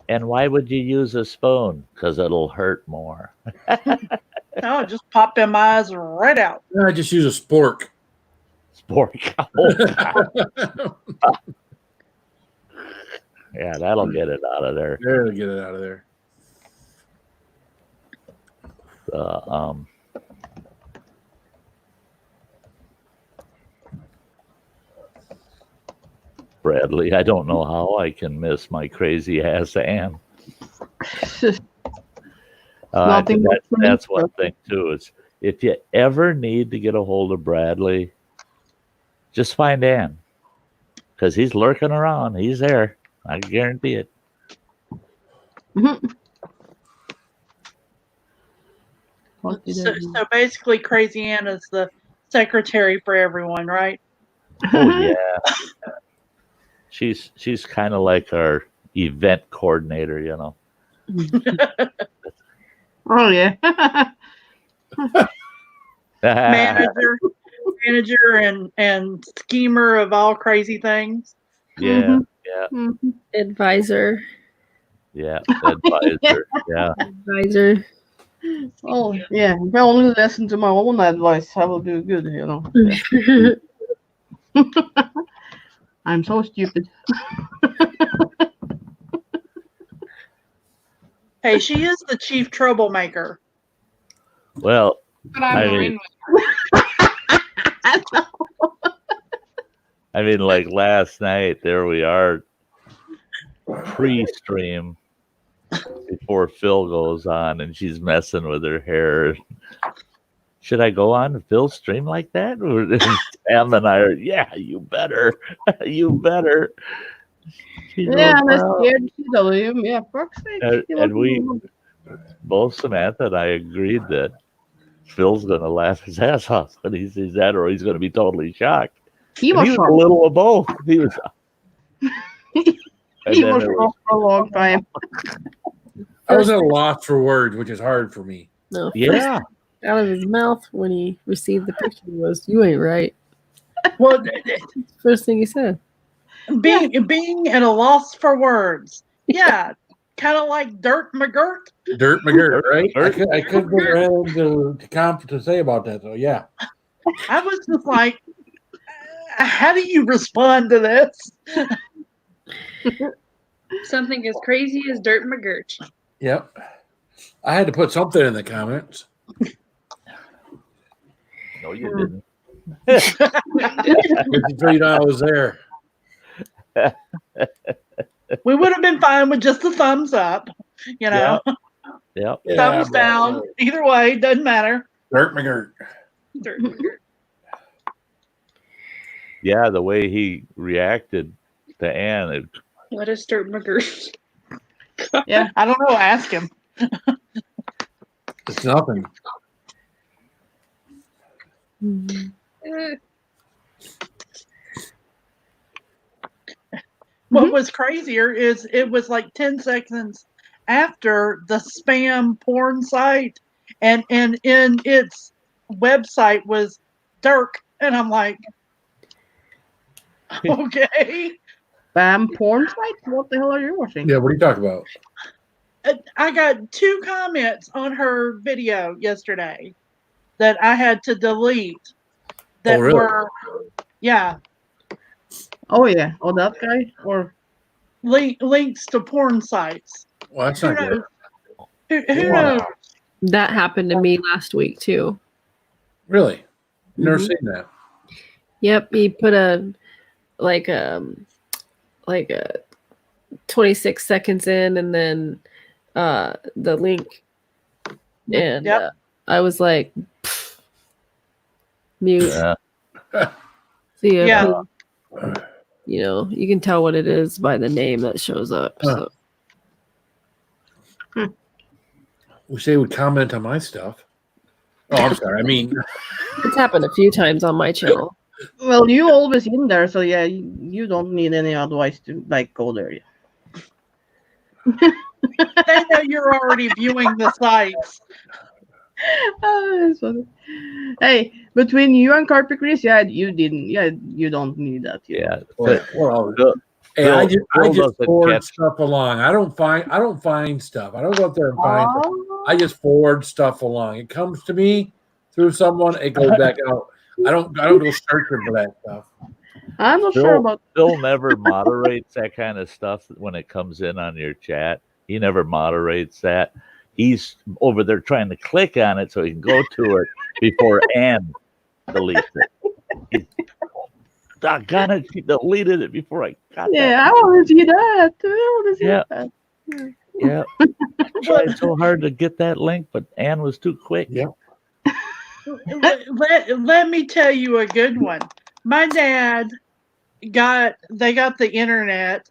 Speaker 2: And why would you use a spoon? Because it'll hurt more.
Speaker 5: No, just pop them eyes right out.
Speaker 4: I just use a spork.
Speaker 2: Spork. Oh, yeah, that'll get it out of there.
Speaker 4: There to get it out of there.
Speaker 2: Bradley, I don't know how I can miss my crazy ass Ann. That's one thing too. Is if you ever need to get a hold of Bradley, just find Ann, because he's lurking around. He's there. I guarantee it.
Speaker 5: So basically, Crazy Ann is the secretary for everyone, right?
Speaker 2: Oh yeah. She's kind of like our event coordinator, you know.
Speaker 3: Oh yeah.
Speaker 5: manager and schemer of all crazy things.
Speaker 2: Yeah,
Speaker 6: Advisor.
Speaker 2: yeah, advisor, yeah.
Speaker 6: Advisor.
Speaker 3: Oh yeah. If I only listen to my own advice, I will do good. You know. I'm so stupid.
Speaker 5: Hey, she is the chief troublemaker.
Speaker 2: Well,
Speaker 7: But I'm
Speaker 2: I mean, like last night, there we are, pre-stream, before Phil goes on, and she's messing with her hair. Should I go on Phil's stream like that? Sam and I are, yeah, you better. You better. She
Speaker 3: Yeah,
Speaker 2: goes,
Speaker 3: and I
Speaker 2: "Well,"
Speaker 3: scared shit out of him. Yeah, fuck's sake.
Speaker 2: and we, both Samantha and I agreed that Phil's going to laugh his ass off when he sees that, or he's going to be totally shocked.
Speaker 3: He was
Speaker 2: a
Speaker 3: shocked.
Speaker 2: little of both. He was.
Speaker 3: He was shocked for a long time.
Speaker 4: I was at a loss for words, which is hard for me.
Speaker 6: No,
Speaker 2: Yeah.
Speaker 6: out of his mouth when he received the picture was, "You ain't right."
Speaker 5: Well,
Speaker 6: First thing he said.
Speaker 5: being at a loss for words. Yeah, kind of like Dirt McGirt.
Speaker 4: Dirt McGirt, right?
Speaker 2: Dirt.
Speaker 4: I couldn't think of anything to say about that, though. Yeah.
Speaker 5: I was just like, how do you respond to this?
Speaker 7: something as crazy as Dirt McGirt.
Speaker 4: Yep. I had to put something in the comments.
Speaker 2: No, you didn't.
Speaker 4: Until you know I was there.
Speaker 5: We would have been fine with just the thumbs up, you know.
Speaker 2: Yep.
Speaker 5: Thumbs down. Either way, doesn't matter.
Speaker 4: Dirt McGirt.
Speaker 7: Dirt McGirt.
Speaker 2: Yeah, the way he reacted to Ann,
Speaker 7: What is Dirt McGirt?
Speaker 5: Yeah, I don't know. Ask him.
Speaker 4: It's nothing.
Speaker 5: What was crazier is it was like 10 seconds after the spam porn site, and in its website was Dirk, and I'm like, okay.
Speaker 3: Spam porn site? What the hell are you watching?
Speaker 4: Yeah, what are you talking about?
Speaker 5: I got 2 comments on her video yesterday that I had to delete. That
Speaker 4: really?
Speaker 5: were, yeah.
Speaker 3: Oh yeah. Oh, that guy? Or
Speaker 5: links to porn sites.
Speaker 4: Well, that's not good.
Speaker 5: Who knows?
Speaker 6: That happened to me last week too.
Speaker 4: Really? Never seen that.
Speaker 6: Yep, he put a 26 seconds in, and then the link, and I was like, mute. See ya.
Speaker 5: Yeah.
Speaker 6: You know, you can tell what it is by the name that shows up. So.
Speaker 4: Wish they would comment on my stuff. Oh, I'm sorry. I mean,
Speaker 6: It's happened a few times on my channel.
Speaker 3: well, you always in there, so yeah, you don't need any advice to like go there.
Speaker 5: They know you're already viewing the sites.
Speaker 3: That's funny. Hey, between you and Carpet Chris, you didn't. Yeah, you don't need that.
Speaker 2: Yeah.
Speaker 4: Well,
Speaker 2: Phil-
Speaker 4: hey, I just
Speaker 2: doesn't
Speaker 4: forward
Speaker 2: catch-
Speaker 4: stuff along. I don't find stuff. I don't go up there and find stuff.
Speaker 3: Oh,
Speaker 4: I just forward stuff along. It comes to me through someone. It goes back out. I don't go searching for that stuff.
Speaker 3: I'm not sure about.
Speaker 2: Phil never moderates that kind of stuff when it comes in on your chat. He never moderates that. He's over there trying to click on it so he can go to it before Ann deletes it. Doggone it, she deleted it before I got that.
Speaker 3: Yeah, I want to see that. I want to see
Speaker 2: Yeah.
Speaker 3: that.
Speaker 2: Yeah. Tried so hard to get that link, but Ann was too quick.
Speaker 4: Yeah.
Speaker 5: Let me tell you a good one. My dad got the internet,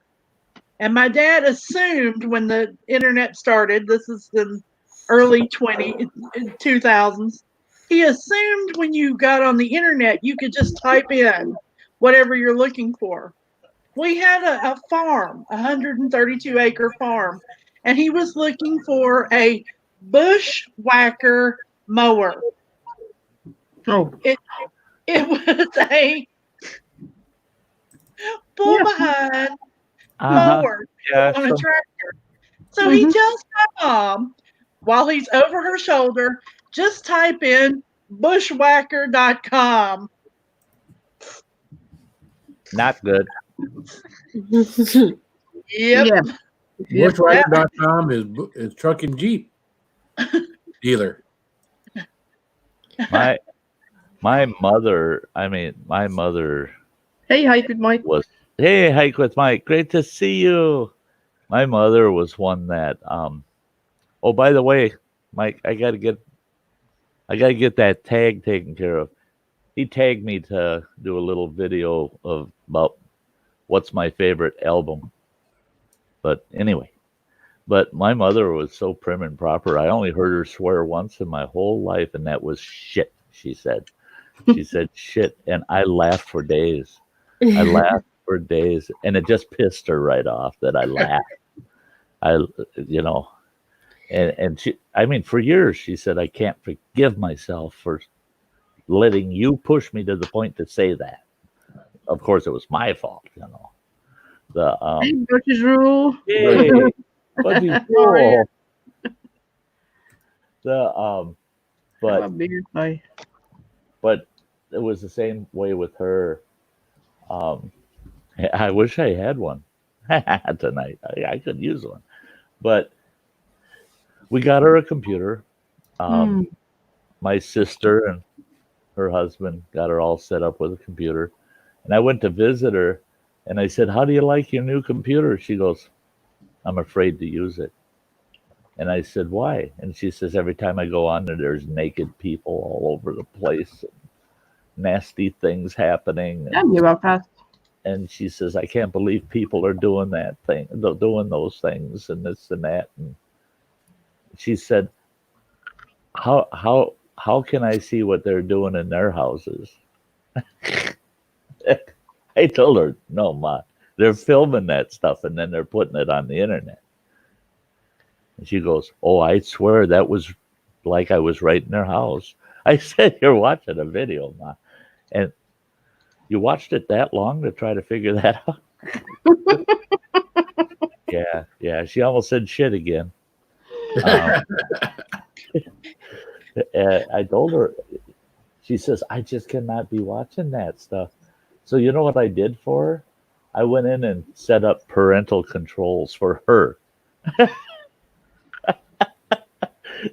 Speaker 5: and my dad assumed when the internet started, this is in early 2000s, he assumed when you got on the internet you could just type in whatever you're looking for. We had a farm, 132-acre farm, and he was looking for a bushwhacker mower.
Speaker 3: Oh,
Speaker 5: It was a pull behind mower on a tractor. So he tells my mom, while he's over her shoulder, just type in bushwhacker.com.
Speaker 2: Not good.
Speaker 5: Yep.
Speaker 3: yeah.
Speaker 4: Bushwhacker.com is truck and Jeep dealer.
Speaker 2: My mother.
Speaker 3: Hey, hike with Mike.
Speaker 2: Hey, hike with Mike. Great to see you. My mother was one that. Oh, by the way, Mike, I gotta get that tag taken care of. He tagged me to do a little video about what's my favorite album. But anyway, my mother was so prim and proper. I only heard her swear once in my whole life, and that was shit. She said shit, and I laughed for days. I laughed for days, and it just pissed her right off that I laughed. And she, for years she said, I can't forgive myself for letting you push me to the point to say that. Of course, it was my fault, The
Speaker 3: Birch's rule.
Speaker 2: Yay, Buddy's rule. But it was the same way with her. I wish I had one tonight. I could use one, but we got her a computer. My sister and her husband got her all set up with a computer, and I went to visit her, and I said, "How do you like your new computer?" She goes, "I'm afraid to use it." And I said, "Why?" And she says, "Every time I go on there, there's naked people all over the place, nasty things happening." And she says, "I can't believe people are doing doing those things and this and that." And she said, How can I see what they're doing in their houses?" I told her, "No, Ma, they're filming that stuff and then they're putting it on the internet." And she goes, "Oh, I swear that was like I was right in their house." I said, "You're watching a video, Ma. And you watched it that long to try to figure that out?" Yeah. She almost said shit again. I told her, she says, "I just cannot be watching that stuff." So you know what I did for her? I went in and set up parental controls for her.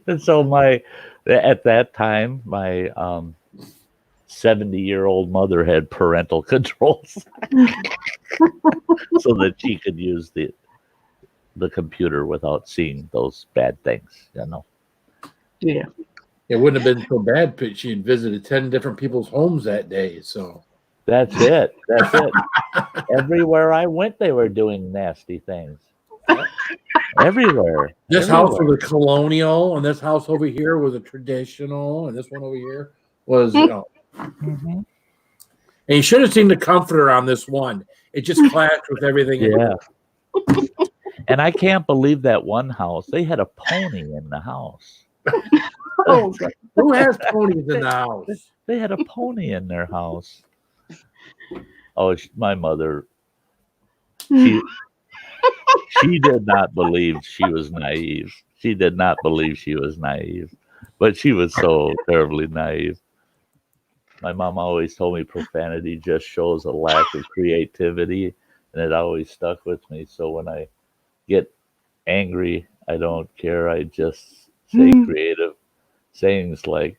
Speaker 2: And so at that time, my 70-year-old mother had parental controls so that she could use the computer without seeing those bad things,
Speaker 3: Yeah.
Speaker 4: It wouldn't have been so bad, but she had visited 10 different people's homes that day. So
Speaker 2: that's it. Everywhere I went, they were doing nasty things. Everywhere.
Speaker 4: This house was a colonial, and this house over here was a traditional, and this one over here was, And you should have seen the comforter on this one. It just clashed with everything.
Speaker 2: Yeah. And I can't believe that one house, they had a pony in the house.
Speaker 3: Oh, God.
Speaker 4: Who has ponies in the house?
Speaker 2: They had a pony in their house. Oh, my mother. She did not believe she was naive. She did not believe she was naive, but she was so terribly naive. My mom always told me profanity just shows a lack of creativity, and it always stuck with me. So when I get angry, I don't care. I just say creative sayings like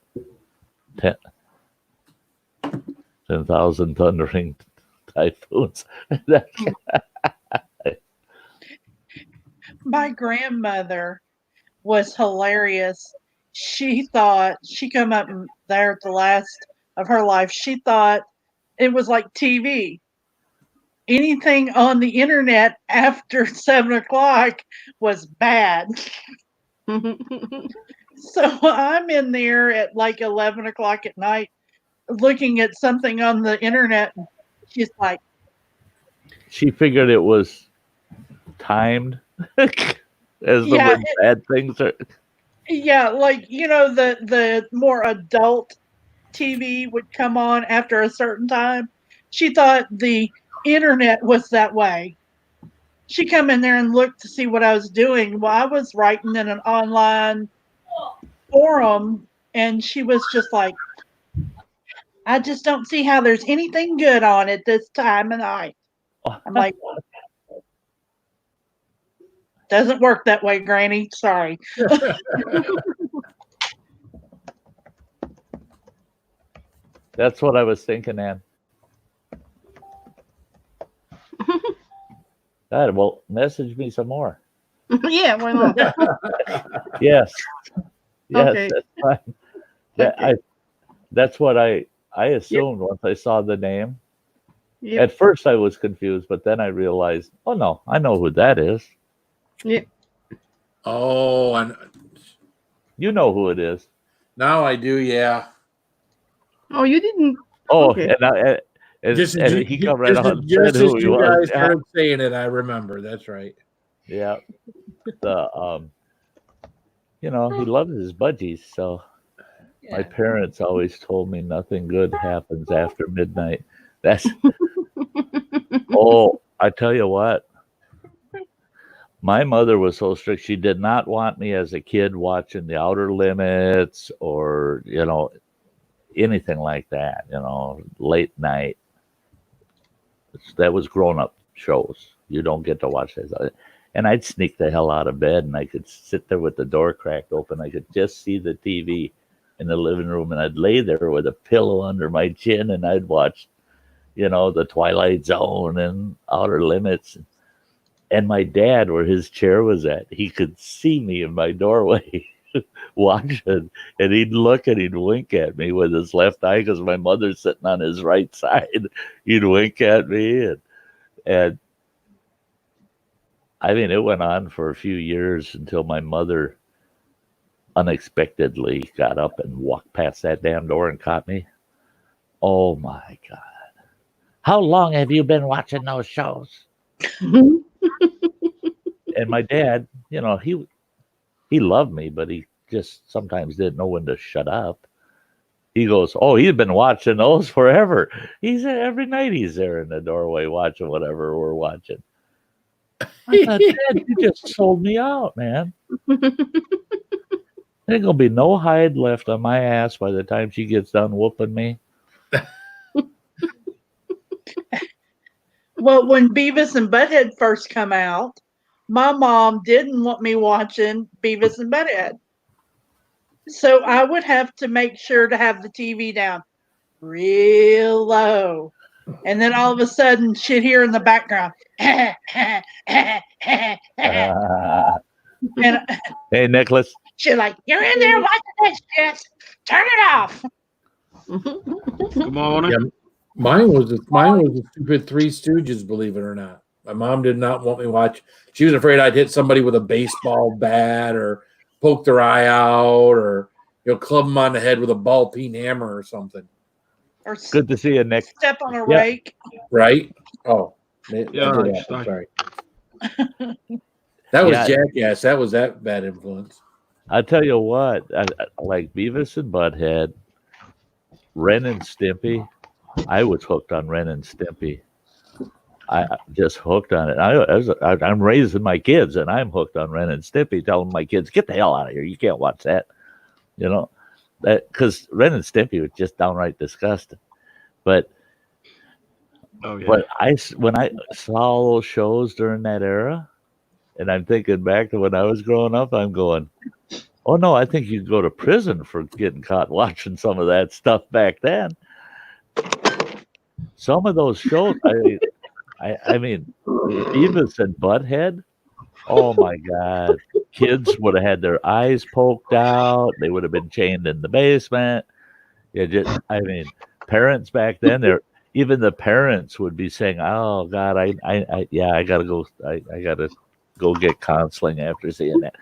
Speaker 2: 10,000 thundering typhoons.
Speaker 5: My grandmother was hilarious. She thought she come up there at the last of her life. She thought it was like TV. Anything on the internet after 7 o'clock was bad. So I'm in there at like 11 o'clock at night looking at something on the internet. And she's like,
Speaker 2: she figured it was timed as the word bad things are.
Speaker 5: Yeah, like, the more adult TV would come on after a certain time. She thought the internet was that way. She come in there and looked to see what I was doing. Well, I was writing in an online forum, and she was just like, I just don't see how there's anything good on it this time of night. I'm like, doesn't work that way, Granny. Sorry.
Speaker 2: That's what I was thinking, Ann. God, well, message me some more.
Speaker 3: Yeah, why not?
Speaker 2: Yes. Yes,
Speaker 3: Okay.
Speaker 2: that's fine.
Speaker 3: Okay.
Speaker 2: That's what I assumed once I saw the name.
Speaker 3: Yep.
Speaker 2: At first I was confused, but then I realized, oh no, I know who that is.
Speaker 3: Yep.
Speaker 4: Oh, and
Speaker 2: You know who it is.
Speaker 4: now I do, yeah.
Speaker 3: Oh, you didn't.
Speaker 2: Oh,
Speaker 3: Okay.
Speaker 2: and
Speaker 4: Just
Speaker 2: he come right
Speaker 4: just
Speaker 2: on and
Speaker 4: just
Speaker 2: said
Speaker 4: as
Speaker 2: who he
Speaker 4: you
Speaker 2: was.
Speaker 4: guys started saying it, I remember. That's right.
Speaker 2: Yeah. He loves his budgies, so my parents always told me nothing good happens after midnight. That's I tell you what. My mother was so strict. She did not want me as a kid watching The Outer Limits or, anything like that, late night. That was grown-up shows. You don't get to watch that. And I'd sneak the hell out of bed, and I could sit there with the door cracked open. I could just see the TV in the living room, and I'd lay there with a pillow under my chin, and I'd watch, The Twilight Zone and Outer Limits. And my dad, where his chair was at, he could see me in my doorway watching, and he'd look and he'd wink at me with his left eye because my mother's sitting on his right side. He'd wink at me, and I mean, it went on for a few years until my mother unexpectedly got up and walked past that damn door and caught me. Oh my God. How long have you been watching those shows? And my dad, he loved me, but he just sometimes didn't know when to shut up. He goes, oh, he's been watching those forever. He's every night he's there in the doorway watching whatever we're watching. I thought, Dad, you just sold me out, man. There's gonna be no hide left on my ass by the time she gets done whooping me.
Speaker 5: Well, when Beavis and Butthead first come out, my mom didn't want me watching Beavis and Butthead. So I would have to make sure to have the TV down real low. And then all of a sudden she'd hear in the background, and,
Speaker 2: hey, Nicholas.
Speaker 5: She's like, you're in there watching this shit. Turn it off.
Speaker 8: Come on.
Speaker 4: Yeah, mine was the stupid Three Stooges, believe it or not. My mom did not want me to watch. She was afraid I'd hit somebody with a baseball bat or poke their eye out or club them on the head with a ball peen hammer or something.
Speaker 5: Or
Speaker 2: good to see you, Nick.
Speaker 5: Step on a rake.
Speaker 4: Right? Oh, yeah, sorry. That was Jackass. That was that bad influence.
Speaker 2: I tell you what, like Beavis and Butthead, Ren and Stimpy. I was hooked on Ren and Stimpy. I just hooked on it. I'm raising my kids, and I'm hooked on Ren and Stimpy, telling my kids, "Get the hell out of here! You can't watch that." You know, that because Ren and Stimpy was just downright disgusting. But when I saw all those shows during that era, and I'm thinking back to when I was growing up, I'm going, "Oh no, I think you'd go to prison for getting caught watching some of that stuff back then." Some of those shows, I mean, Beavis and Butthead. Oh my God! Kids would have had their eyes poked out. They would have been chained in the basement. I mean, parents back then, even the parents would be saying, "Oh God, I gotta go. I gotta go get counseling after seeing that."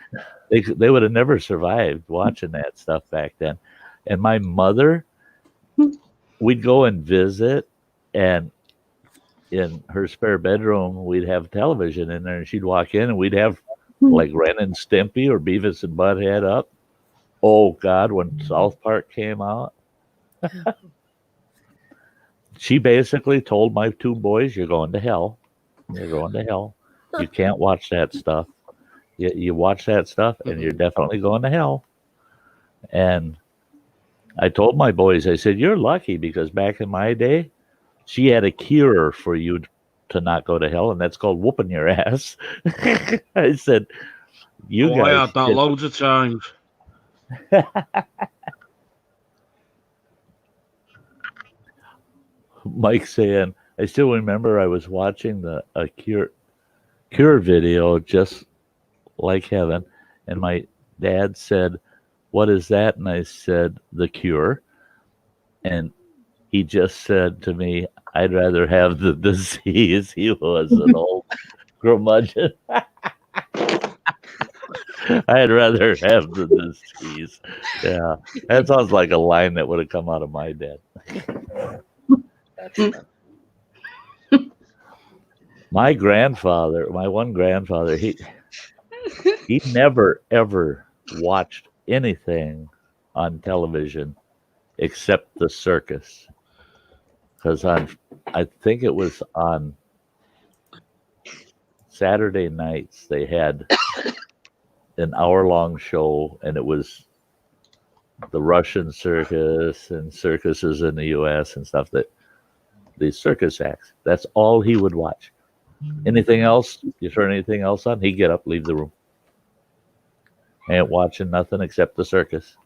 Speaker 2: They would have never survived watching that stuff back then. And my mother, we'd go and visit, and in her spare bedroom, we'd have television in there, and she'd walk in, and we'd have like Ren and Stimpy or Beavis and Butthead up. Oh God, when South Park came out, she basically told my two boys, "You're going to hell. You're going to hell. You can't watch that stuff. You watch that stuff, and you're definitely going to hell." And I told my boys, I said, "You're lucky because back in my day, she had a cure for you to not go to hell, and that's called whooping your ass." I said, "You guys."
Speaker 8: I thought loads of times.
Speaker 2: Mike saying, "I still remember I was watching a cure video just like heaven, and my dad said, 'What is that?' And I said, 'The Cure.' And he just said to me, 'I'd rather have the disease.'" He was an old curmudgeon. "I'd rather have the disease." Yeah, that sounds like a line that would have come out of my dad. My one grandfather, he never ever watched anything on television except the circus. Because I think it was on Saturday nights, they had an hour-long show, and it was the Russian circus and circuses in the U.S. and stuff, that these circus acts. That's all he would watch. Anything else, you turn anything else on, he'd get up, leave the room. Ain't watching nothing except the circus.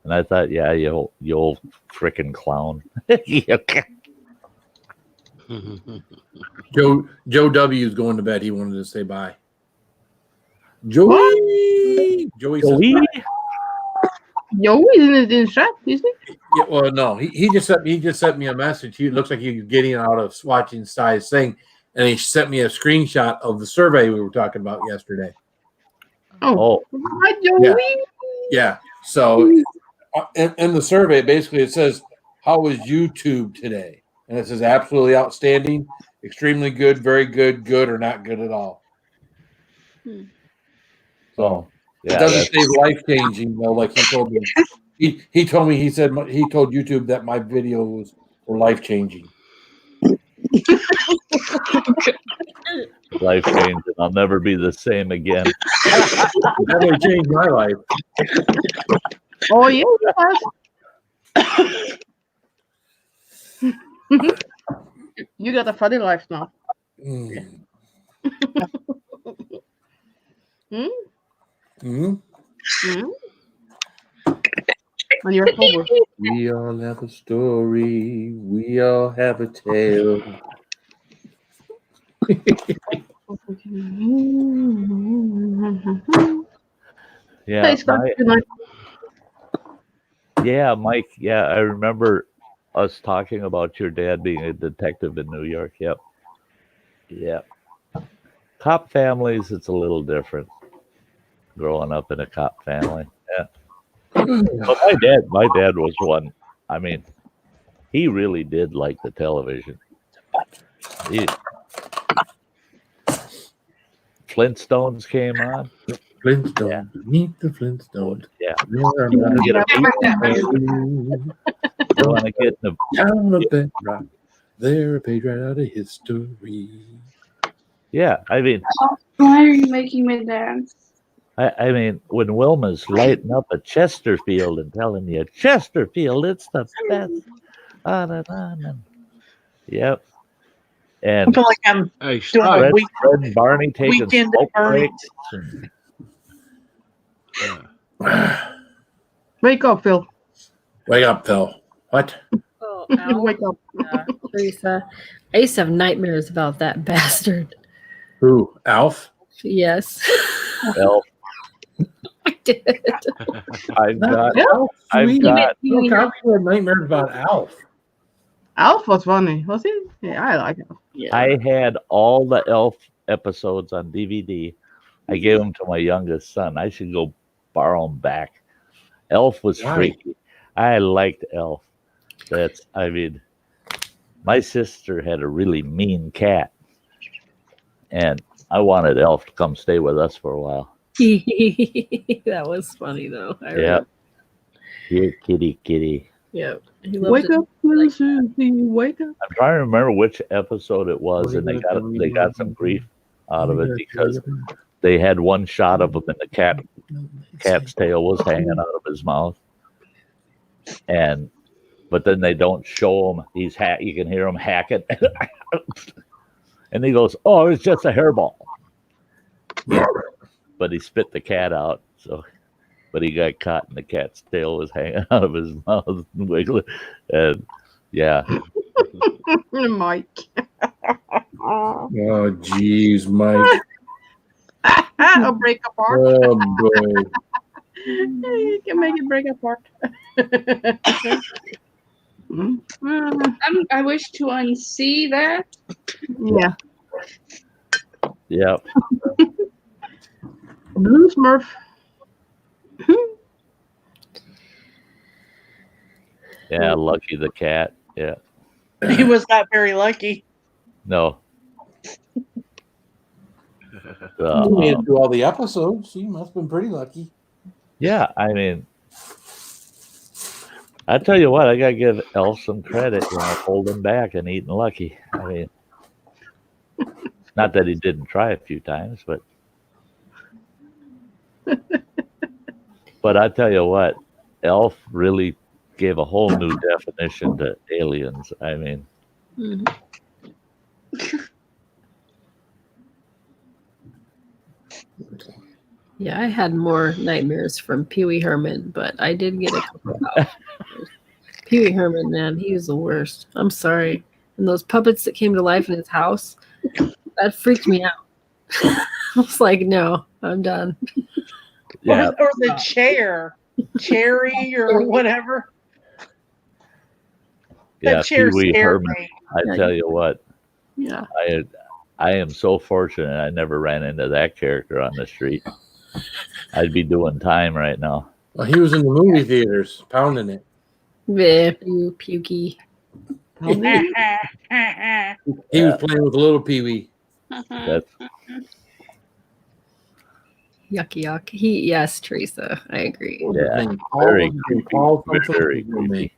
Speaker 2: And I thought, yeah, you old frickin' clown.
Speaker 4: Joe W is going to bed. He wanted to say bye. Joey says bye.
Speaker 3: Joey isn't in chat, is he?
Speaker 4: Yeah, well, no, he just sent me a message. He looks like he's getting out of watching Sty's thing, and he sent me a screenshot of the survey we were talking about yesterday.
Speaker 3: Oh. Hi, Joey.
Speaker 4: Yeah. So, in the survey, basically, it says, "How was YouTube today?" And it says, "Absolutely outstanding, extremely good, very good, good, or not good at all." So.
Speaker 2: Yeah,
Speaker 4: it doesn't say life changing though, like he told me. He told me, he told YouTube that my videos were life changing.
Speaker 2: Life changing. I'll never be the same again.
Speaker 4: Definitely changed my life.
Speaker 3: Oh yeah, you got a funny life now. And you're sober.
Speaker 4: We all have a story. We all have a tale.
Speaker 2: Yeah, Mike. Yeah, I remember us talking about your dad being a detective in New York. Yep. Cop families, it's a little different. Growing up in a cop family, yeah. But my dad was one. I mean, he really did like the television. Flintstones came on.
Speaker 4: Flintstone, meet the Flintstones.
Speaker 2: Yeah.
Speaker 4: There are not
Speaker 2: Get a
Speaker 4: enough
Speaker 2: You want to get in the
Speaker 4: town of Bedrock. They're a page right out of history.
Speaker 2: Yeah, I mean,
Speaker 7: Why are you making me dance?
Speaker 2: I mean, when Wilma's lighting up a Chesterfield and telling you, Chesterfield, it's the best. On and on. And, yep.
Speaker 5: I
Speaker 2: And
Speaker 5: feel like I'm
Speaker 8: Hey,
Speaker 5: doing a
Speaker 2: Fred,
Speaker 5: week,
Speaker 2: Fred and Barney taking
Speaker 5: weekend
Speaker 2: smoke
Speaker 5: at Bernie's.
Speaker 2: breaks.
Speaker 8: Yeah.
Speaker 3: Wake up, Phil.
Speaker 4: Wake up, Phil. What?
Speaker 6: Oh,
Speaker 3: Wake up.
Speaker 6: Teresa. I used to have nightmares about that bastard.
Speaker 4: Who? Alf?
Speaker 6: Yes.
Speaker 2: Well,
Speaker 6: I did.
Speaker 2: I've got,
Speaker 4: Alf?
Speaker 2: I've got,
Speaker 4: Look, I've had nightmares about Alf.
Speaker 3: Alf was funny, was he? Yeah, I like Alf.
Speaker 6: Yeah.
Speaker 2: I had all the Elf episodes on DVD. I gave them to my youngest son. I should go borrow them back. Elf was
Speaker 4: Why?
Speaker 2: freaky. I liked Elf. I mean, my sister had a really mean cat, and I wanted Elf to come stay with us for a while.
Speaker 6: That was funny though.
Speaker 2: Yeah. Here, kitty.
Speaker 6: Yep.
Speaker 3: Wake up, little Susie. Wake up.
Speaker 2: I'm trying to remember which episode it was, and they got some grief out of it because they had one shot of him and the cat's tail was hanging out of his mouth. But then they don't show him. You can hear him hack it. And he goes, "Oh, it's just a hairball." But he spit the cat out. But he got caught and the cat's tail was hanging out of his mouth and wiggling. And yeah.
Speaker 3: Mike.
Speaker 4: Oh, jeez, Mike.
Speaker 3: A break apart.
Speaker 4: Oh, boy.
Speaker 3: You can make it break apart.
Speaker 7: I wish to unsee that.
Speaker 3: Yeah.
Speaker 2: Yep.
Speaker 3: Blue Smurf.
Speaker 2: Yeah, Lucky the cat. Yeah.
Speaker 5: He was not very lucky.
Speaker 2: No.
Speaker 4: You made it through all the episodes. You must have been pretty lucky.
Speaker 2: Yeah, I mean, I tell you what, I gotta give Elf some credit, holding back and eating Lucky. I mean, not that he didn't try a few times, but I tell you what, Elf really gave a whole new definition to aliens. I mean,
Speaker 6: Yeah, I had more nightmares from Pee Wee Herman, but I did get a couple out. Pee Wee Herman, man, he was the worst. I'm sorry. And those puppets that came to life in his house, that freaked me out. I was like, no, I'm done.
Speaker 2: yeah,
Speaker 5: Or the chair, Cherry or whatever.
Speaker 2: yeah,
Speaker 5: That chair
Speaker 2: Pee Wee
Speaker 5: scared
Speaker 2: Herman.
Speaker 5: me.
Speaker 2: I tell you what,
Speaker 6: Yeah.
Speaker 2: I am so fortunate I never ran into that character on the street. I'd be doing time right now.
Speaker 4: Well, he was in the movie theaters, pounding it.
Speaker 6: You pukey.
Speaker 4: He was playing with little Pee Wee.
Speaker 2: That's
Speaker 6: Yucky yuck. Yes, Teresa, I agree.
Speaker 2: yeah,
Speaker 4: Very
Speaker 2: very
Speaker 4: creepy.
Speaker 2: creepy.
Speaker 4: Paul something?
Speaker 2: Very creepy.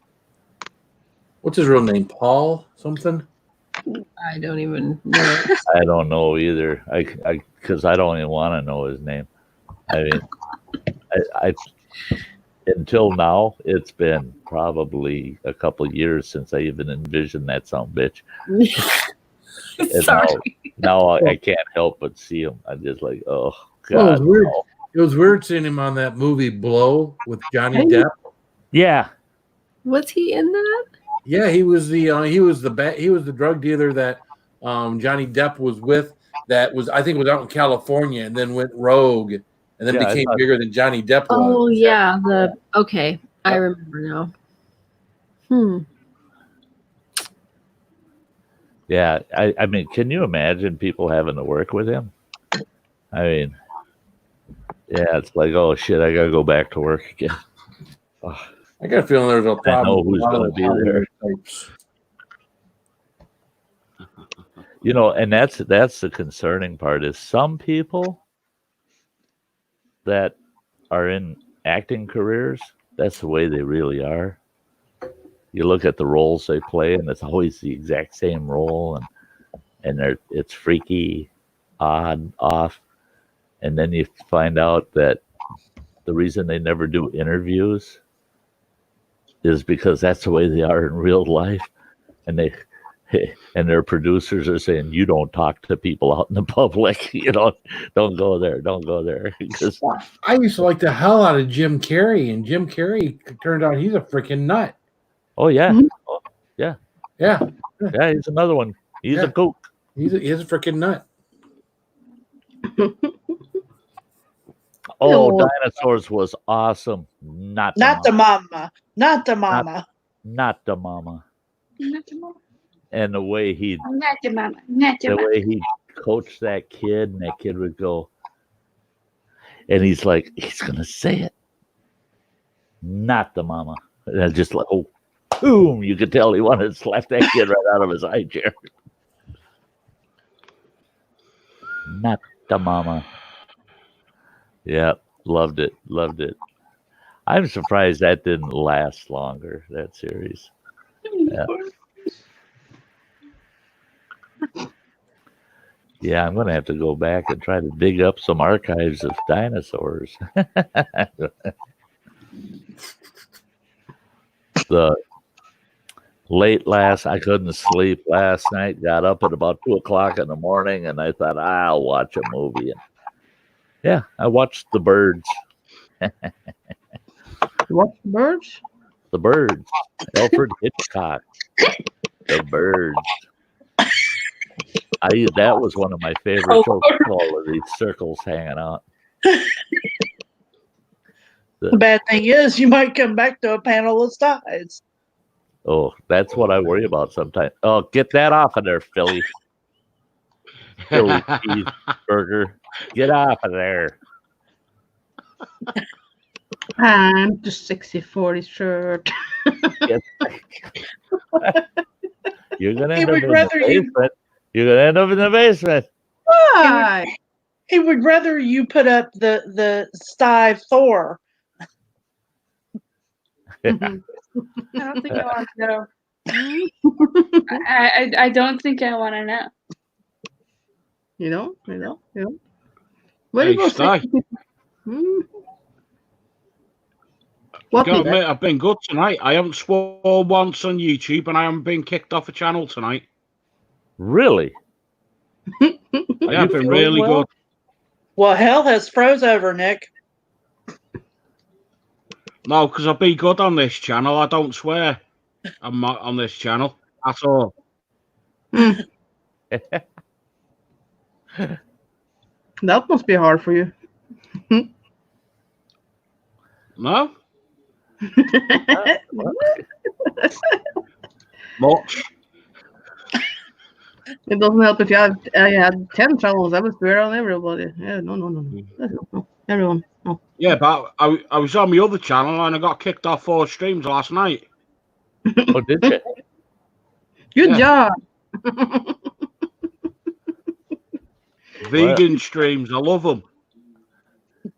Speaker 4: What's his real name? Paul something?
Speaker 6: I don't even know.
Speaker 2: I don't know either. Because I don't even want to know his name. I mean, I until now, it's been probably a couple of years since I even envisioned that son bitch. And
Speaker 6: Sorry.
Speaker 2: now I can't help but see him. I'm just like, oh
Speaker 4: Oh, it was
Speaker 2: God.
Speaker 4: weird.
Speaker 2: no.
Speaker 4: It was weird seeing him on that movie Blow with Johnny Depp.
Speaker 2: Yeah,
Speaker 6: Was he in that?
Speaker 4: Yeah, he was the drug dealer that Johnny Depp was with. That was, I think, was out in California and then went rogue and then
Speaker 2: Yeah, I
Speaker 4: became
Speaker 2: thought-
Speaker 4: bigger than Johnny Depp was.
Speaker 6: Oh yeah, okay. I remember now.
Speaker 2: yeah. I mean, can you imagine people having to work with him? I mean, yeah, it's like, oh shit, I gotta go back to work again. Oh,
Speaker 4: I got a feeling there's a problem.
Speaker 2: I know who's
Speaker 4: with a lot
Speaker 2: gonna
Speaker 4: of
Speaker 2: be there.
Speaker 4: types.
Speaker 2: and that's the concerning part is some people that are in acting careers, that's the way they really are. You look at the roles they play, and it's always the exact same role, and it's freaky, odd, off. And then you find out that the reason they never do interviews is because that's the way they are in real life. And their producers are saying, you don't talk to people out in the public. Don't go there. Don't go there.
Speaker 4: I used to like the hell out of Jim Carrey, and Jim Carrey turned out he's a freaking nut.
Speaker 2: Oh, yeah.
Speaker 3: Mhm.
Speaker 2: Oh, yeah.
Speaker 4: Yeah.
Speaker 2: Yeah, he's another one. He's a kook.
Speaker 4: He's a freaking nut.
Speaker 2: Oh, Dinosaurs was awesome. Not
Speaker 5: the mama. Not the mama.
Speaker 2: Not the mama.
Speaker 7: Not the mama.
Speaker 2: And the way he
Speaker 7: Not the mama. Not the mama.
Speaker 2: way he coached that kid, and that kid would go, and he's like, he's gonna say it. Not the mama. And I just like, oh, boom! You could tell he wanted to slap that kid right out of his high chair. Not the mama. Yeah, loved it. I'm surprised that didn't last longer, that series. Yeah. Yeah, I'm going to have to go back and try to dig up some archives of dinosaurs. I couldn't sleep last night. Got up at about 2:00 in the morning, and I thought, I'll watch a movie. And yeah, I watched The Birds.
Speaker 3: You watch The Birds?
Speaker 2: The Birds. Alfred Hitchcock. The Birds. That was one of my favorite shows. All of these circles hanging out.
Speaker 5: The bad thing is, you might come back to a panel of Stys.
Speaker 2: Oh, that's what I worry about sometimes. Oh, get that off of there, Philly. Philly cheeseburger. Get off of there.
Speaker 3: And the 60/40 shirt.
Speaker 2: You're gonna end up in the basement. You're gonna end up in the basement.
Speaker 3: Why?
Speaker 5: He would rather you put up the Sty Thor.
Speaker 3: Mhm.
Speaker 7: I don't think I want to know. I don't think I want to know.
Speaker 3: You know. Where do you go?
Speaker 8: Sty.
Speaker 3: What?
Speaker 8: Gotta admit, I've been good tonight. I haven't swore once on YouTube, and I haven't been kicked off a channel tonight.
Speaker 2: Really?
Speaker 8: Yeah, I've been really good.
Speaker 5: Well, hell has froze over, Nick.
Speaker 8: No, because I'll be good on this channel. I don't swear. I'm not on this channel at all.
Speaker 3: That must be hard for you.
Speaker 8: No? Much.
Speaker 3: It doesn't help if I had 10 channels. I would swear on everybody. Yeah, no. Everyone. No.
Speaker 8: Yeah, but I was on my other channel and I got kicked off 4 streams last night.
Speaker 2: Oh, did you?
Speaker 3: Good job.
Speaker 8: Vegan streams, I love them.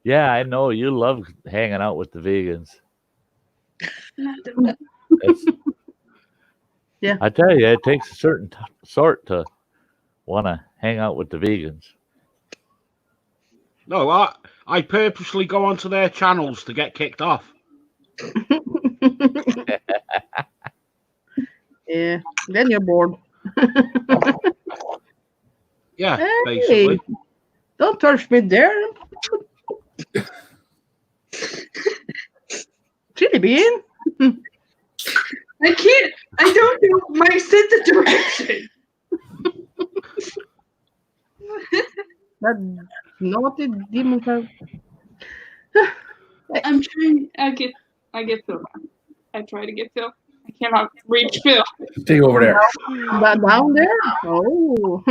Speaker 2: Yeah, I know you love hanging out with the vegans.
Speaker 3: Yeah.
Speaker 2: I tell you, it takes a certain sort to want to hang out with the vegans.
Speaker 8: No, I purposely go onto their channels to get kicked off.
Speaker 3: Yeah, then you're bored.
Speaker 8: Yeah,
Speaker 3: Hey,
Speaker 8: basically.
Speaker 3: don't touch me there. Chili bean.
Speaker 7: I can't. I don't know my sense of direction.
Speaker 3: That naughty demon have.
Speaker 7: I'm trying. I get Phil. I try to get Phil. I cannot reach Phil.
Speaker 4: Stay over there.
Speaker 3: That down there? Oh.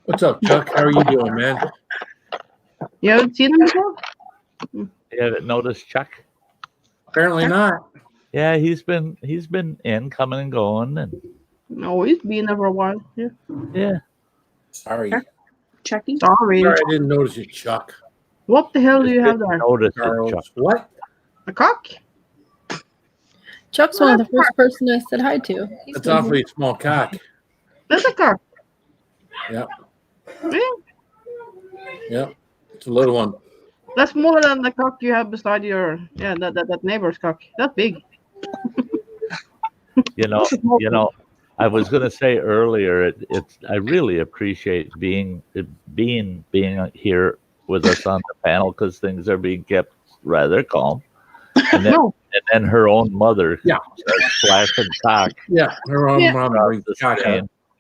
Speaker 4: What's up, Chuck? How are you doing, man?
Speaker 3: You haven't seen him before?
Speaker 2: You haven't noticed Chuck?
Speaker 4: Apparently not.
Speaker 2: Yeah, he's been in, coming and going, and
Speaker 3: No, he's been there for a while. Yeah.
Speaker 2: Yeah.
Speaker 4: Sorry.
Speaker 7: Chucky.
Speaker 3: Sorry.
Speaker 4: Sorry, I didn't notice you, Chuck.
Speaker 3: What the hell do you have there?
Speaker 2: Notice it,
Speaker 4: Charles.
Speaker 2: Chuck.
Speaker 4: What?
Speaker 3: A cock?
Speaker 6: Chuck's one of the first person I said hi to. He's
Speaker 4: That's
Speaker 6: been here.
Speaker 4: awfully small cock.
Speaker 3: That's a cock.
Speaker 4: Yep.
Speaker 3: Yeah.
Speaker 4: Yep. It's a little one.
Speaker 3: That's smaller than the cock you have beside your that neighbor's cock. That's big.
Speaker 2: You know, I was going to say earlier, it's I really appreciate being here with us on the panel because things are being kept rather calm. And then her own mother starts flashing cock.
Speaker 4: Yeah, her own mom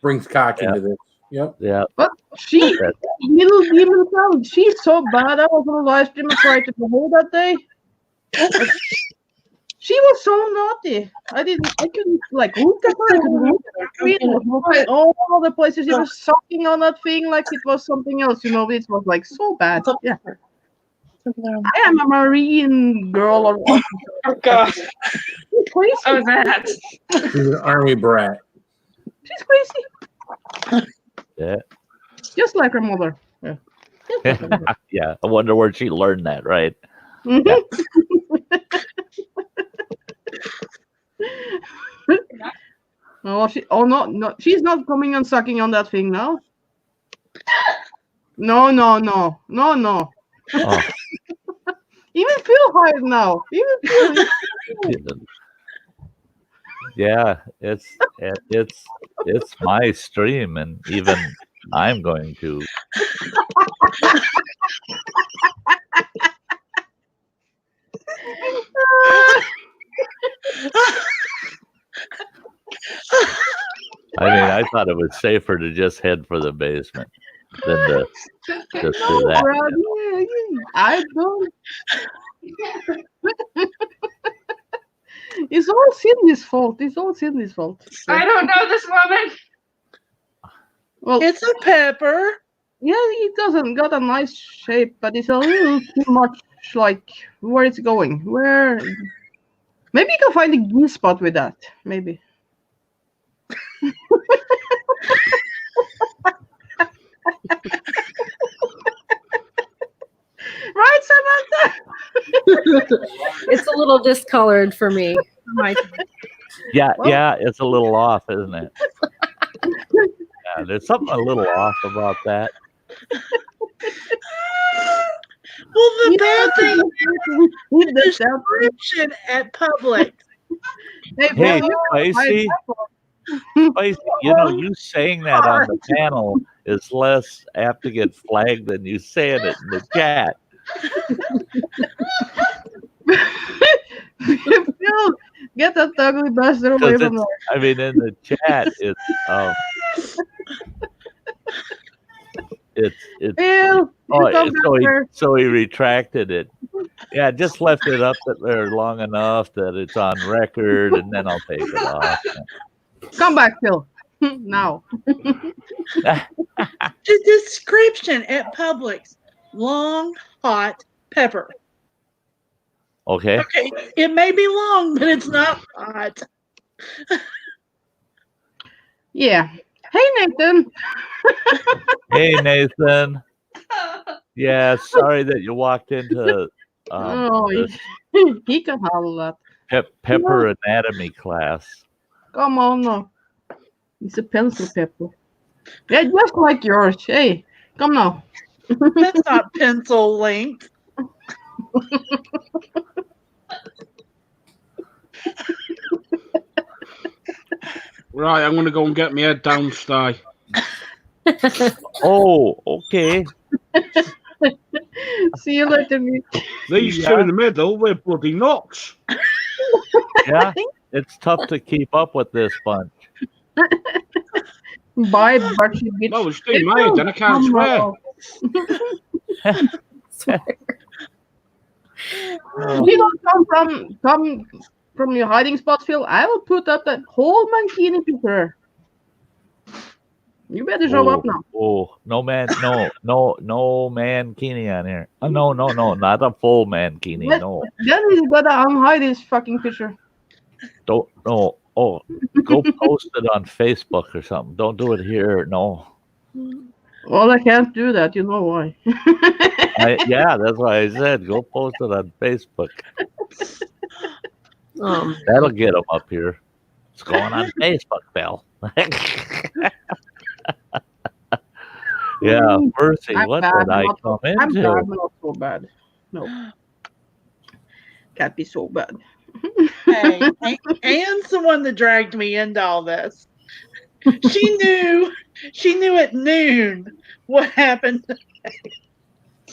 Speaker 4: brings cock into this. Yep.
Speaker 2: Yeah.
Speaker 3: But she, little demon child, she's so bad. I was on a live stream and tried to behold that day. She was so naughty. I couldn't like look at her. I couldn't look at her. All the places she was sucking on that thing like it was something else. You know, it was like so bad. Yeah. I am a marine girl. Or
Speaker 7: Oh God.
Speaker 3: She's crazy.
Speaker 7: Oh, that.
Speaker 4: She's an army brat.
Speaker 3: She's crazy.
Speaker 2: Yeah.
Speaker 3: Just like her mother. Yeah.
Speaker 2: Yeah. I wonder where she learned that, right?
Speaker 3: Yeah. No, she's not coming and sucking on that thing now. No.
Speaker 2: Oh.
Speaker 3: Even Phil hired now. Even Phil.
Speaker 2: Yeah, it's my stream, and even I'm going to. I mean, I thought it was safer to just head for the basement than to just do that.
Speaker 3: Brad, I don't. It's all Sydney's fault. It's all Sydney's fault.
Speaker 7: I don't know this woman.
Speaker 3: Well,
Speaker 5: It's a pepper.
Speaker 3: yeah, it doesn't got a nice shape, but it's a little too much like where it's going. Where maybe you can find a good spot with that. Maybe. Right, Samantha?
Speaker 6: It's a little discolored for me.
Speaker 2: Yeah, it's a little off, isn't it? Yeah, there's something a little off about that.
Speaker 5: Well, the bad thing is the description at Publix.
Speaker 2: Hey, Spicy, you know, you saying that on the panel is less apt to get flagged than you saying it in the chat.
Speaker 3: Phil, get that ugly bastard away from there.
Speaker 2: I mean, in the chat,
Speaker 3: Phil,
Speaker 2: so he retracted it. Yeah, just left it up there long enough that it's on record, and then I'll take it off.
Speaker 3: Come back, Phil. Now.
Speaker 5: The description at Publix: long, hot pepper.
Speaker 2: Okay.
Speaker 5: Okay, it may be long, but it's not hot.
Speaker 3: Yeah. Hey, Nathan.
Speaker 2: Hey, Nathan. Yeah, sorry that you walked into
Speaker 3: he can handle that.
Speaker 2: Pepper anatomy class.
Speaker 3: Come on now. It's a pencil pepper. Yeah, just like yours. Hey, come now.
Speaker 5: That's not pencil length.
Speaker 8: Right, I'm going to go and get my head down, Sty.
Speaker 2: Oh, okay.
Speaker 3: See you later, mate.
Speaker 8: These two in the middle, we're bloody nuts.
Speaker 2: Yeah, it's tough to keep up with this bunch.
Speaker 3: Bye, Barty bitch.
Speaker 8: No, it's too made, then I can't swear.
Speaker 3: You don't come from your hiding spot, Phil. I will put up that whole mankini picture. You better show up now.
Speaker 2: Oh, no mankini on here. No, not a full mankini. No.
Speaker 3: Then he's gotta unhide his fucking picture.
Speaker 2: Don't. No. Oh, go post it on Facebook or something. Don't do it here. No.
Speaker 3: Well, I can't do that. You know why?
Speaker 2: Yeah, that's why I said go post it on Facebook.
Speaker 6: Um,
Speaker 2: That'll get them up here. It's going on Facebook, Bill. Yeah, Percy,
Speaker 3: I'm
Speaker 2: what
Speaker 3: bad,
Speaker 2: did I
Speaker 3: not-
Speaker 2: come
Speaker 3: I'm
Speaker 2: into?
Speaker 3: bad, but not so bad. No. Can't be so bad.
Speaker 5: Hey, Anne's the one that dragged me into all this. She knew at noon what happened.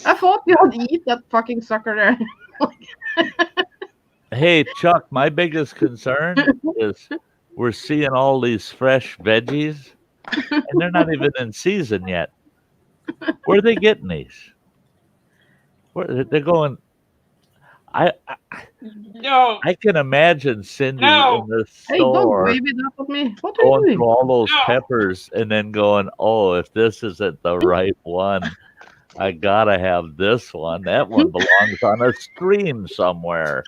Speaker 3: I thought you had to eat that fucking sucker there.
Speaker 2: Hey, Chuck, my biggest concern is we're seeing all these fresh veggies, and they're not even in season yet. Where are they getting these? Where they're going?
Speaker 7: No.
Speaker 2: I can imagine Cindy
Speaker 7: No.
Speaker 2: in the
Speaker 3: Hey, don't
Speaker 2: store
Speaker 3: wave it up at me. What are you
Speaker 2: going
Speaker 3: doing?
Speaker 2: through all those
Speaker 7: No.
Speaker 2: peppers and then going, "Oh, if this isn't the right one, I gotta have this one. That one belongs on a stream somewhere."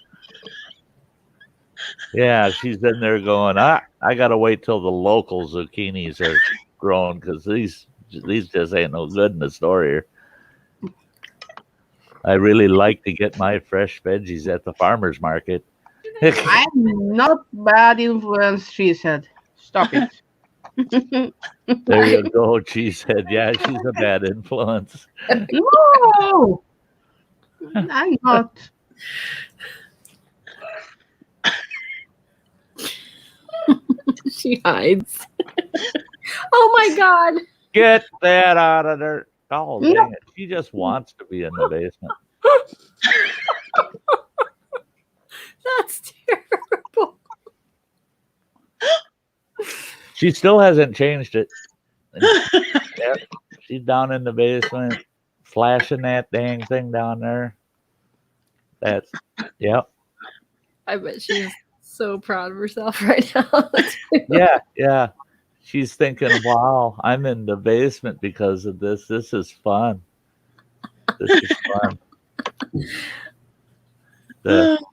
Speaker 2: Yeah, she's in there going, I gotta wait till the local zucchinis are grown because these just ain't no good in the store here. I really like to get my fresh veggies at the farmer's market.
Speaker 3: I'm not bad influence, she said. Stop it.
Speaker 2: There you go, she said. Yeah, she's a bad influence.
Speaker 3: No! I'm not.
Speaker 6: she hides. Oh my god.
Speaker 2: Get that out of there. Oh, dang it. She just wants to be in the basement.
Speaker 6: That's terrible.
Speaker 2: She still hasn't changed it. Yeah, she's down in the basement, flashing that dang thing down there. That's, yep.
Speaker 6: I bet she's so proud of herself right now.
Speaker 2: Yeah. She's thinking, wow, I'm in the basement because of this. This is fun. This is fun.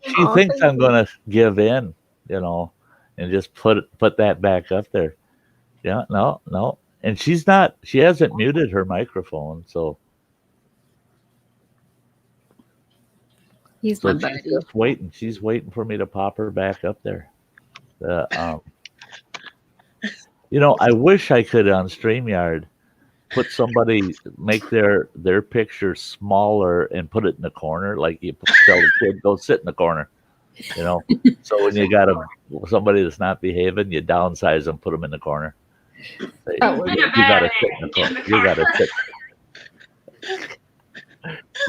Speaker 2: She thinks I'm going to give in, and just put that back up there. Yeah, no. And she hasn't muted her microphone, so.
Speaker 6: He's my buddy.
Speaker 2: She's just waiting. She's waiting for me to pop her back up there. I wish I could on StreamYard put somebody, make their picture smaller and put it in the corner, like you tell the kid, go sit in the corner. So when you got somebody that's not behaving, you downsize them, put them in the corner. Say, you got to sit in the corner. You got to sit.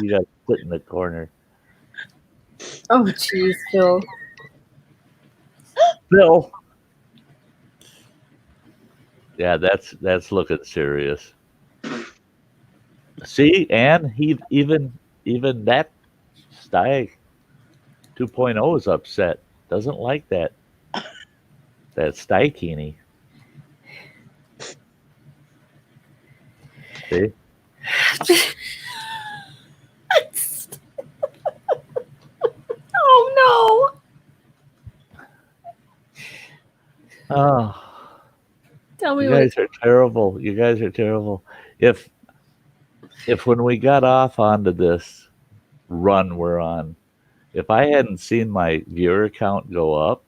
Speaker 2: You got to sit in the corner.
Speaker 6: Oh, jeez, Phil.
Speaker 2: Phil. Yeah, that's looking serious. See, and he even that Sty 2.0 is upset. Doesn't like that Stykini. See?
Speaker 6: Oh no!
Speaker 2: Oh,
Speaker 6: Tell me
Speaker 2: you guys are terrible. You guys are terrible. If when we got off onto this run we're on, if I hadn't seen my viewer count go up,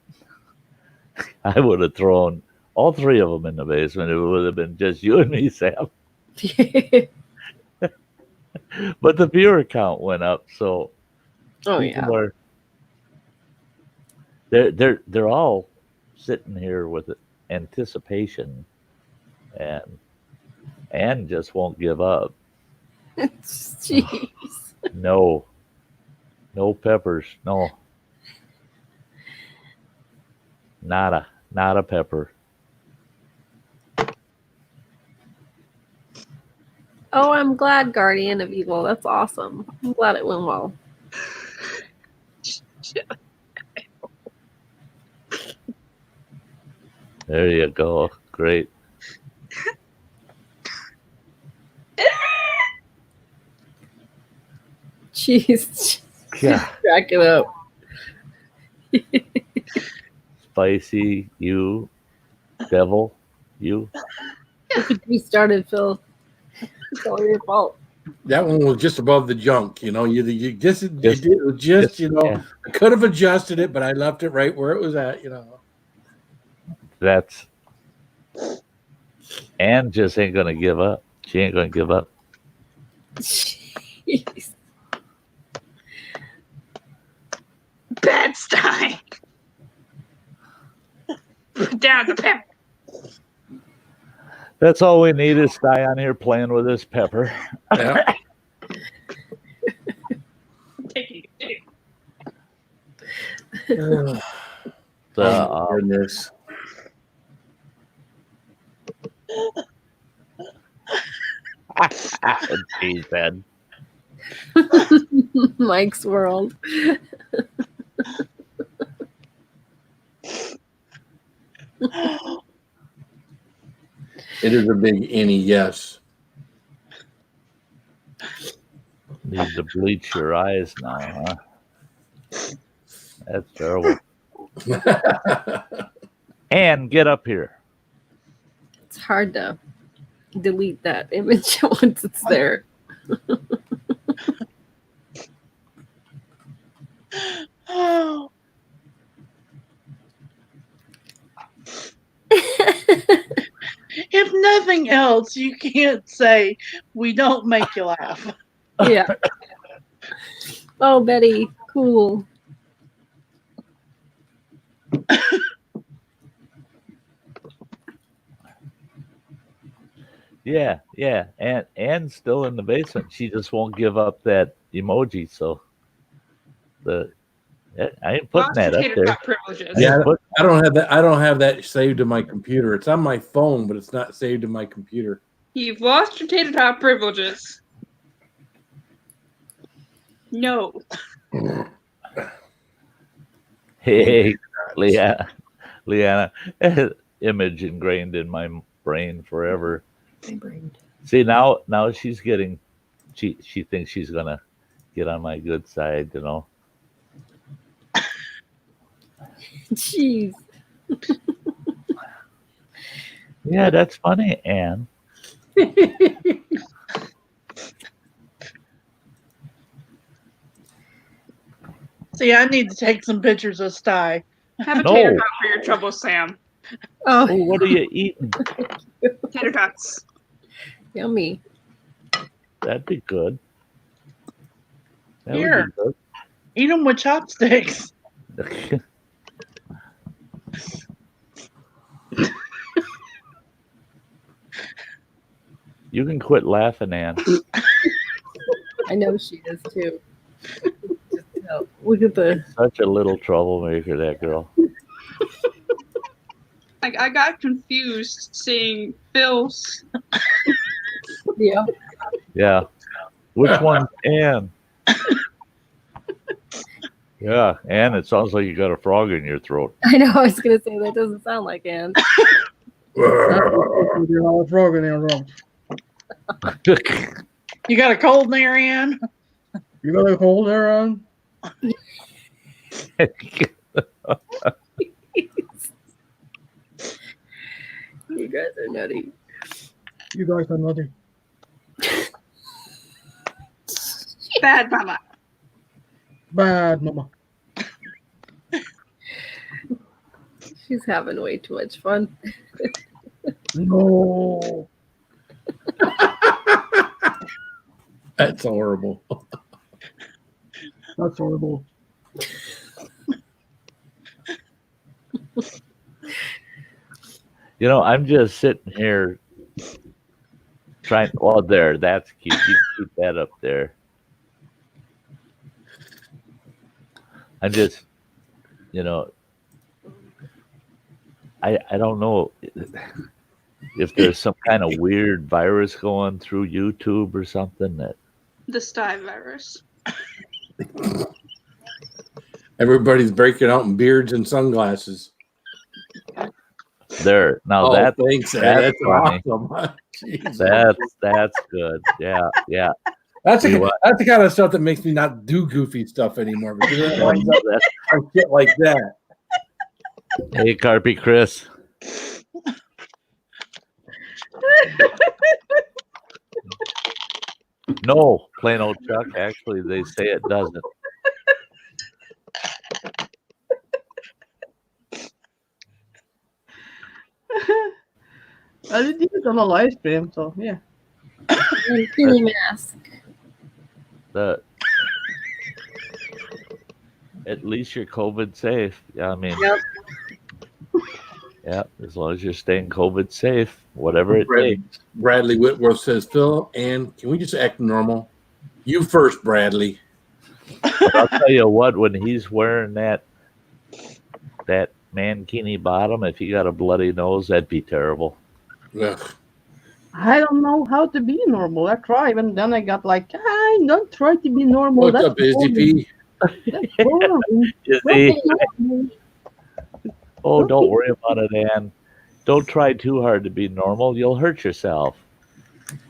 Speaker 2: I would have thrown all three of them in the basement. It would have been just you and me, Sam. But the viewer count went up, so
Speaker 6: yeah.
Speaker 2: They're all sitting here with anticipation and just won't give up.
Speaker 6: Jeez.
Speaker 2: No peppers. No. Not a pepper.
Speaker 6: Oh, I'm glad, Guardian of Evil. That's awesome. I'm glad it went well.
Speaker 2: There you go. Great.
Speaker 6: Jeez.
Speaker 2: Yeah.
Speaker 6: Crack it up.
Speaker 2: Spicy, you, Devil, you.
Speaker 6: Look at me started, Phil. It's all your fault.
Speaker 4: That one was just above the junk, you know. You just it was just you know.
Speaker 2: Yeah.
Speaker 4: I could have adjusted it, but I left it right where it was at, you know.
Speaker 2: That's Ann just ain't gonna give up. She ain't gonna give up.
Speaker 6: Jeez.
Speaker 7: Bad Sty. Put down the pepper.
Speaker 2: That's all we need is Sty on here playing with his pepper.
Speaker 4: Yeah.
Speaker 7: Take it.
Speaker 4: Oh, goodness.
Speaker 2: Jeez, man.
Speaker 6: Mike's world.
Speaker 4: It is a big any yes.
Speaker 2: Need to bleach your eyes now, huh? That's terrible. And get up here.
Speaker 6: It's hard to delete that image once it's there.
Speaker 5: Oh. If nothing else, you can't say we don't make you laugh.
Speaker 6: Yeah. Oh, Betty, cool.
Speaker 2: Yeah. And Anne's still in the basement. She just won't give up that emoji. So I ain't putting that up
Speaker 7: Tater
Speaker 2: there.
Speaker 7: tot privileges.
Speaker 4: Yeah, I don't have that. I don't have that saved to my computer. It's on my phone, but it's not saved to my computer.
Speaker 7: You've lost your tater tot privileges. No.
Speaker 2: Hey, Leanna, image ingrained in my brain forever. See, now she's getting, she thinks she's gonna get on my good side, you know.
Speaker 6: Jeez.
Speaker 2: Yeah, that's funny, Anne.
Speaker 5: See, I need to take some pictures of Sty.
Speaker 7: Have a tater tot for your trouble, Sam.
Speaker 2: Oh, what are you eating?
Speaker 7: Tater tots.
Speaker 6: Yummy.
Speaker 2: That'd be good. That
Speaker 5: Here.
Speaker 2: would be good.
Speaker 5: Eat them with chopsticks.
Speaker 2: You can quit laughing, Ann.
Speaker 6: I know she is too. Look at the
Speaker 2: Such a little troublemaker, that girl.
Speaker 7: I got confused seeing Phil's.
Speaker 6: yeah.
Speaker 2: Yeah. Which one's Ann? Yeah, Ann, it sounds like you got a frog in your throat.
Speaker 6: I know. I was gonna say that doesn't sound like Anne.
Speaker 5: You got a cold there, Ann?
Speaker 3: You got a cold there, Ann?
Speaker 6: You guys are nutty.
Speaker 3: You guys are nutty.
Speaker 7: Bad mama.
Speaker 3: Bad mama.
Speaker 6: She's having way too much fun.
Speaker 3: No.
Speaker 4: That's horrible.
Speaker 3: That's horrible.
Speaker 2: You know, I'm just sitting here trying. Well, there, that's cute. You can keep that up there. I'm just, you know, I don't know if there's some kind of weird virus going through YouTube or something that.
Speaker 7: The Sty virus.
Speaker 4: Everybody's breaking out in beards and sunglasses.
Speaker 2: There now
Speaker 4: thanks.
Speaker 2: That's funny.
Speaker 4: Awesome. Jeez.
Speaker 2: That's good. Yeah.
Speaker 4: That's the kind of stuff that makes me not do goofy stuff anymore. Because shit like that.
Speaker 2: Hey, Carpy Chris. No, plain old Chuck. Actually, they say it doesn't.
Speaker 3: I did it on a live stream, so yeah.
Speaker 6: Kitty mask.
Speaker 2: At least you're COVID safe. Yeah, I mean,
Speaker 6: Yep.
Speaker 2: yeah, as long as you're staying COVID safe, whatever it takes.
Speaker 4: Bradley Whitworth says, Phil, and can we just act normal? You first, Bradley.
Speaker 2: But I'll tell you what, when he's wearing that mankini bottom, if he got a bloody nose, that'd be terrible.
Speaker 4: Ugh.
Speaker 3: I don't know how to be normal. I tried, and then I got like, I don't try to be normal.
Speaker 4: What's
Speaker 3: That's
Speaker 4: up, Izzy P?
Speaker 3: That's boring.
Speaker 2: You see? Oh, don't worry about it, Ann. Don't try too hard to be normal. You'll hurt yourself.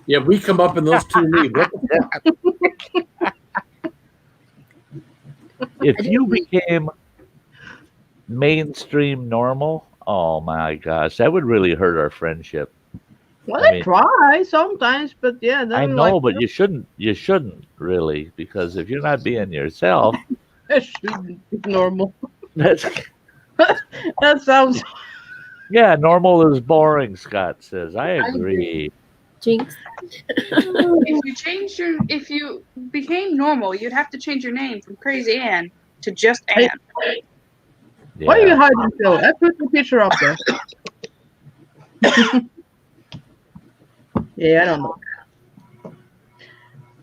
Speaker 4: Yeah, we come up in those two leagues. What the fuck?
Speaker 2: If you became mainstream normal, oh my gosh, that would really hurt our friendship.
Speaker 3: Well,
Speaker 2: I
Speaker 3: I
Speaker 2: mean-
Speaker 3: try sometimes, but yeah, then
Speaker 2: I know, but you shouldn't really, because if you're not being yourself,
Speaker 3: I shouldn't be normal.
Speaker 2: that's
Speaker 3: That sounds.
Speaker 2: yeah, normal is boring, Scott says. I agree.
Speaker 6: Jinx.
Speaker 7: If you became normal, you'd have to change your name from Crazy Ann to just Ann.
Speaker 3: Why are you
Speaker 2: Yeah.
Speaker 3: hiding, Phil? I put the picture up there. Yeah, I don't know.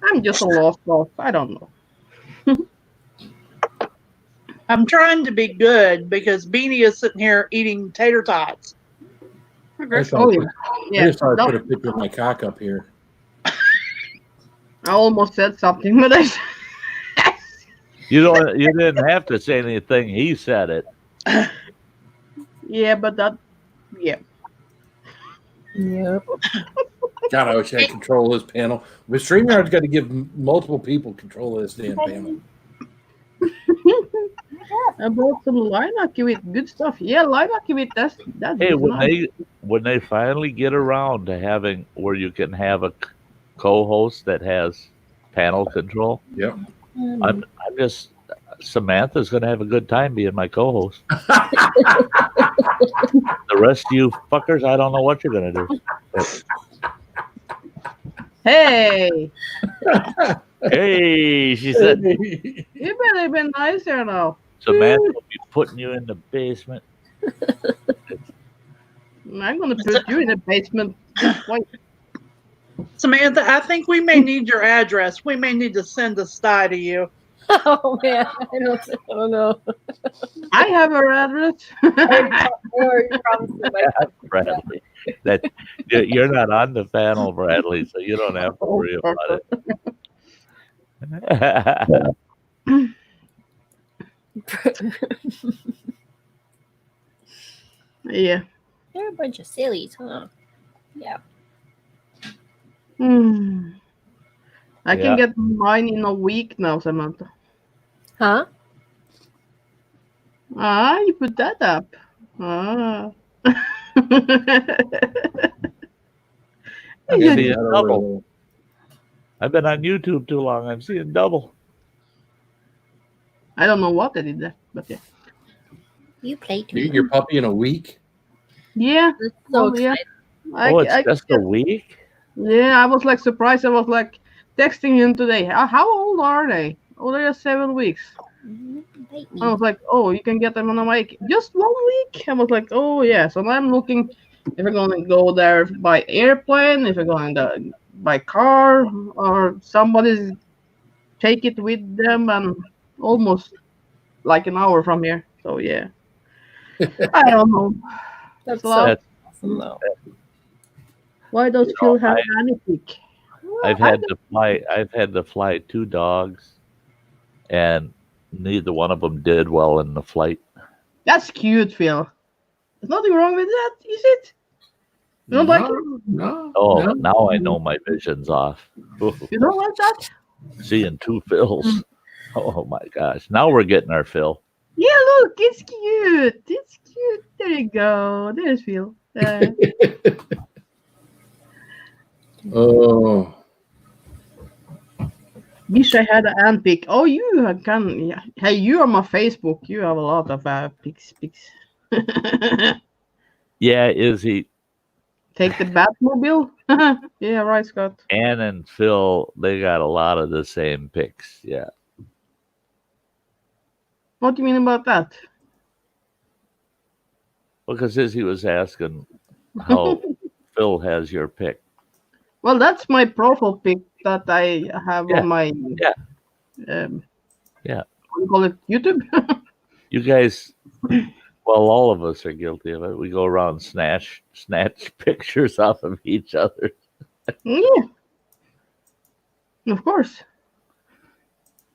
Speaker 3: I'm just a lost dog. I don't know.
Speaker 5: I'm trying to be good because Beanie is sitting here eating tater tots.
Speaker 4: I
Speaker 3: Oh, yeah.
Speaker 4: I just thought I
Speaker 3: No,
Speaker 4: put a picture of my cock up here.
Speaker 3: I almost said something, but I.
Speaker 2: You didn't have to say anything. He said it.
Speaker 3: Yeah, but that. Yeah.
Speaker 6: Yep.
Speaker 4: God, I wish I had control of this panel. But StreamYard's got to give multiple people control of this damn panel.
Speaker 3: I bought some lilac with good stuff. Yeah, lilac with that's
Speaker 2: Hey,
Speaker 3: nice.
Speaker 2: when they finally get around to having where you can have a co-host that has panel control,
Speaker 4: Yep.
Speaker 2: I'm just Samantha's going to have a good time being my co-host. The rest of you fuckers, I don't know what you're going to do.
Speaker 3: Hey,
Speaker 2: Hey, she said
Speaker 3: you better be nicer now.
Speaker 2: Samantha will be putting you in the basement.
Speaker 3: I'm gonna put you in the basement. Wait.
Speaker 5: Samantha, I think we may need your address. We may need to send a Sty to you.
Speaker 6: Oh man, I don't know.
Speaker 3: I have her address.
Speaker 2: Bradley, that you're not on the panel, Bradley, so you don't have to worry about it.
Speaker 3: Yeah.
Speaker 6: They're a bunch of sillies, huh? Yeah.
Speaker 3: I
Speaker 2: Yeah.
Speaker 3: can get mine in a week now, Samantha.
Speaker 6: Huh?
Speaker 3: Ah, you put that up. Ah.
Speaker 2: I'm
Speaker 3: Yeah.
Speaker 2: seeing double. I've been on YouTube too long. I'm seeing double.
Speaker 3: I don't know what I did there, but yeah.
Speaker 6: You play
Speaker 4: You get your puppy in a week?
Speaker 3: Yeah.
Speaker 6: So
Speaker 3: yeah.
Speaker 6: excited.
Speaker 2: It's just a week?
Speaker 3: Yeah, I was like surprised. I was like texting him today. How old are they? Oh, they're 7 weeks. I was like, oh, you can get them on a week. Just 1 week? I was like, oh, yeah. So now I'm looking if we're going to go there by airplane, if we're going to by car, or somebody's take it with them, and almost like an hour from here. So, yeah. I don't know.
Speaker 6: That's
Speaker 3: So,
Speaker 2: That's-
Speaker 6: awesome, though.
Speaker 3: why does
Speaker 2: You
Speaker 3: Phil
Speaker 2: know,
Speaker 3: have anything?
Speaker 2: I've had to fly 2 dogs, and neither one of them did well in the flight.
Speaker 3: That's cute, Phil. There's nothing wrong with that, is it? You don't like it?
Speaker 4: No.
Speaker 2: Oh,
Speaker 4: no.
Speaker 2: now I know my vision's off. Ooh,
Speaker 3: You don't like that?
Speaker 2: seeing 2 Phils. Oh my gosh! Now we're getting our fill.
Speaker 3: Yeah, look, it's cute. It's cute. There you go. There's Phil.
Speaker 4: Oh,
Speaker 3: Wish I had an ant pic. Oh, you can. Yeah. Hey, you are my Facebook. You have a lot of pics.
Speaker 2: Yeah, Izzy.
Speaker 3: Take the Batmobile. Yeah, right, Scott.
Speaker 2: Ann and Phil, they got a lot of the same pics. Yeah.
Speaker 3: What do you mean about that?
Speaker 2: Because Izzy was asking how Phil has your pic.
Speaker 3: Well, that's my profile pic that I have on my
Speaker 2: yeah.
Speaker 3: What do you call it? YouTube.
Speaker 2: You guys, well, all of us are guilty of it. We go around snatch pictures off of each other.
Speaker 3: Yeah, of course.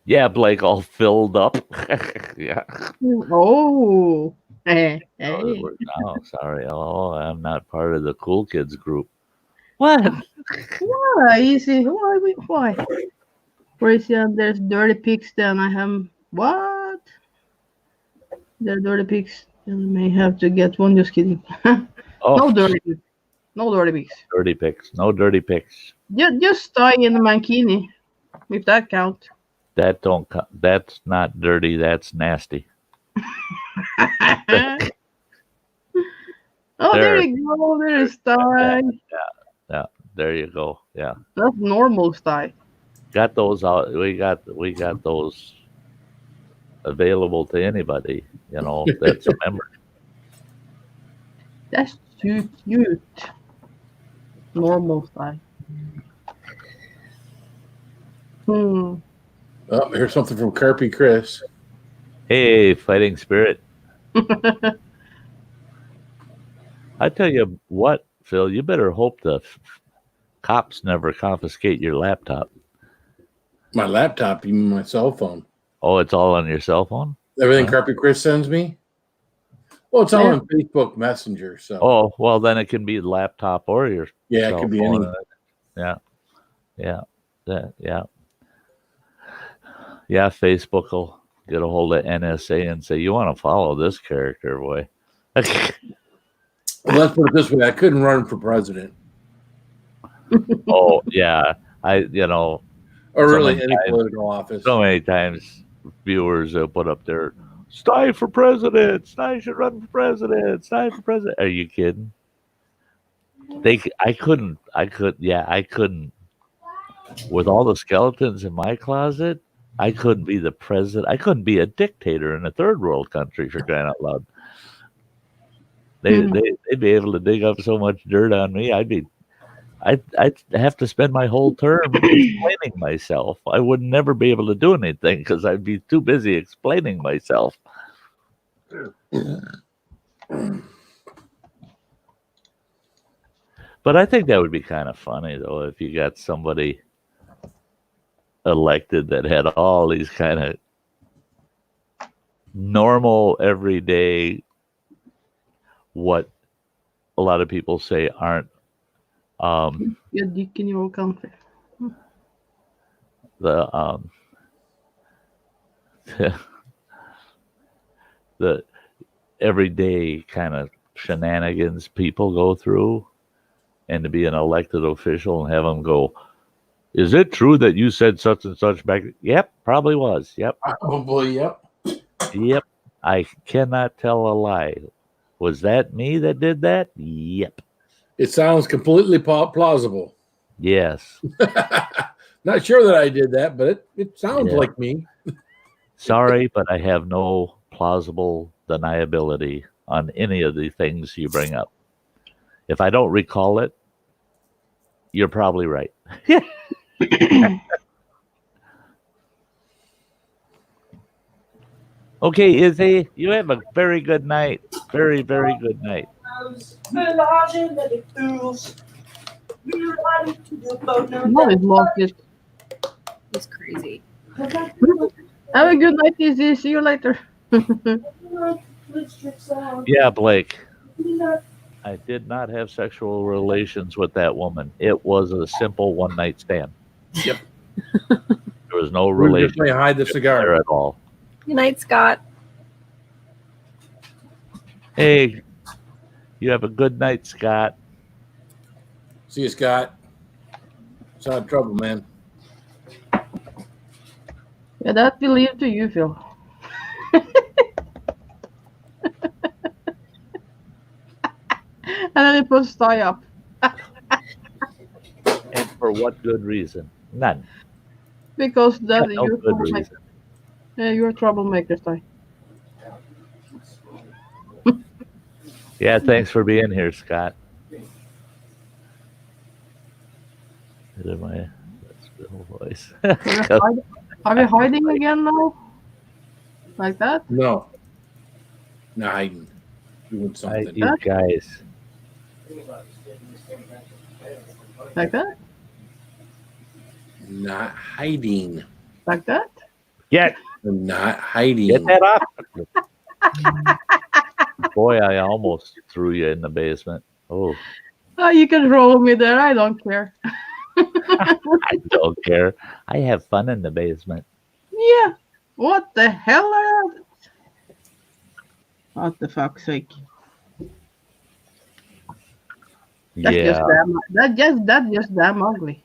Speaker 2: Yeah, Blake, all filled up. Yeah.
Speaker 3: Oh. Hey.
Speaker 2: Oh, sorry. Oh, I'm not part of the cool kids group. What?
Speaker 3: Why? Easy. Why? Where is it? There's dirty pics. Then I have what? There are dirty pics. Then I may have to get one. Just kidding. No dirty pics. No dirty pics.
Speaker 2: Dirty pics. No dirty pics.
Speaker 3: Just Sty in the mankini, if that counts.
Speaker 2: That don't. That's not dirty. That's nasty.
Speaker 3: Oh, there you go. There's Sty.
Speaker 2: Yeah. There you go. Yeah.
Speaker 3: That's normal Sty.
Speaker 2: Got those out. We got those available to anybody. You know, that's a member.
Speaker 3: That's too cute. Normal Sty.
Speaker 4: Oh, here's something from Carpy Chris.
Speaker 2: Hey, fighting spirit. I tell you what, Phil, you better hope the cops never confiscate your laptop.
Speaker 4: My laptop, even my cell phone.
Speaker 2: Oh, it's all on your cell phone?
Speaker 4: Everything Carpy Chris sends me? Well, it's all on Facebook Messenger. So.
Speaker 2: Oh, well, then it can be laptop or your
Speaker 4: it could be any.
Speaker 2: Yeah. Yeah, Facebook will get a hold of NSA and say, you want to follow this character, boy.
Speaker 4: Well, let's put it this way. I couldn't run for president.
Speaker 2: Oh, yeah.
Speaker 4: Or really any political office.
Speaker 2: So many times viewers will put up there, Sty for president. Sty should run for president. Sty for president. Are you kidding? I couldn't. With all the skeletons in my closet, I couldn't be the president. I couldn't be a dictator in a third world country, for crying out loud. They'd be able to dig up so much dirt on me. I'd have to spend my whole term explaining myself. I would never be able to do anything because I'd be too busy explaining myself. But I think that would be kind of funny, though, if you got somebody elected that had all these kind of normal, everyday, what a lot of people say aren't
Speaker 3: your dick in your country.
Speaker 2: The everyday kind of shenanigans people go through, and to be an elected official and have them go, is it true that you said such and such back? Yep, probably was. Yep.
Speaker 4: Probably, yep.
Speaker 2: Yep. I cannot tell a lie. Was that me that did that? Yep.
Speaker 4: It sounds completely plausible.
Speaker 2: Yes.
Speaker 4: Not sure that I did that, but it sounds like me.
Speaker 2: Sorry, but I have no plausible deniability on any of the things you bring up. If I don't recall it, you're probably right. Okay, Izzy, you have a very good night. Very, very good night.
Speaker 3: Always lost it.
Speaker 6: It's crazy.
Speaker 3: Have a good night, Izzy. See you later.
Speaker 2: Yeah, Blake. I did not have sexual relations with that woman. It was a simple one-night stand.
Speaker 4: Yep.
Speaker 2: There was no relationship
Speaker 4: hide the cigar
Speaker 2: there at all.
Speaker 6: Good night, Scott.
Speaker 2: Hey, you have a good night, Scott.
Speaker 4: See you, Scott. Saw trouble, man.
Speaker 3: Yeah, that we leave to you, Phil. And then he puts Sty up.
Speaker 2: And for what good reason? None.
Speaker 3: Because that
Speaker 2: No
Speaker 3: you're
Speaker 2: good
Speaker 3: troublemaker.
Speaker 2: reason.
Speaker 3: Yeah, you're a troublemaker, Sty.
Speaker 2: Yeah, thanks for being here, Scott. My little voice.
Speaker 3: Are we hiding again now? Like that?
Speaker 4: No. Not hiding. Doing something.
Speaker 2: You guys.
Speaker 3: Like that?
Speaker 4: Not hiding.
Speaker 3: Like that?
Speaker 2: Get
Speaker 4: I'm not hiding.
Speaker 2: Get that off. Boy, I almost threw you in the basement. Oh.
Speaker 3: Oh, you can roll me there. I don't care.
Speaker 2: I don't care. I have fun in the basement.
Speaker 3: Yeah. What the hell are that? What the fuck's sake? That's
Speaker 2: Yeah.
Speaker 3: That's just damn ugly.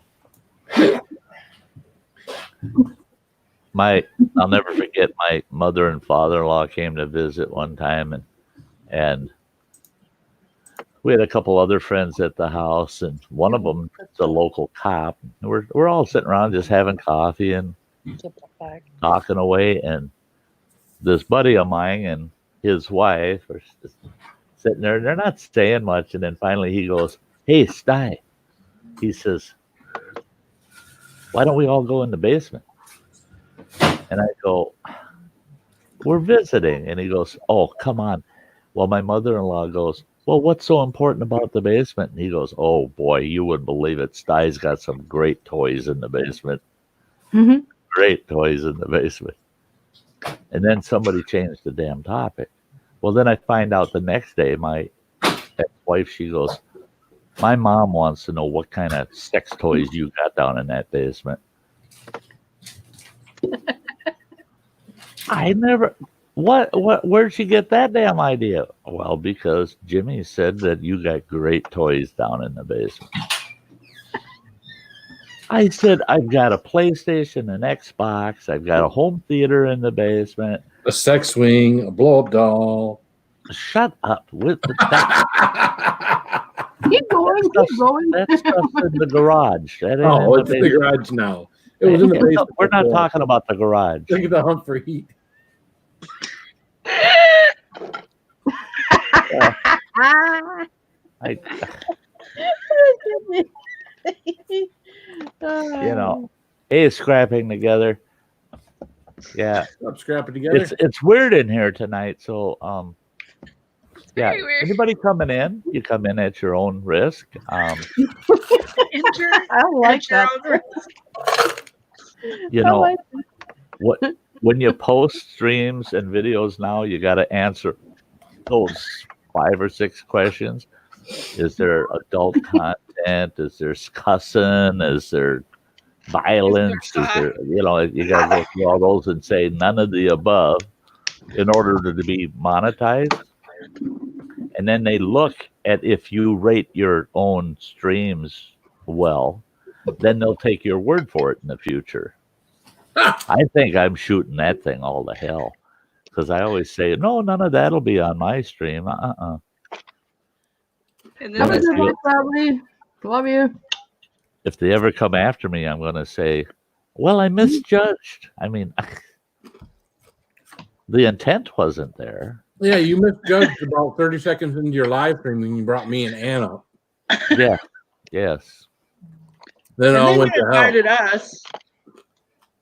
Speaker 2: I'll never forget my mother and father-in-law came to visit one time, and we had a couple other friends at the house, and one of them is a local cop. We're all sitting around just having coffee and talking away, and this buddy of mine and his wife are just sitting there, and they're not saying much, and then finally he goes, "Hey, Sty," he says, "Why don't we all go in the basement?" And I go, "We're visiting." And he goes, "Oh, come on." Well, my mother-in-law goes, "Well, what's so important about the basement?" And he goes, "Oh, boy, you wouldn't believe it. Sty's got some great toys in the basement."
Speaker 3: Mm-hmm.
Speaker 2: Great toys in the basement. And then somebody changed the damn topic. Well, then I find out the next day, my ex-wife, she goes, "My mom wants to know what kind of sex toys you got down in that basement." I never... Where'd she get that damn idea? Well, because Jimmy said that you got great toys down in the basement. I said, I've got a PlayStation, an Xbox, I've got a home theater in the basement.
Speaker 4: A sex swing, a blow-up doll.
Speaker 2: Shut up with that.
Speaker 3: Keep going, keep going.
Speaker 2: That stuff's in the garage. That ain't
Speaker 4: Oh,
Speaker 2: in
Speaker 4: it's in the garage now. It was in the
Speaker 2: No,
Speaker 4: basement.
Speaker 2: we're not talking about the garage.
Speaker 4: Look at the hump for heat.
Speaker 2: You know, hey, scrapping together. Yeah,
Speaker 4: Stop scrapping together.
Speaker 2: it's weird in here tonight. So, yeah.
Speaker 7: very weird.
Speaker 2: Anybody coming in? You come in at your own risk.
Speaker 5: Enter
Speaker 3: I like
Speaker 5: at your
Speaker 3: that.
Speaker 5: own risk.
Speaker 2: You know what? When you post streams and videos now, you got to answer those 5 or 6 questions. Is there adult content? Is there cussing? Is there violence? Is there, you know, you got to go through all those and say none of the above in order to be monetized. And then they look at if you rate your own streams well, then they'll take your word for it in the future. I think I'm shooting that thing all to hell because I always say, no, none of that'll be on my stream.
Speaker 7: And
Speaker 2: Then
Speaker 3: Have
Speaker 7: then
Speaker 3: a
Speaker 2: it's
Speaker 3: good
Speaker 2: you.
Speaker 3: night, family. Love you.
Speaker 2: If they ever come after me, I'm going to say, well, I misjudged. I mean, the intent wasn't there.
Speaker 4: Yeah, you misjudged about 30 seconds into your live stream when you brought me and Anna.
Speaker 2: Yeah. Yes.
Speaker 4: Then
Speaker 5: And
Speaker 4: all
Speaker 5: then
Speaker 4: went
Speaker 5: you
Speaker 4: to hell.
Speaker 5: invited us.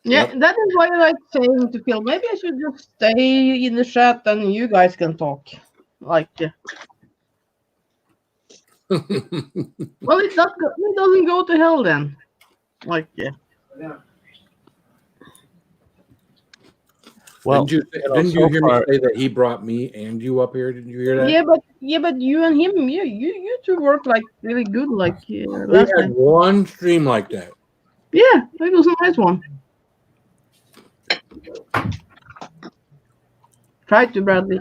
Speaker 3: Yeah,
Speaker 4: Yep.
Speaker 3: that is why I like saying to Phil, maybe I should just stay in the chat and you guys can talk. Like, well, it doesn't go to hell then. Like,
Speaker 2: Well,
Speaker 4: didn't you hear me say that he brought me and you up here? Did you hear that?
Speaker 3: yeah, but you and him, you two work like really good. Like
Speaker 4: We
Speaker 3: last
Speaker 4: had
Speaker 3: time.
Speaker 4: one stream like that.
Speaker 3: Yeah, it was a nice one. Try to, Bradley.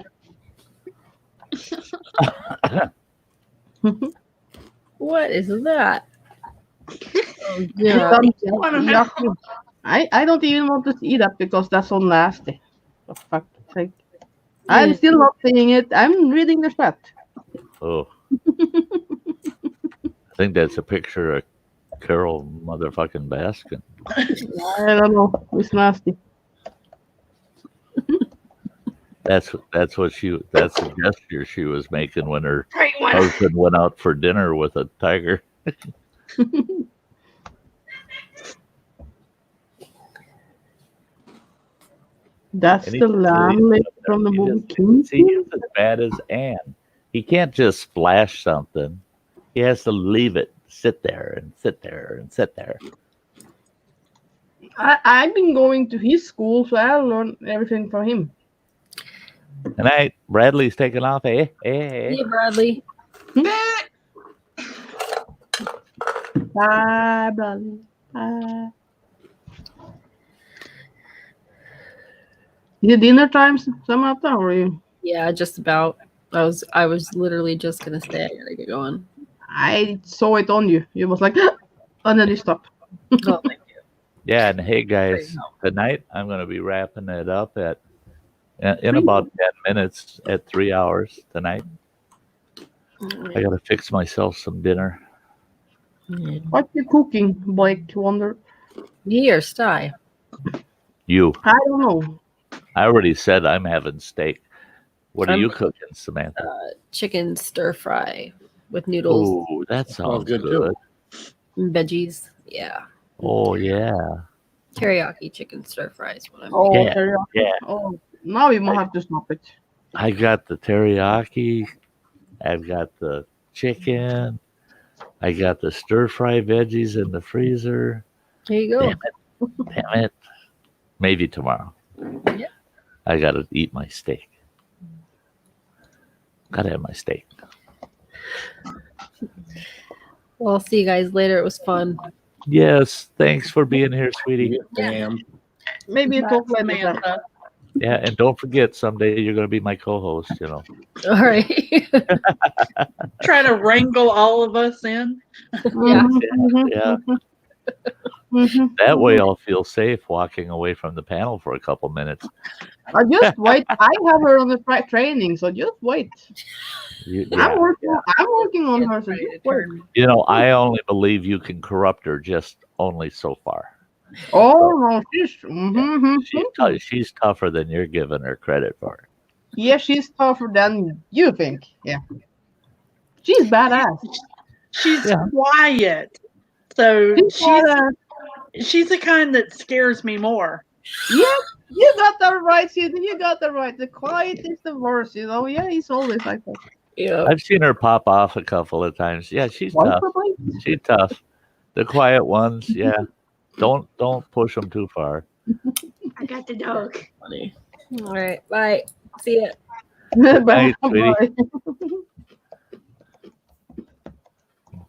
Speaker 6: What is that? Oh,
Speaker 3: It's
Speaker 6: yeah.
Speaker 3: some yucky. I don't even want to see that because that's so nasty. For fuck's sake. I'm still not seeing it. I'm reading the chat.
Speaker 2: Oh. I think that's a picture of Carol motherfucking Baskin.
Speaker 3: I don't know. It's nasty.
Speaker 2: That's the gesture she was making when her husband went out for dinner with a tiger.
Speaker 3: That's
Speaker 2: And
Speaker 3: the lamb from the movie King.
Speaker 2: See, he's as bad as Anne. He can't just splash something. He has to leave it sit there and sit there and sit there.
Speaker 3: I've been going to his school, so I learned everything from him.
Speaker 2: And Bradley's taking off. Hey,
Speaker 6: Bradley.
Speaker 3: Bye, Bradley. Bye. Is it dinner time, Samantha, or are you?
Speaker 6: Yeah, just about. I was literally just gonna say I gotta get going.
Speaker 3: I saw it on you. You was like, and then you stop.
Speaker 6: Oh, thank you.
Speaker 2: Yeah, and hey guys, tonight I'm going to be wrapping it up in about 10 minutes at 3 hours tonight. I got to fix myself some dinner.
Speaker 3: What you cooking, Blake? Wonder.
Speaker 6: Me or Sty?
Speaker 2: You.
Speaker 3: I don't know.
Speaker 2: I already said I'm having steak. What are you cooking, Samantha?
Speaker 6: Chicken stir fry with noodles.
Speaker 2: Oh, that sounds good.
Speaker 4: Too.
Speaker 6: And veggies. Yeah.
Speaker 2: Oh yeah.
Speaker 6: Teriyaki chicken stir fry is what I'm
Speaker 3: Oh,
Speaker 2: Yeah,
Speaker 3: teriyaki.
Speaker 2: yeah.
Speaker 3: Oh, now we might have to stop it.
Speaker 2: I got the teriyaki. I've got the chicken. I got the stir fry veggies in the freezer.
Speaker 6: There you go.
Speaker 2: Damn it. Maybe tomorrow.
Speaker 6: Yeah.
Speaker 2: I got to eat my steak. Got to have my steak.
Speaker 6: Well, I'll see you guys later. It was fun.
Speaker 2: Yes. Thanks for being here, sweetie.
Speaker 4: Damn.
Speaker 3: Maybe it took later.
Speaker 5: Samantha.
Speaker 2: Yeah. And don't forget, someday you're going to be my co-host, you know.
Speaker 6: All right.
Speaker 5: Try to wrangle all of us in.
Speaker 6: Yeah.
Speaker 2: Yeah. That way I'll feel safe walking away from the panel for a couple minutes.
Speaker 3: Just wait. I have her on the training, so just wait. I'm working on her. So just wait.
Speaker 2: You know, I only believe you can corrupt her just only so far.
Speaker 3: Oh no,
Speaker 2: She's tougher than you're giving her credit for.
Speaker 3: Yeah, she's tougher than you think. Yeah, she's badass.
Speaker 5: She's quiet, so she's the kind that scares me more.
Speaker 3: Yeah, you got that right, Susan. You got that right. The quiet is the worst, you know. Yeah, he's always like that.
Speaker 6: Yeah.
Speaker 2: I've seen her pop off a couple of times. Yeah, she's tough. She's tough. The quiet ones, yeah. Don't push them too far.
Speaker 7: I got the dog.
Speaker 6: Funny. All right. Bye. See ya.
Speaker 2: Bye, sweetie.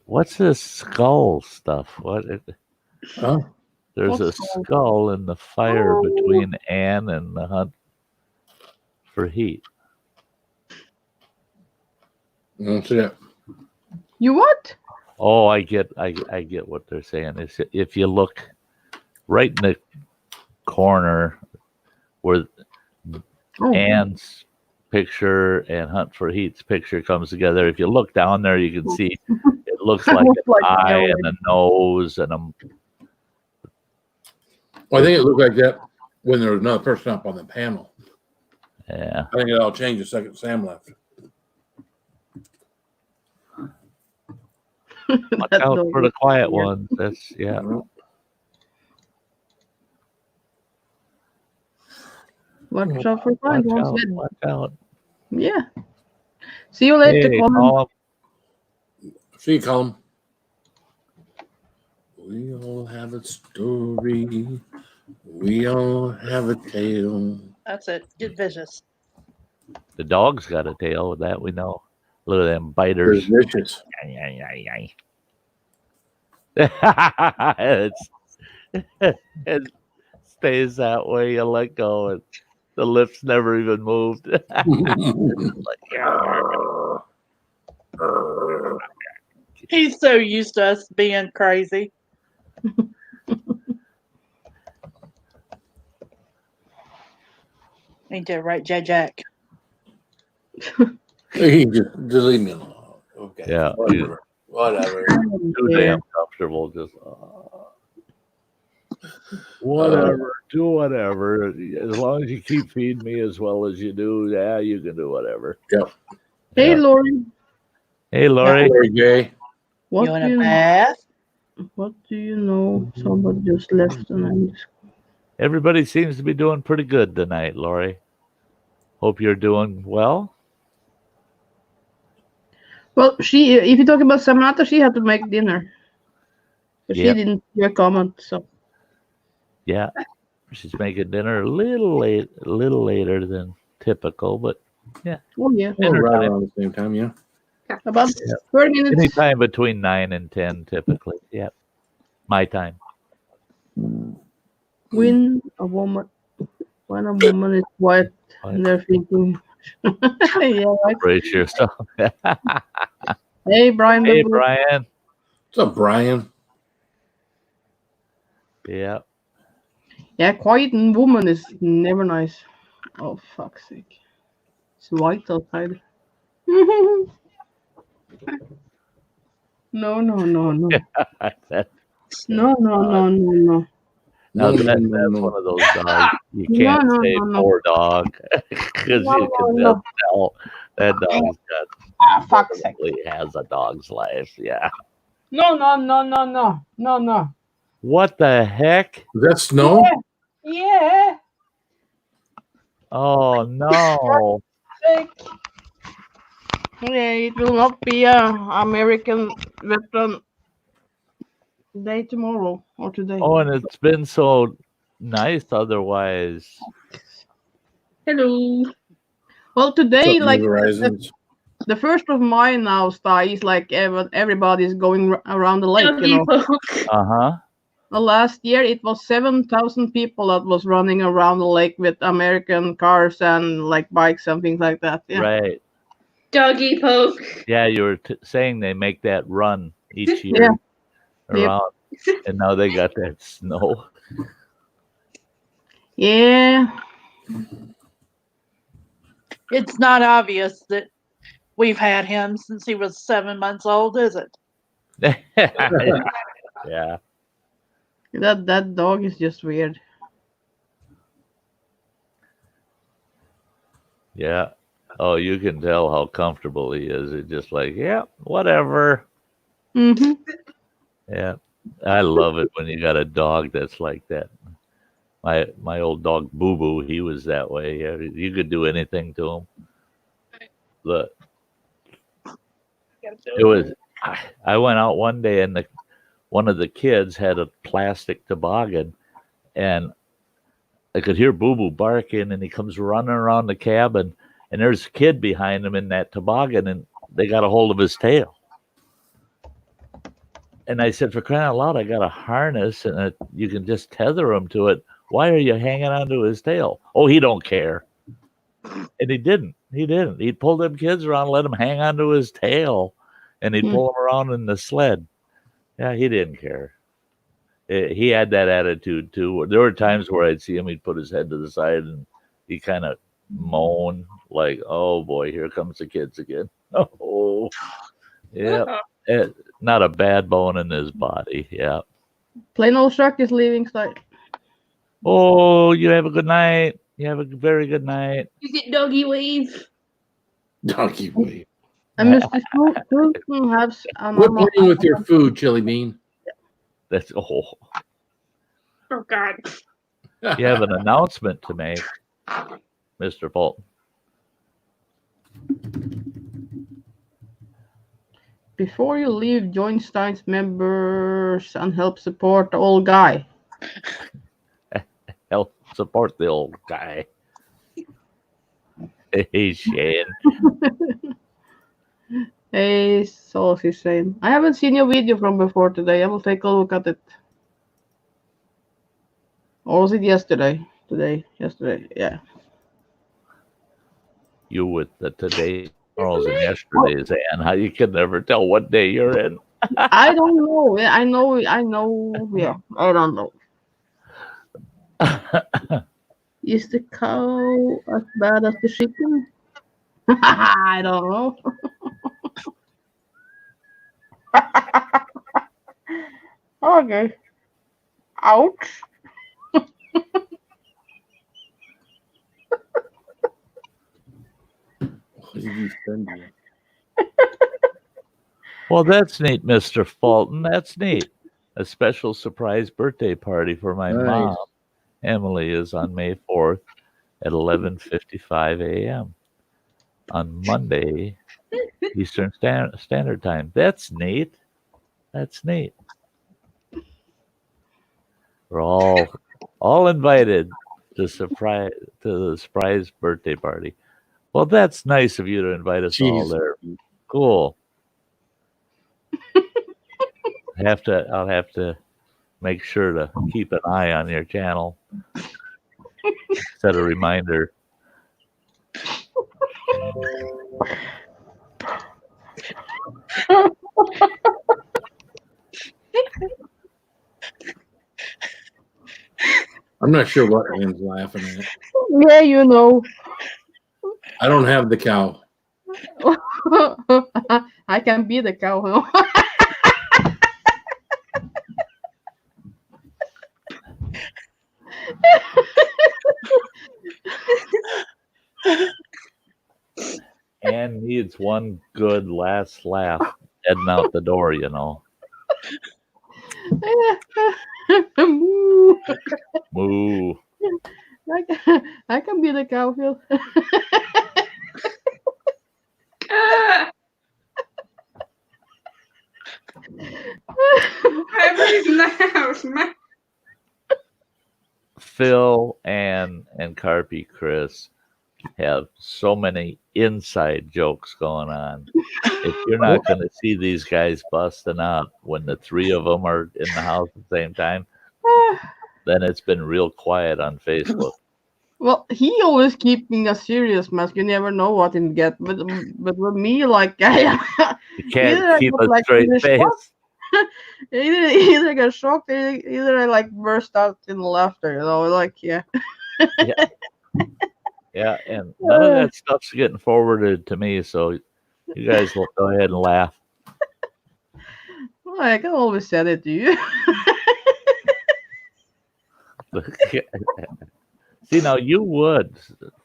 Speaker 2: What's this skull stuff? What?
Speaker 4: Huh?
Speaker 2: There's a skull in the fire between Anne and the hunt for heat.
Speaker 4: That's it.
Speaker 3: You what?
Speaker 2: Oh, I get what they're saying. Is if you look right in the corner where Anne's picture and Hunt for Heat's picture comes together, if you look down there, you can see it looks like an eye and a nose and a.
Speaker 4: Well, I think it looked like that when there was another person up on the panel.
Speaker 2: Yeah.
Speaker 4: I think it all changed the second Sam left.
Speaker 2: Watch out for the quiet ones. That's
Speaker 3: Watch out for quiet ones.
Speaker 2: Watch out.
Speaker 3: Yeah. See you later, Colin.
Speaker 4: See you, Colin. We all have a story. We all have a tale.
Speaker 5: That's it. Get vicious.
Speaker 2: The dog's got a tail. That we know. Look at them biters.
Speaker 4: They're vicious.
Speaker 2: It stays that way. You let go. The lips never even moved.
Speaker 5: He's so used to us being crazy. Ain't that right, Jack?
Speaker 4: He just leave me alone. Okay.
Speaker 2: Yeah.
Speaker 4: Whatever.
Speaker 2: Too damn comfortable. Just whatever. Do whatever. As long as you keep feeding me as well as you do, yeah, you can do whatever.
Speaker 4: Yep.
Speaker 3: Hey,
Speaker 2: Yeah.
Speaker 3: Lori.
Speaker 2: Hey, Lori.
Speaker 4: Very gay.
Speaker 3: What
Speaker 5: You
Speaker 3: do
Speaker 5: want a
Speaker 3: you know?
Speaker 5: bath?
Speaker 3: What do you know? Somebody just left and I'm just...
Speaker 2: Everybody seems to be doing pretty good tonight, Lori. Hope you're doing well.
Speaker 3: Well, she, if you talk about Samantha, she had to make dinner. But
Speaker 2: Yep.
Speaker 3: she didn't hear comment, so.
Speaker 2: Yeah. She's making dinner a little later than typical, but yeah.
Speaker 3: Oh, yeah.
Speaker 4: Well,
Speaker 2: Dinner
Speaker 4: right
Speaker 2: time.
Speaker 4: around the same time, yeah.
Speaker 3: About 30 minutes.
Speaker 2: Anytime between 9 and 10, typically. Yeah. My time.
Speaker 3: When a woman is quiet and they're thinking, yeah, right.
Speaker 2: Brace yourself.
Speaker 3: Hey, Brian.
Speaker 2: Hey,
Speaker 3: Boo-boo.
Speaker 2: Brian.
Speaker 4: What's up, Brian?
Speaker 2: Yeah.
Speaker 3: Yeah, quiet and woman is never nice. Oh, fuck's sake. It's white outside. No. No, no, no.
Speaker 2: Now,
Speaker 4: No,
Speaker 2: that's
Speaker 4: no.
Speaker 2: one of those dogs. You can't say
Speaker 3: No.
Speaker 2: poor dog because
Speaker 3: No,
Speaker 2: you can
Speaker 3: no.
Speaker 2: just tell that dog's got
Speaker 3: Ah, fuck's sake.
Speaker 2: definitely has a dog's life. Yeah.
Speaker 3: No.
Speaker 2: What the heck?
Speaker 4: Is that snow?
Speaker 3: Yeah.
Speaker 2: Oh no.
Speaker 3: Yeah, it will not be a American Veteran Day tomorrow or today.
Speaker 2: Oh, and it's been so nice otherwise.
Speaker 7: Hello.
Speaker 3: Well, today,
Speaker 4: What's up,
Speaker 3: like
Speaker 4: New Horizons?
Speaker 3: the 1st of May now, Sty, is like everybody's going around the lake, you know.
Speaker 2: Uh-huh.
Speaker 3: Well, last year it was 7,000 people that was running around the lake with American cars and like bikes and things like that. Yeah.
Speaker 2: Right.
Speaker 7: Doggy poke.
Speaker 2: Yeah, you were saying they make that run each year around, and now they got that snow.
Speaker 3: Yeah.
Speaker 5: It's not obvious that we've had him since he was 7 months old, is it?
Speaker 2: Yeah.
Speaker 3: That dog is just weird.
Speaker 2: Yeah. Oh, you can tell how comfortable he is. It's just like, yeah, whatever.
Speaker 3: Mm-hmm.
Speaker 2: Yeah. I love it when you got a dog that's like that. My old dog Boo Boo, he was that way. Yeah, you could do anything to him. Look, it was. I went out one day and one of the kids had a plastic toboggan, and I could hear Boo Boo barking, and he comes running around the cabin, and there's a kid behind him in that toboggan, and they got a hold of his tail. And I said, for crying out loud, I got a harness, and you can just tether him to it. Why are you hanging onto his tail? Oh, he don't care. And he didn't. He'd pull them kids around, let them hang onto his tail, and he'd pull them around in the sled. Yeah, he didn't care. He had that attitude too. There were times where I'd see him, he'd put his head to the side and he kind of moan like, oh boy, here comes the kids again. Oh, yeah. Not a bad bone in his body. Yeah.
Speaker 3: Plain old Shark is leaving, Sty.
Speaker 2: Oh, you have a good night. You have a very good night.
Speaker 7: You get doggy wave.
Speaker 4: Doggy wave.
Speaker 3: And Mr. Fulton has a
Speaker 4: Quit
Speaker 3: normal.
Speaker 4: playing with your food, Chili Bean.
Speaker 2: That's
Speaker 7: Oh God.
Speaker 2: You have an announcement to make, Mr. Fulton.
Speaker 3: Before you leave, join Stein's members and help support the old guy.
Speaker 2: Help support the old guy. Hey, Shane.
Speaker 3: Hey, so she's saying. I haven't seen your video from before today. I will take a look at it. Or was it yesterday? Yesterday. Yeah.
Speaker 2: you with the today, tomorrow's, and yesterday's, and how you can never tell what day you're in.
Speaker 3: I don't know. I know. Yeah, I don't know. Is the cow as bad as the chicken? I don't know. Okay. Ouch.
Speaker 4: What did you send me?
Speaker 2: Well, that's neat, Mr. Fulton. That's neat. A special surprise birthday party for my
Speaker 4: Nice.
Speaker 2: mom, Emily, is on May 4th at 11:55 a.m. on Monday, Eastern Standard Time. That's neat. That's neat. We're all invited to the surprise birthday party. Well, that's nice of you to invite us all
Speaker 4: Jeez.
Speaker 2: there. Cool. I'll have to make sure to keep an eye on your channel. Set a reminder.
Speaker 4: I'm not sure what Ann's laughing at.
Speaker 3: Yeah, you know.
Speaker 4: I don't have the cow.
Speaker 3: I can be the cow. Huh?
Speaker 2: Ann needs one good last laugh heading out the door, you know.
Speaker 3: Moo.
Speaker 2: Moo.
Speaker 3: I can be the cow, Phil.
Speaker 7: Everybody's in the house, man.
Speaker 2: Phil and Carpy Chris have so many inside jokes going on. If you're not going to see these guys busting up when the three of them are in the house at the same time, then it's been real quiet on Facebook.
Speaker 3: Well, he always keeping a serious mask. You never know what he get. But with me, like
Speaker 2: You can't keep a straight face.
Speaker 3: either get shocked, either I like burst out in laughter. You know, like yeah.
Speaker 2: Yeah, and none of that stuff's getting forwarded to me, so you guys will go ahead and laugh.
Speaker 3: Well, I can always send it to you.
Speaker 2: See, now you would.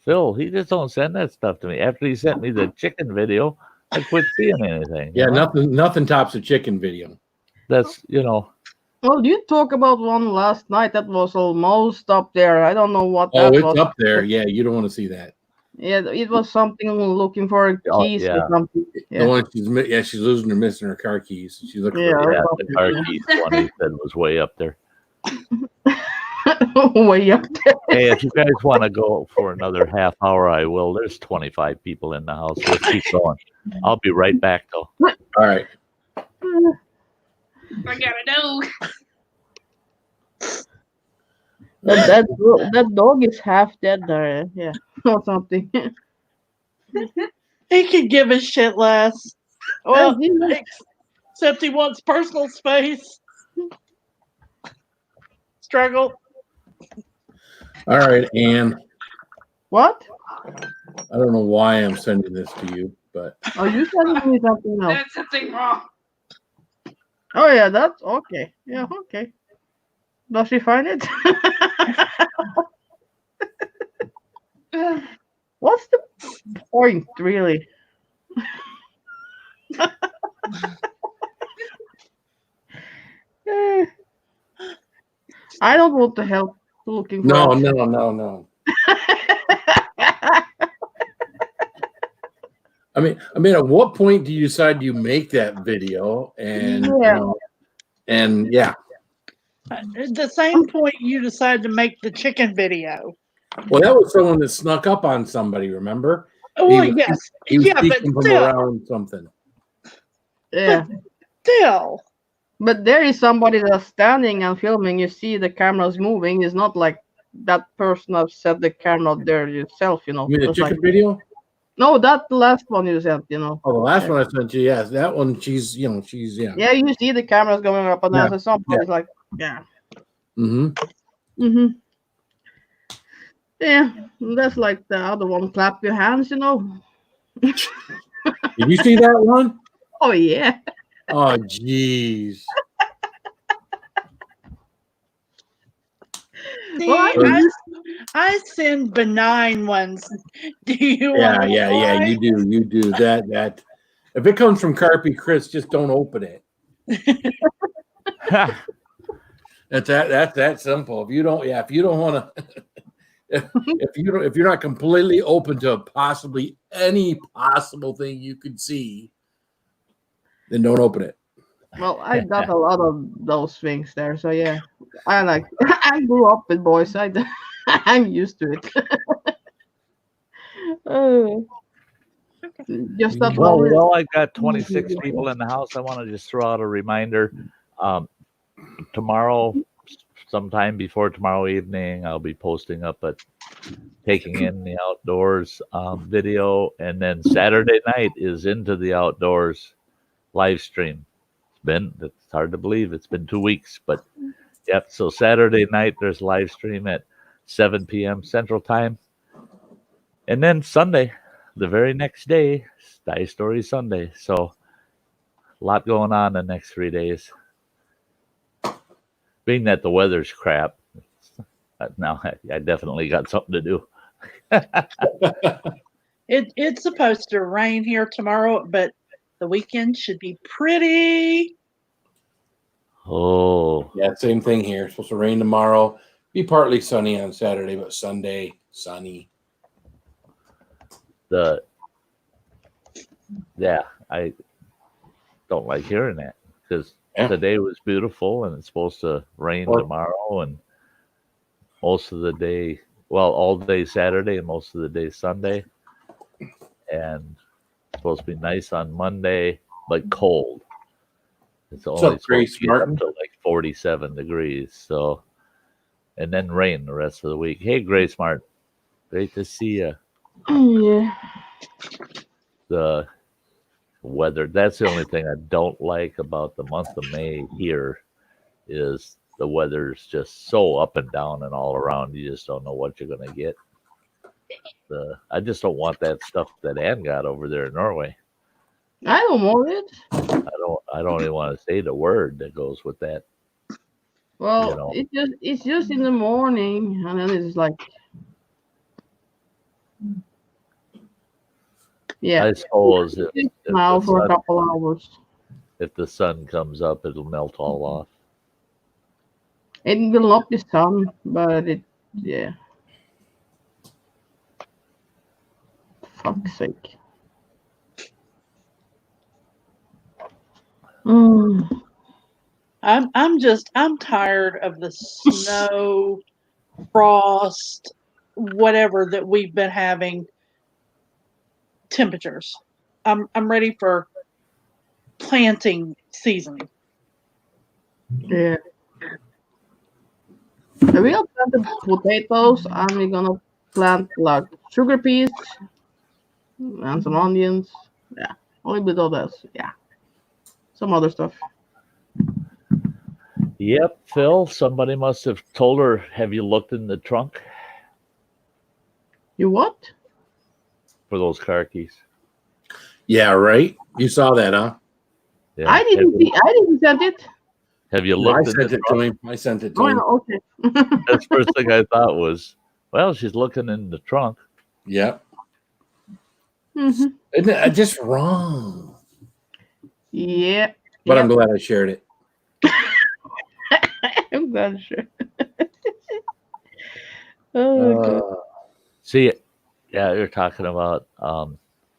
Speaker 2: Phil, he just don't send that stuff to me. After he sent me the chicken video, I quit seeing anything.
Speaker 4: Yeah,
Speaker 2: you know?
Speaker 4: nothing tops a chicken video.
Speaker 2: That's, you know.
Speaker 3: Well, you talk about one last night that was almost up there. I don't know what
Speaker 4: Oh,
Speaker 3: that
Speaker 4: it's
Speaker 3: was.
Speaker 4: up there. Yeah, you don't want to see that.
Speaker 3: Yeah, it was something looking for keys
Speaker 2: yeah.
Speaker 3: or something.
Speaker 4: The
Speaker 3: Yeah.
Speaker 4: one she's losing or missing her car keys. She's looking
Speaker 3: Yeah.
Speaker 4: for
Speaker 2: Yeah, the car keys one he said was way up there.
Speaker 3: Way up there.
Speaker 2: Hey, if you guys want to go for another half hour, I will. There's 25 people in the house. Let's keep going. I'll be right back, though.
Speaker 4: All right.
Speaker 7: I gotta know.
Speaker 3: That dog is half dead there. Yeah, or something.
Speaker 5: He could give a shit less. Well,
Speaker 3: Yeah.
Speaker 5: except he wants personal space. Struggle.
Speaker 4: All right, Ann.
Speaker 3: What?
Speaker 4: I don't know why I'm sending this to you, but
Speaker 3: Are you sending me something else?
Speaker 7: That's something wrong.
Speaker 3: Oh yeah, that's okay. Yeah, okay. Does she find it? What's the point, really? I don't want to help looking for
Speaker 4: no. I mean, at what point do you decide you make that video? And
Speaker 3: Yeah.
Speaker 5: At the same point you decide to make the chicken video.
Speaker 4: Well, that was someone that snuck up on somebody. Remember?
Speaker 5: Oh yes,
Speaker 4: He was
Speaker 5: yeah, but
Speaker 4: speaking from
Speaker 5: still,
Speaker 4: around something.
Speaker 3: Yeah.
Speaker 5: still.
Speaker 3: But there is somebody that's standing and filming. You see the cameras moving. It's not like that person has set the camera there yourself, you know.
Speaker 4: You mean the
Speaker 3: It's
Speaker 4: chicken
Speaker 3: like,
Speaker 4: video?
Speaker 3: No, that last one you sent, you know.
Speaker 4: Oh, the last one I sent you, yes, that one. She's yeah.
Speaker 3: Yeah, you see the cameras going up and down. So some point it's like, yeah.
Speaker 4: Mm-hmm.
Speaker 3: Yeah, that's like the other one. Clap your hands, you know.
Speaker 4: Did you see that one?
Speaker 3: Oh yeah.
Speaker 4: Oh, jeez.
Speaker 5: See,
Speaker 3: Well,
Speaker 5: I send benign ones. Do you want to
Speaker 4: Yeah. You do that. If it comes from Carpy Chris, just don't open it. That's that simple. If you don't want to, if you're not completely open to possibly any possible thing you could see, then don't open it.
Speaker 3: Well, I got a lot of those things there, so yeah. I grew up with boys. I'm used to it. Just that
Speaker 2: well, I got 26 people in the house. I want to just throw out a reminder. Tomorrow, sometime before tomorrow evening, I'll be posting up a taking in the outdoors video, and then Saturday night is Into the Outdoors live stream. It's hard to believe it's been 2 weeks, but yep. So Saturday night there's live stream at 7 p.m. Central Time, and then Sunday, the very next day, Sty Story Sunday. So a lot going on the next 3 days. Being that the weather's crap, now I definitely got something to do.
Speaker 5: It's supposed to rain here tomorrow, but the weekend should be pretty.
Speaker 2: Oh.
Speaker 4: Yeah, same thing here. It's supposed to rain tomorrow. Be partly sunny on Saturday, but Sunday, sunny.
Speaker 2: I don't like hearing that because today was beautiful and it's supposed to rain tomorrow and most of the day, well, all day Saturday and most of the day Sunday. And it's supposed to be nice on Monday, but cold. It's only supposed to get up to like 47 degrees. So, and then rain the rest of the week. Hey, Grace Mart, great to see you.
Speaker 3: Yeah.
Speaker 2: The weather, that's the only thing I don't like about the month of May here is the weather's just so up and down and all around. You just don't know what you're going to get. I just don't want that stuff that Ann got over there in Norway.
Speaker 3: I don't want it.
Speaker 2: I don't even want to say the word that goes with that.
Speaker 3: Well, you know. it's just in the morning, and then it's like, yeah.
Speaker 2: I suppose if
Speaker 3: now for a couple hours.
Speaker 2: If the sun comes up, it'll melt all off.
Speaker 3: It will not be sun, but yeah. Fuck's sake.
Speaker 5: I'm tired of the snow, frost, whatever that we've been having temperatures. I'm ready for planting season.
Speaker 3: Yeah. We're gonna plant the potatoes and we're gonna plant like sugar peas and some onions. Yeah. A little bit of this. Yeah. Some other stuff.
Speaker 2: Yep, Phil, somebody must have told her, have you looked in the trunk?
Speaker 3: You what?
Speaker 2: For those car keys.
Speaker 4: Yeah, right. You saw that, huh?
Speaker 2: Yeah.
Speaker 3: I didn't send it.
Speaker 2: Have you looked
Speaker 4: I sent it to him. I sent it to him.
Speaker 3: Okay.
Speaker 2: That's the first thing I thought was, well, she's looking in the trunk.
Speaker 4: Yep.
Speaker 3: Mm-hmm.
Speaker 4: Isn't it just wrong?
Speaker 3: Yeah.
Speaker 4: But I'm glad I shared it.
Speaker 3: I'm glad sure. Oh God.
Speaker 2: See, yeah, you're talking about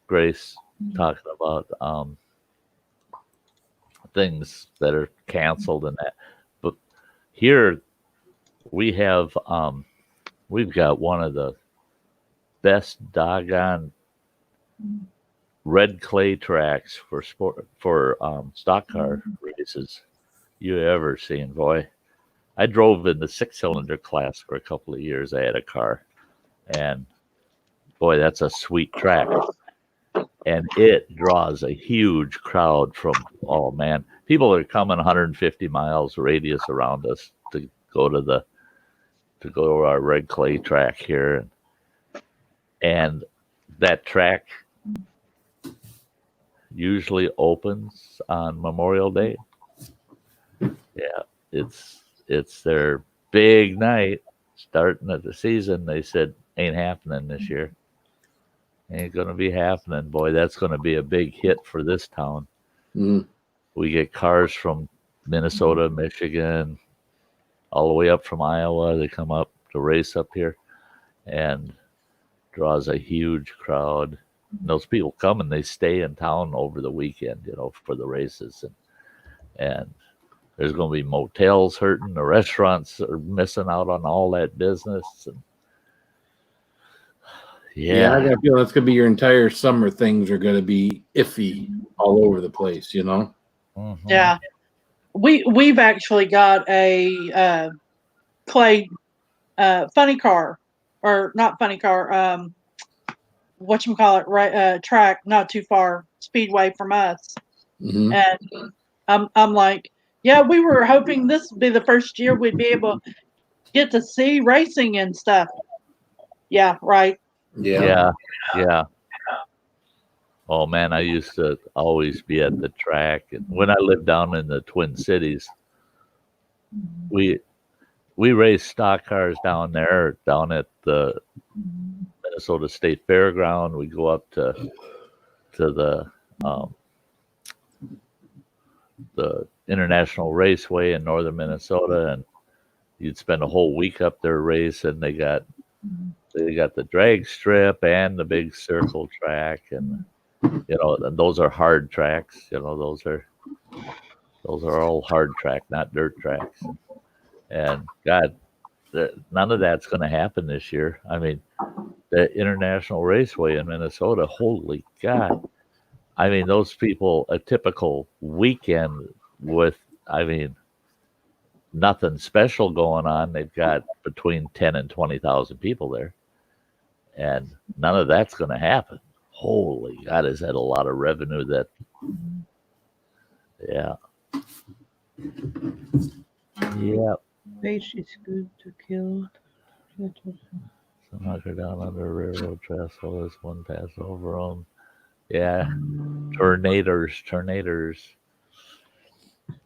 Speaker 2: Grace talking about things that are canceled and that. But here we have we've got one of the best doggone red clay tracks for stock car races you ever seen, boy. I drove in the 6-cylinder class for a couple of years. I had a car, and boy, that's a sweet track. and it draws a huge crowd from, oh man, people are coming 150 miles radius around us to go to our red clay track here, and that track usually opens on Memorial Day. Yeah, it's their big night starting at the season. They said ain't happening this year. Ain't gonna be happening, boy. That's gonna be a big hit for this town.
Speaker 4: Mm.
Speaker 2: We get cars from Minnesota, Michigan, all the way up from Iowa. They come up to race up here, and draws a huge crowd. And those people come and they stay in town over the weekend, for the races, and there's going to be motels hurting. The restaurants are missing out on all that business. And
Speaker 4: Yeah, I got a feeling that's going to be your entire summer. Things are going to be iffy all over the place,
Speaker 2: Mm-hmm.
Speaker 5: Yeah. We've actually got a clay funny car, or not funny car, whatchamacallit, right, track not too far, speedway from us.
Speaker 4: Mm-hmm.
Speaker 5: And I'm like, yeah, we were hoping this would be the first year we'd be able to get to see racing and stuff. Yeah, right.
Speaker 2: Yeah. Oh man, I used to always be at the track, and when I lived down in the Twin Cities, we raced stock cars down there, down at the Minnesota State Fairground. We go up to the International Raceway in northern Minnesota, and you'd spend a whole week up there racing. They got the drag strip and the big circle track, and and those are hard tracks. Those are all hard track, not dirt tracks. And God, none of that's going to happen this year. I mean, the International Raceway in Minnesota, holy God. I mean, those people, a typical weekend with, nothing special going on. They've got between 10 and 20,000 people there. And none of that's going to happen. Holy God, has had a lot of revenue that, yeah. Yeah.
Speaker 3: Fish is good to kill.
Speaker 2: Some hunker down under a railroad trestle. This one passed over them. Yeah. Tornadoes.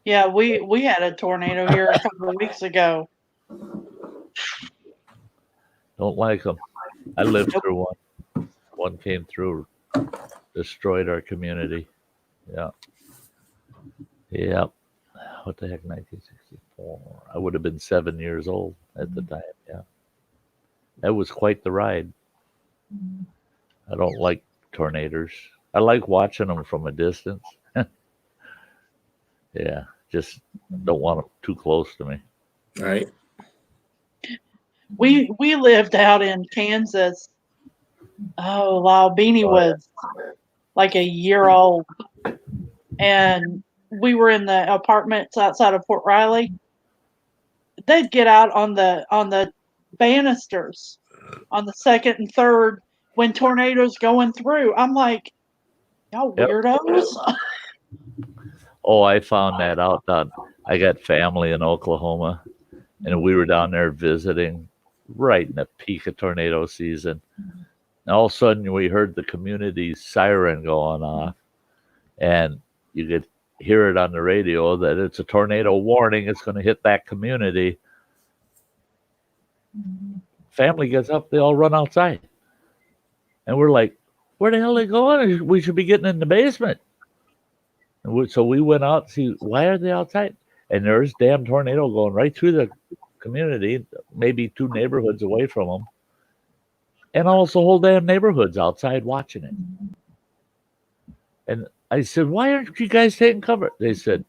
Speaker 5: Yeah, we had a tornado here a couple of weeks ago.
Speaker 2: Don't like them. I lived through one. One came through, destroyed our community. Yeah. What the heck, 1964? I would have been 7 years old at the time. Yeah. That was quite the ride. I don't like tornadoes. I like watching them from a distance. Yeah. Just don't want them too close to me.
Speaker 4: Right.
Speaker 5: We lived out in Kansas. Oh, Albini was like a year old, and we were in the apartments outside of Fort Riley. They'd get out on the banisters on the second and third when tornadoes going through. I'm like, y'all weirdos.
Speaker 2: Oh, I found that out. I got family in Oklahoma, and we were down there visiting right in the peak of tornado season. And all of a sudden, we heard the community siren going off, and you could hear it on the radio that it's a tornado warning. It's going to hit that community. Family gets up. They all run outside. And we're like, where the hell are they going? We should be getting in the basement. So we went out to see, why are they outside? And there's damn tornado going right through the community, maybe 2 neighborhoods away from them. And also whole damn neighborhoods outside watching it. And I said, why aren't you guys taking cover? They said,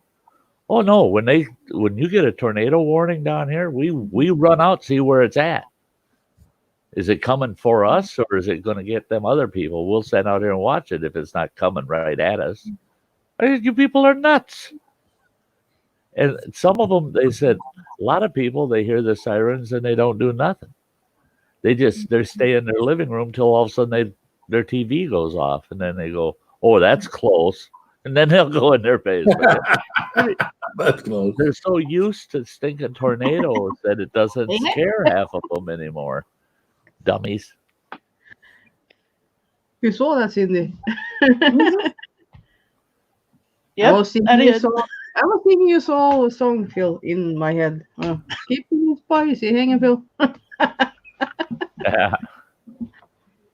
Speaker 2: oh no, when you get a tornado warning down here, we run out, see where it's at. Is it coming for us, or is it going to get them other people? We'll stand out here and watch it if it's not coming right at us. You people are nuts. And some of them, they said, a lot of people, they hear the sirens and they don't do nothing. They stay in their living room till all of a sudden their TV goes off, and then they go, "Oh, that's close," and then they'll go in their basement.
Speaker 4: That's close.
Speaker 2: They're so used to stinking tornadoes that it doesn't scare half of them anymore. Dummies.
Speaker 3: You saw that, Cindy.
Speaker 5: Yep,
Speaker 3: I was thinking
Speaker 5: I
Speaker 3: you
Speaker 5: did.
Speaker 3: saw a song, Phil, in my head. Keeping it spicy, hanging, Phil.
Speaker 2: Yeah.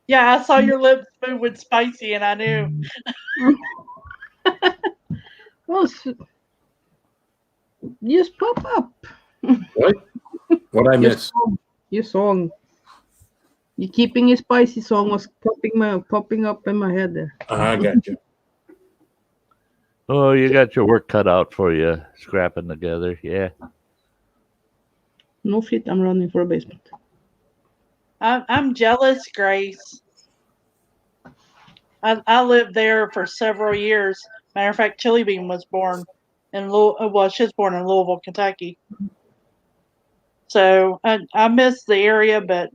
Speaker 5: Yeah, I saw your lips move with spicy, and I knew.
Speaker 3: Well, just pop up.
Speaker 4: What? What I missed?
Speaker 3: Your song. You keeping it spicy song was popping up in my head there.
Speaker 4: I got you.
Speaker 2: Oh, you got your work cut out for you, scrapping together. Yeah.
Speaker 3: No shit, I'm running for a basement.
Speaker 5: I'm jealous, Grace. I lived there for several years. Matter of fact, Chili Bean was born in she was born in Louisville, Kentucky. So I miss the area, but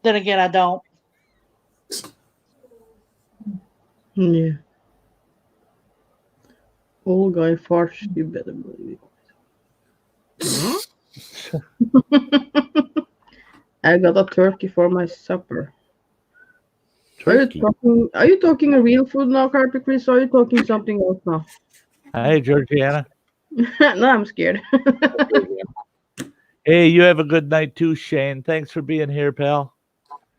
Speaker 5: then again, I don't.
Speaker 3: Yeah. Old guy farts, you better believe it. I got a turkey for my supper.
Speaker 2: Turkey.
Speaker 3: Are you talking a real food now, Carpet Chris, or are you talking something else now?
Speaker 2: Hi, Georgiana.
Speaker 3: No, I'm scared.
Speaker 2: Hey, you have a good night too, Shane. Thanks for being here, pal.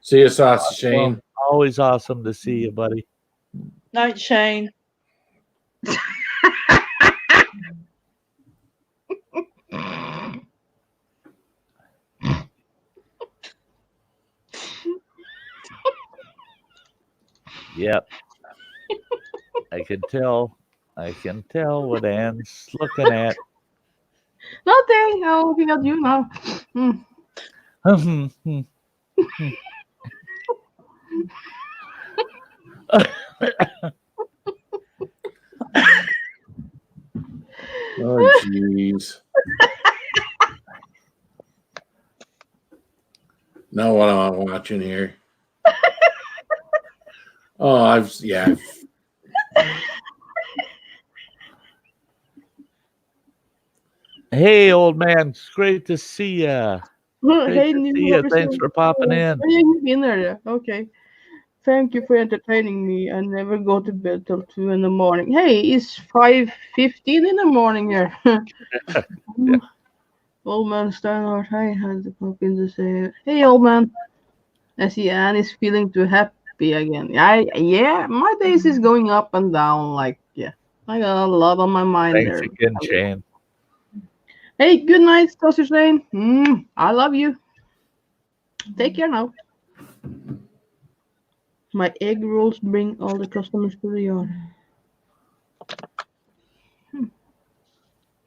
Speaker 4: See you, Saucy Shane.
Speaker 2: Well, always awesome to see you, buddy.
Speaker 5: Night, Shane.
Speaker 2: Yep. I can tell what Anne's looking at.
Speaker 3: Nothing. I'm looking at you now.
Speaker 4: Oh, jeez. Now what am I watching here? Oh, yeah.
Speaker 2: Hey, old man. It's great to see ya.
Speaker 3: Hey,
Speaker 2: See ya. Thanks for popping in.
Speaker 3: You've been there. Okay. Thank you for entertaining me. I never go to bed till 2 in the morning. Hey, it's 5:15 in the morning here.
Speaker 2: Yeah.
Speaker 3: Old man Sty North, I had to pop in to say, hey, old man. I see Anne is feeling too happy again. Yeah, my days is going up and down. Like, yeah, I got a lot on my mind
Speaker 2: Thanks
Speaker 3: there.
Speaker 2: again, Shane.
Speaker 3: Hey, good night, Sausage Lane. I love you. Take care now. My egg rolls bring all the customers to the yard.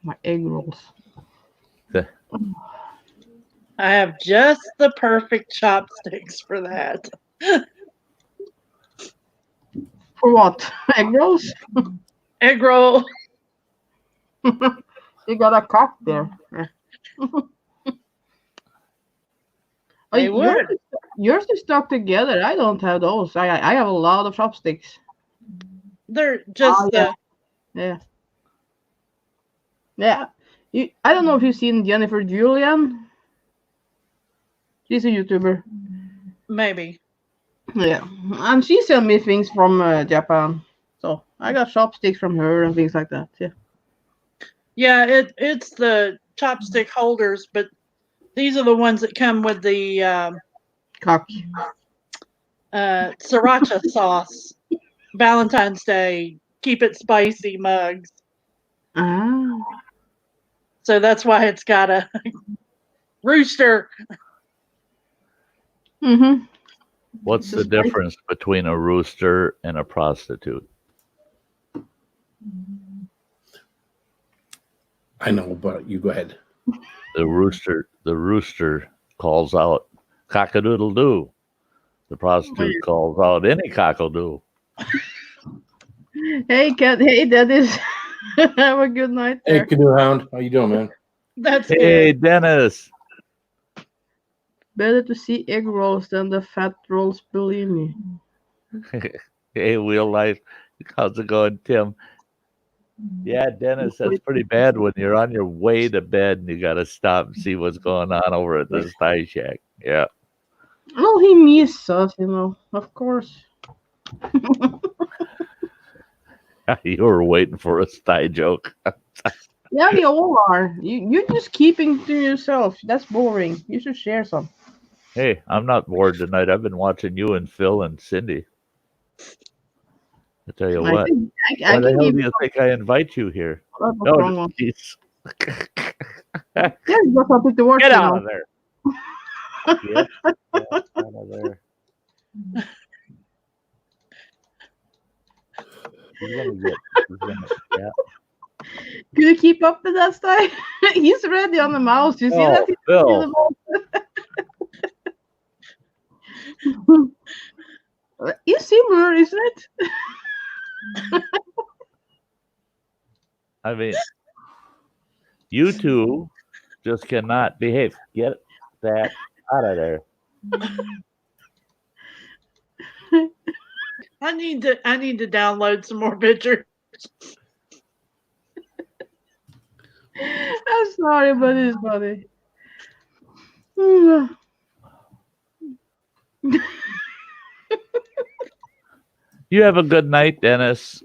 Speaker 3: My egg rolls.
Speaker 5: I have just the perfect chopsticks for that.
Speaker 3: For what? Egg rolls?
Speaker 5: Egg roll.
Speaker 3: You got a cock there.
Speaker 5: They would.
Speaker 3: Yours is stuck together. I don't have those. I have a lot of chopsticks.
Speaker 5: They're just
Speaker 3: Yeah. I don't know if you've seen Jennifer Julian. She's a YouTuber.
Speaker 5: maybe.
Speaker 3: Yeah, and she sent me things from Japan. So I got chopsticks from her and things like that. Yeah.
Speaker 5: Yeah, it's the chopstick holders, but these are the ones that come with the
Speaker 3: Cock.
Speaker 5: sriracha sauce, Valentine's Day, keep it spicy mugs.
Speaker 3: Ah.
Speaker 5: So that's why it's got a rooster.
Speaker 3: Mm-hmm.
Speaker 2: What's the difference between a rooster and a prostitute?
Speaker 4: I know, but you go ahead.
Speaker 2: The rooster calls out cock-a-doodle-doo. The prostitute calls out any cockle-doo.
Speaker 3: Hey, Cat. Hey, Dennis. Have a good night there.
Speaker 4: Hey, Canoe Hound. How you doing, man?
Speaker 5: That's
Speaker 2: Hey,
Speaker 5: good.
Speaker 2: Dennis.
Speaker 3: Better to see egg rolls than the fat rolls, believe me.
Speaker 2: Hey, Wheel Life. How's it going, Tim? Yeah, Dennis, that's pretty bad when you're on your way to bed and you got to stop and see what's going on over at the Sty Shack. Yeah.
Speaker 3: Well, he misses us, you know, of course.
Speaker 2: You were waiting for a Sty joke.
Speaker 3: Yeah, we all are. You're just keeping to yourself. That's boring. You should share some.
Speaker 2: Hey, I'm not bored tonight. I've been watching you and Phil and Cindy. I tell you what. Why the hell do you think I invite you here? No, geez.
Speaker 3: Yeah, you got something to work.
Speaker 2: Get out of there. Get out of there. Yeah.
Speaker 3: Can you keep up with that Sty? He's ready on the mouse. You see that?
Speaker 2: Phil.
Speaker 3: It's similar, isn't it?
Speaker 2: I mean, you two just cannot behave. Get that out of there.
Speaker 5: I need to download some more pictures.
Speaker 3: I'm sorry, but it's funny.
Speaker 2: You have a good night, Dennis.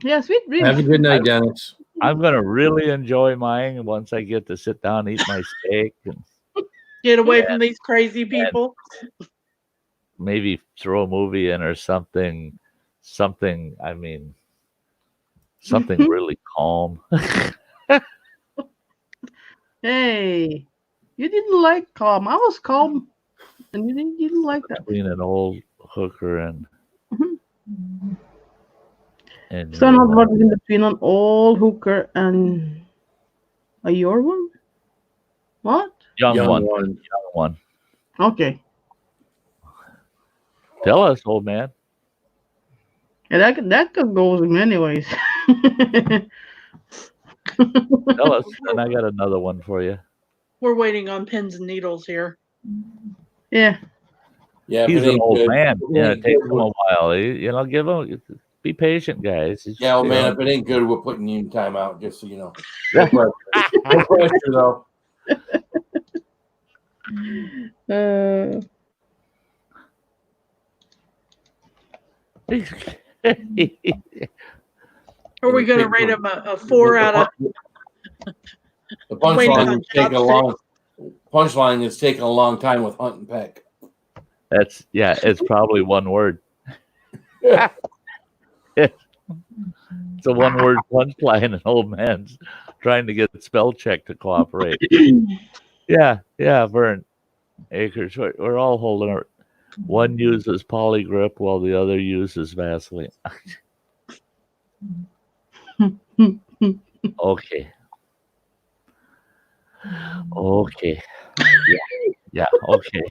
Speaker 3: Yeah, sweet dreams.
Speaker 4: Have a good night, Dennis.
Speaker 2: I'm gonna really enjoy mine once I get to sit down and eat my steak and
Speaker 5: get away from these crazy people.
Speaker 2: Maybe throw a movie in or something. I mean, something really calm.
Speaker 3: Hey, you didn't like calm. I was calm, and you didn't like that.
Speaker 2: Between an old hooker and
Speaker 3: so not what is in between an old hooker and a your one? What?
Speaker 2: Young one.
Speaker 3: Okay.
Speaker 2: Tell us, old man.
Speaker 3: Yeah, that could go in many ways.
Speaker 2: Tell us, and I got another one for you.
Speaker 5: We're waiting on pins and needles here.
Speaker 3: Yeah.
Speaker 4: Yeah,
Speaker 2: he's an old man. Yeah, it takes him a while. Give him. Be patient, guys.
Speaker 4: Yeah, well, man, if it ain't good, we're putting you in timeout, just so you know. No pressure, though.
Speaker 5: Are we going to rate him a 4 out of?
Speaker 4: The punchline is taking a long time with Hunt and Peck.
Speaker 2: It's probably one word. It's a one-word punchline, and old man's trying to get spell check to cooperate. Yeah, Vern Acres. We're all holding our. One uses Polygrip while the other uses Vaseline. Okay. Yeah. Okay.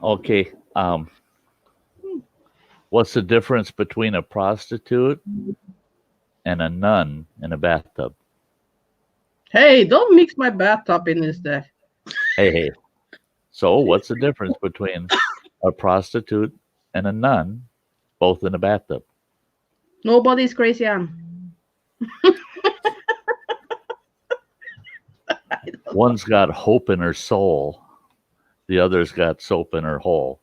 Speaker 2: Okay. What's the difference between a prostitute and a nun in a bathtub?
Speaker 3: Hey, don't mix my bathtub in this stuff.
Speaker 2: Hey. So, what's the difference between a prostitute and a nun, both in a bathtub?
Speaker 3: Nobody's crazy, Ann.
Speaker 2: One's got hope in her soul. The other's got soap in her hole.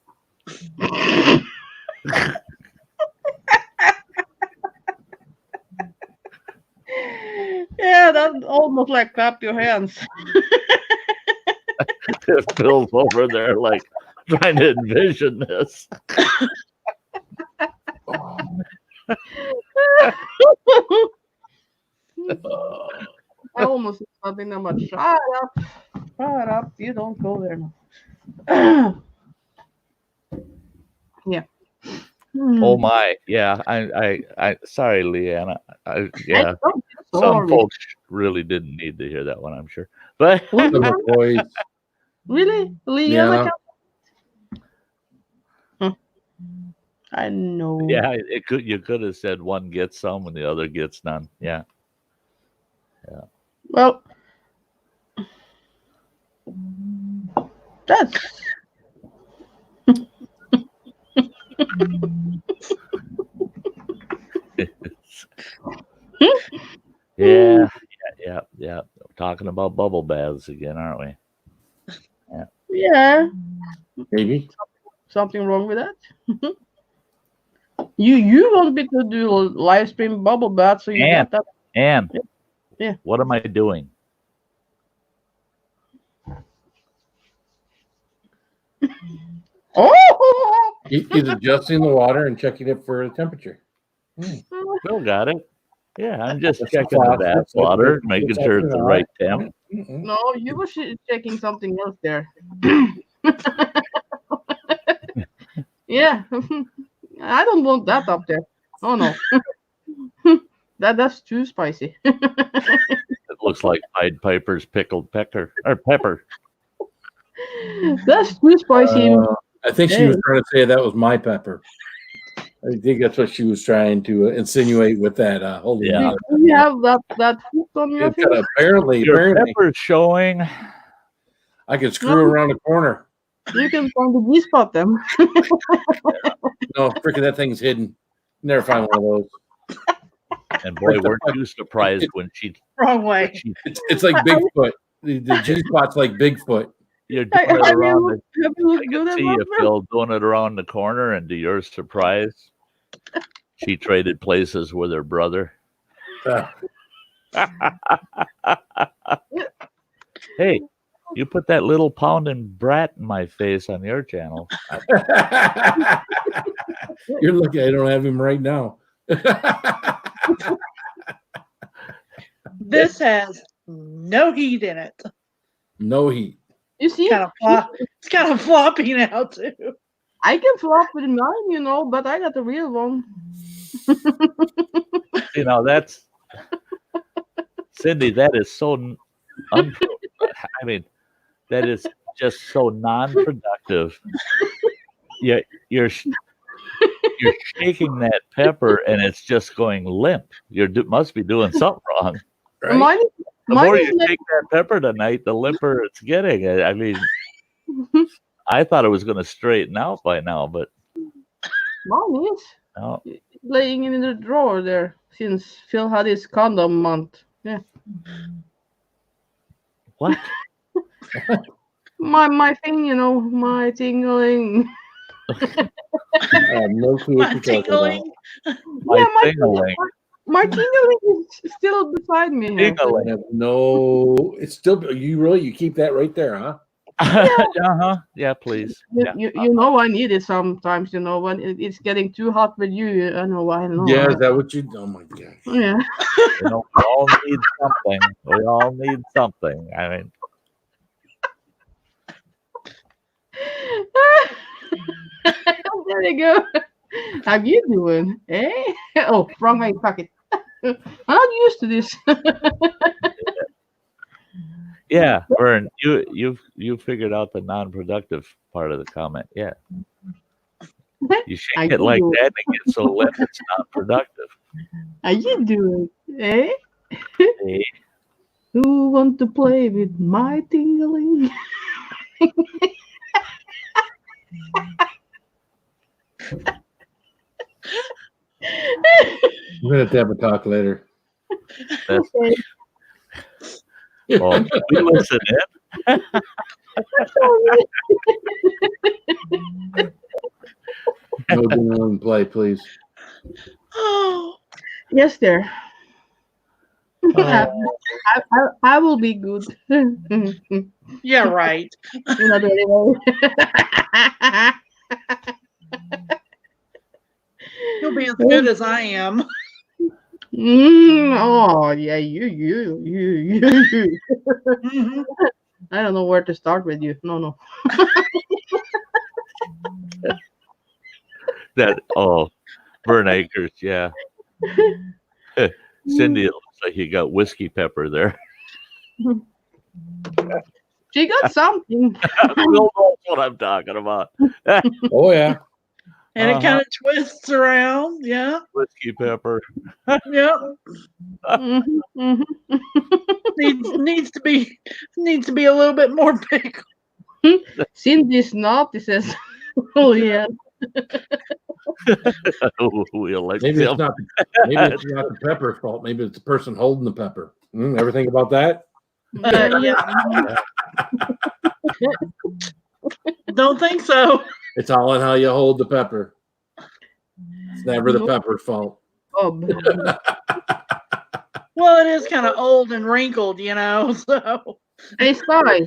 Speaker 3: Yeah, that's almost like clap your hands.
Speaker 2: Phil's over there like trying to envision this.
Speaker 3: I almost said something about shut up. You don't go there now. Yeah.
Speaker 2: Oh my, yeah. I sorry, Leanna. Yeah. Some folks really didn't need to hear that one, I'm sure. But
Speaker 3: really, Leanna? Huh. I know.
Speaker 2: Yeah, you could have said one gets some and the other gets none. Yeah.
Speaker 3: Well, That's
Speaker 2: Yeah. We're talking about bubble baths again, aren't we?
Speaker 3: yeah.
Speaker 4: Maybe.
Speaker 3: Something wrong with that? You want me to do a live stream bubble bath, so you got that?
Speaker 2: And
Speaker 3: Yeah.
Speaker 2: what am I doing?
Speaker 3: Oh!
Speaker 4: He's adjusting the water and checking it for the temperature.
Speaker 2: Bill got it. Yeah, I'm just
Speaker 4: That's
Speaker 2: checking the
Speaker 4: fast.
Speaker 2: bath
Speaker 4: That's
Speaker 2: water,
Speaker 4: good.
Speaker 2: making
Speaker 4: That's
Speaker 2: sure it's the
Speaker 4: all
Speaker 2: right
Speaker 4: right.
Speaker 2: temp.
Speaker 3: No, you were checking something else there. Yeah, I don't want that up there. Oh no, that's too spicy.
Speaker 2: It looks like Pied Piper's pickled pepper.
Speaker 3: That's too spicy.
Speaker 4: I think she was trying to say that was my pepper. I think that's what she was trying to insinuate with that. Holy
Speaker 2: Yeah.
Speaker 3: Do you have that hook on your
Speaker 4: It's got
Speaker 3: face?
Speaker 4: apparently,
Speaker 2: Your pepper's showing.
Speaker 4: I can screw around the corner.
Speaker 3: You can find the G spot them.
Speaker 4: No, freaking that thing's hidden. Never find one of those.
Speaker 2: And boy, weren't you surprised when she
Speaker 5: Wrong way.
Speaker 4: It's like Bigfoot. The G spot's like Bigfoot.
Speaker 2: You're doing it around the,
Speaker 3: Have you
Speaker 2: I
Speaker 3: looked good
Speaker 2: can see you, Phil, doing it around the corner, and to your surprise, she traded places with her brother. Hey, you put that little pounding brat in my face on your channel.
Speaker 4: You're lucky I don't have him right now.
Speaker 5: This has no heat in it.
Speaker 4: No heat.
Speaker 3: You see,
Speaker 5: It's kind of floppy now too.
Speaker 3: I can flop with mine, but I got the real one.
Speaker 2: That's Cindy. That is so I mean, that is just so non-productive. You're shaking that pepper, and it's just going limp. Must be doing something wrong.
Speaker 4: Right?
Speaker 2: The more you take that pepper tonight, the limper it's getting. I mean, I thought it was going to straighten out by now, but
Speaker 3: mine is
Speaker 2: no.
Speaker 3: laying in the drawer there since Phil had his condom month. Yeah.
Speaker 2: What?
Speaker 3: My thing, my tingling.
Speaker 4: I have no clue what you're talking about.
Speaker 3: My tingling is still beside me here.
Speaker 4: I have no. It's still you keep that right there, huh?
Speaker 2: Yeah, please.
Speaker 3: You know I need it sometimes. When it's getting too hot with you. I know.
Speaker 4: Yeah, is that what you? Oh my god.
Speaker 3: Yeah.
Speaker 2: We all need something. We all need something. I mean.
Speaker 3: There you go. How you doing? Oh, wrong way pocket. I'm not used to this.
Speaker 2: Yeah, Vern, you figured out the non-productive part of the comment. Yeah, you shake it like that and it gets so limp it's not productive.
Speaker 3: How you doing? Hey. Who want to play with my tingling?
Speaker 4: We're gonna have a talk later.
Speaker 3: Okay.
Speaker 2: Well, we listen in.
Speaker 4: No doing play, please.
Speaker 5: Oh.
Speaker 3: Yes, there. I will be good.
Speaker 5: Yeah, right. You'll be as good as I am.
Speaker 3: Oh yeah, you. Mm-hmm. I don't know where to start with you. No.
Speaker 2: Vern Acres, yeah. Cindy, it looks like you got whiskey pepper there.
Speaker 3: She got something.
Speaker 2: Phil knows what I'm talking about.
Speaker 4: Oh yeah.
Speaker 5: And it kind of twists around, yeah.
Speaker 2: Whiskey pepper.
Speaker 5: Yep. Needs to be a little bit more big.
Speaker 3: Cindy's not. He says, "Oh yeah."
Speaker 2: We'll let
Speaker 4: Maybe
Speaker 2: them.
Speaker 4: it's not. Maybe it's not the pepper's fault. Maybe it's the person holding the pepper. Ever think about that?
Speaker 5: Yeah. Don't think so.
Speaker 4: It's all in how you hold the pepper. It's never the pepper's fault.
Speaker 3: Bob.
Speaker 5: Well, it is kind of old and wrinkled, you know. So
Speaker 3: Hey, Sty.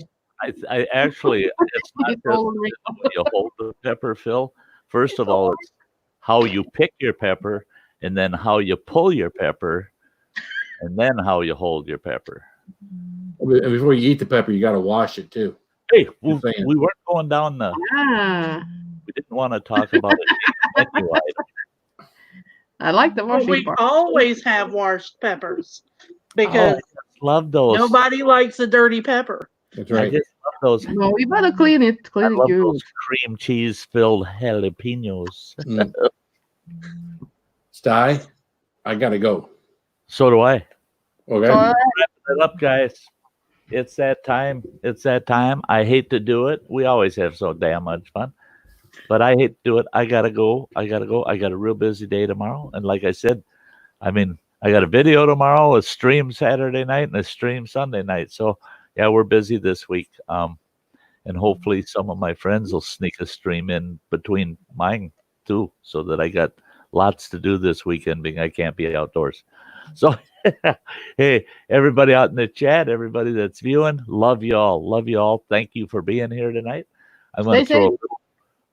Speaker 2: I actually, it's not
Speaker 3: It's
Speaker 2: just
Speaker 3: all
Speaker 2: when you hold the pepper, Phil. First of all, it's how you pick your pepper, and then how you pull your pepper, and then how you hold your pepper.
Speaker 4: And before you eat the pepper, you got to wash it too.
Speaker 2: Hey, we
Speaker 4: Just saying.
Speaker 2: weren't going down the.
Speaker 3: Ah,
Speaker 2: We didn't want to talk about it anyway.
Speaker 3: I like the
Speaker 5: But
Speaker 3: washing
Speaker 5: we
Speaker 3: part.
Speaker 5: always have washed peppers because
Speaker 2: Love those.
Speaker 5: nobody likes a dirty pepper.
Speaker 4: That's
Speaker 2: I
Speaker 4: right.
Speaker 2: just love those.
Speaker 3: No, you better clean it.
Speaker 2: I
Speaker 3: Clean it
Speaker 2: love
Speaker 3: good.
Speaker 2: those cream cheese filled jalapenos.
Speaker 4: Mm. Sty, I got to go.
Speaker 2: So do I.
Speaker 4: Okay.
Speaker 3: So,
Speaker 2: Wrap it up, guys. It's that time. It's that time. I hate to do it. We always have so damn much fun, but I hate to do it. I gotta go. I got a real busy day tomorrow, and like I said, I got a video tomorrow, a stream Saturday night, and a stream Sunday night. So yeah, we're busy this week. And hopefully some of my friends will sneak a stream in between mine too, so that I got lots to do this weekend, being I can't be outdoors. So, hey, everybody out in the chat, everybody that's viewing, love you all. Love you all. Thank you for being here tonight. I'm going to throw a little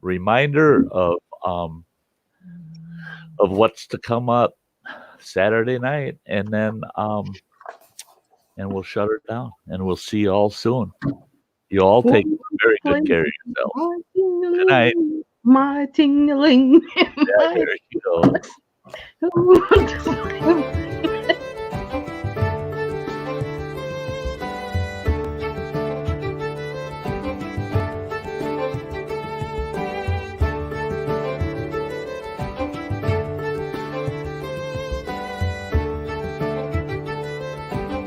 Speaker 2: reminder of what's to come up Saturday night, and then and we'll shut her down, and we'll see you all soon. You all take very good care of yourselves. Good night.
Speaker 3: My tingling.
Speaker 2: Yeah, there you go.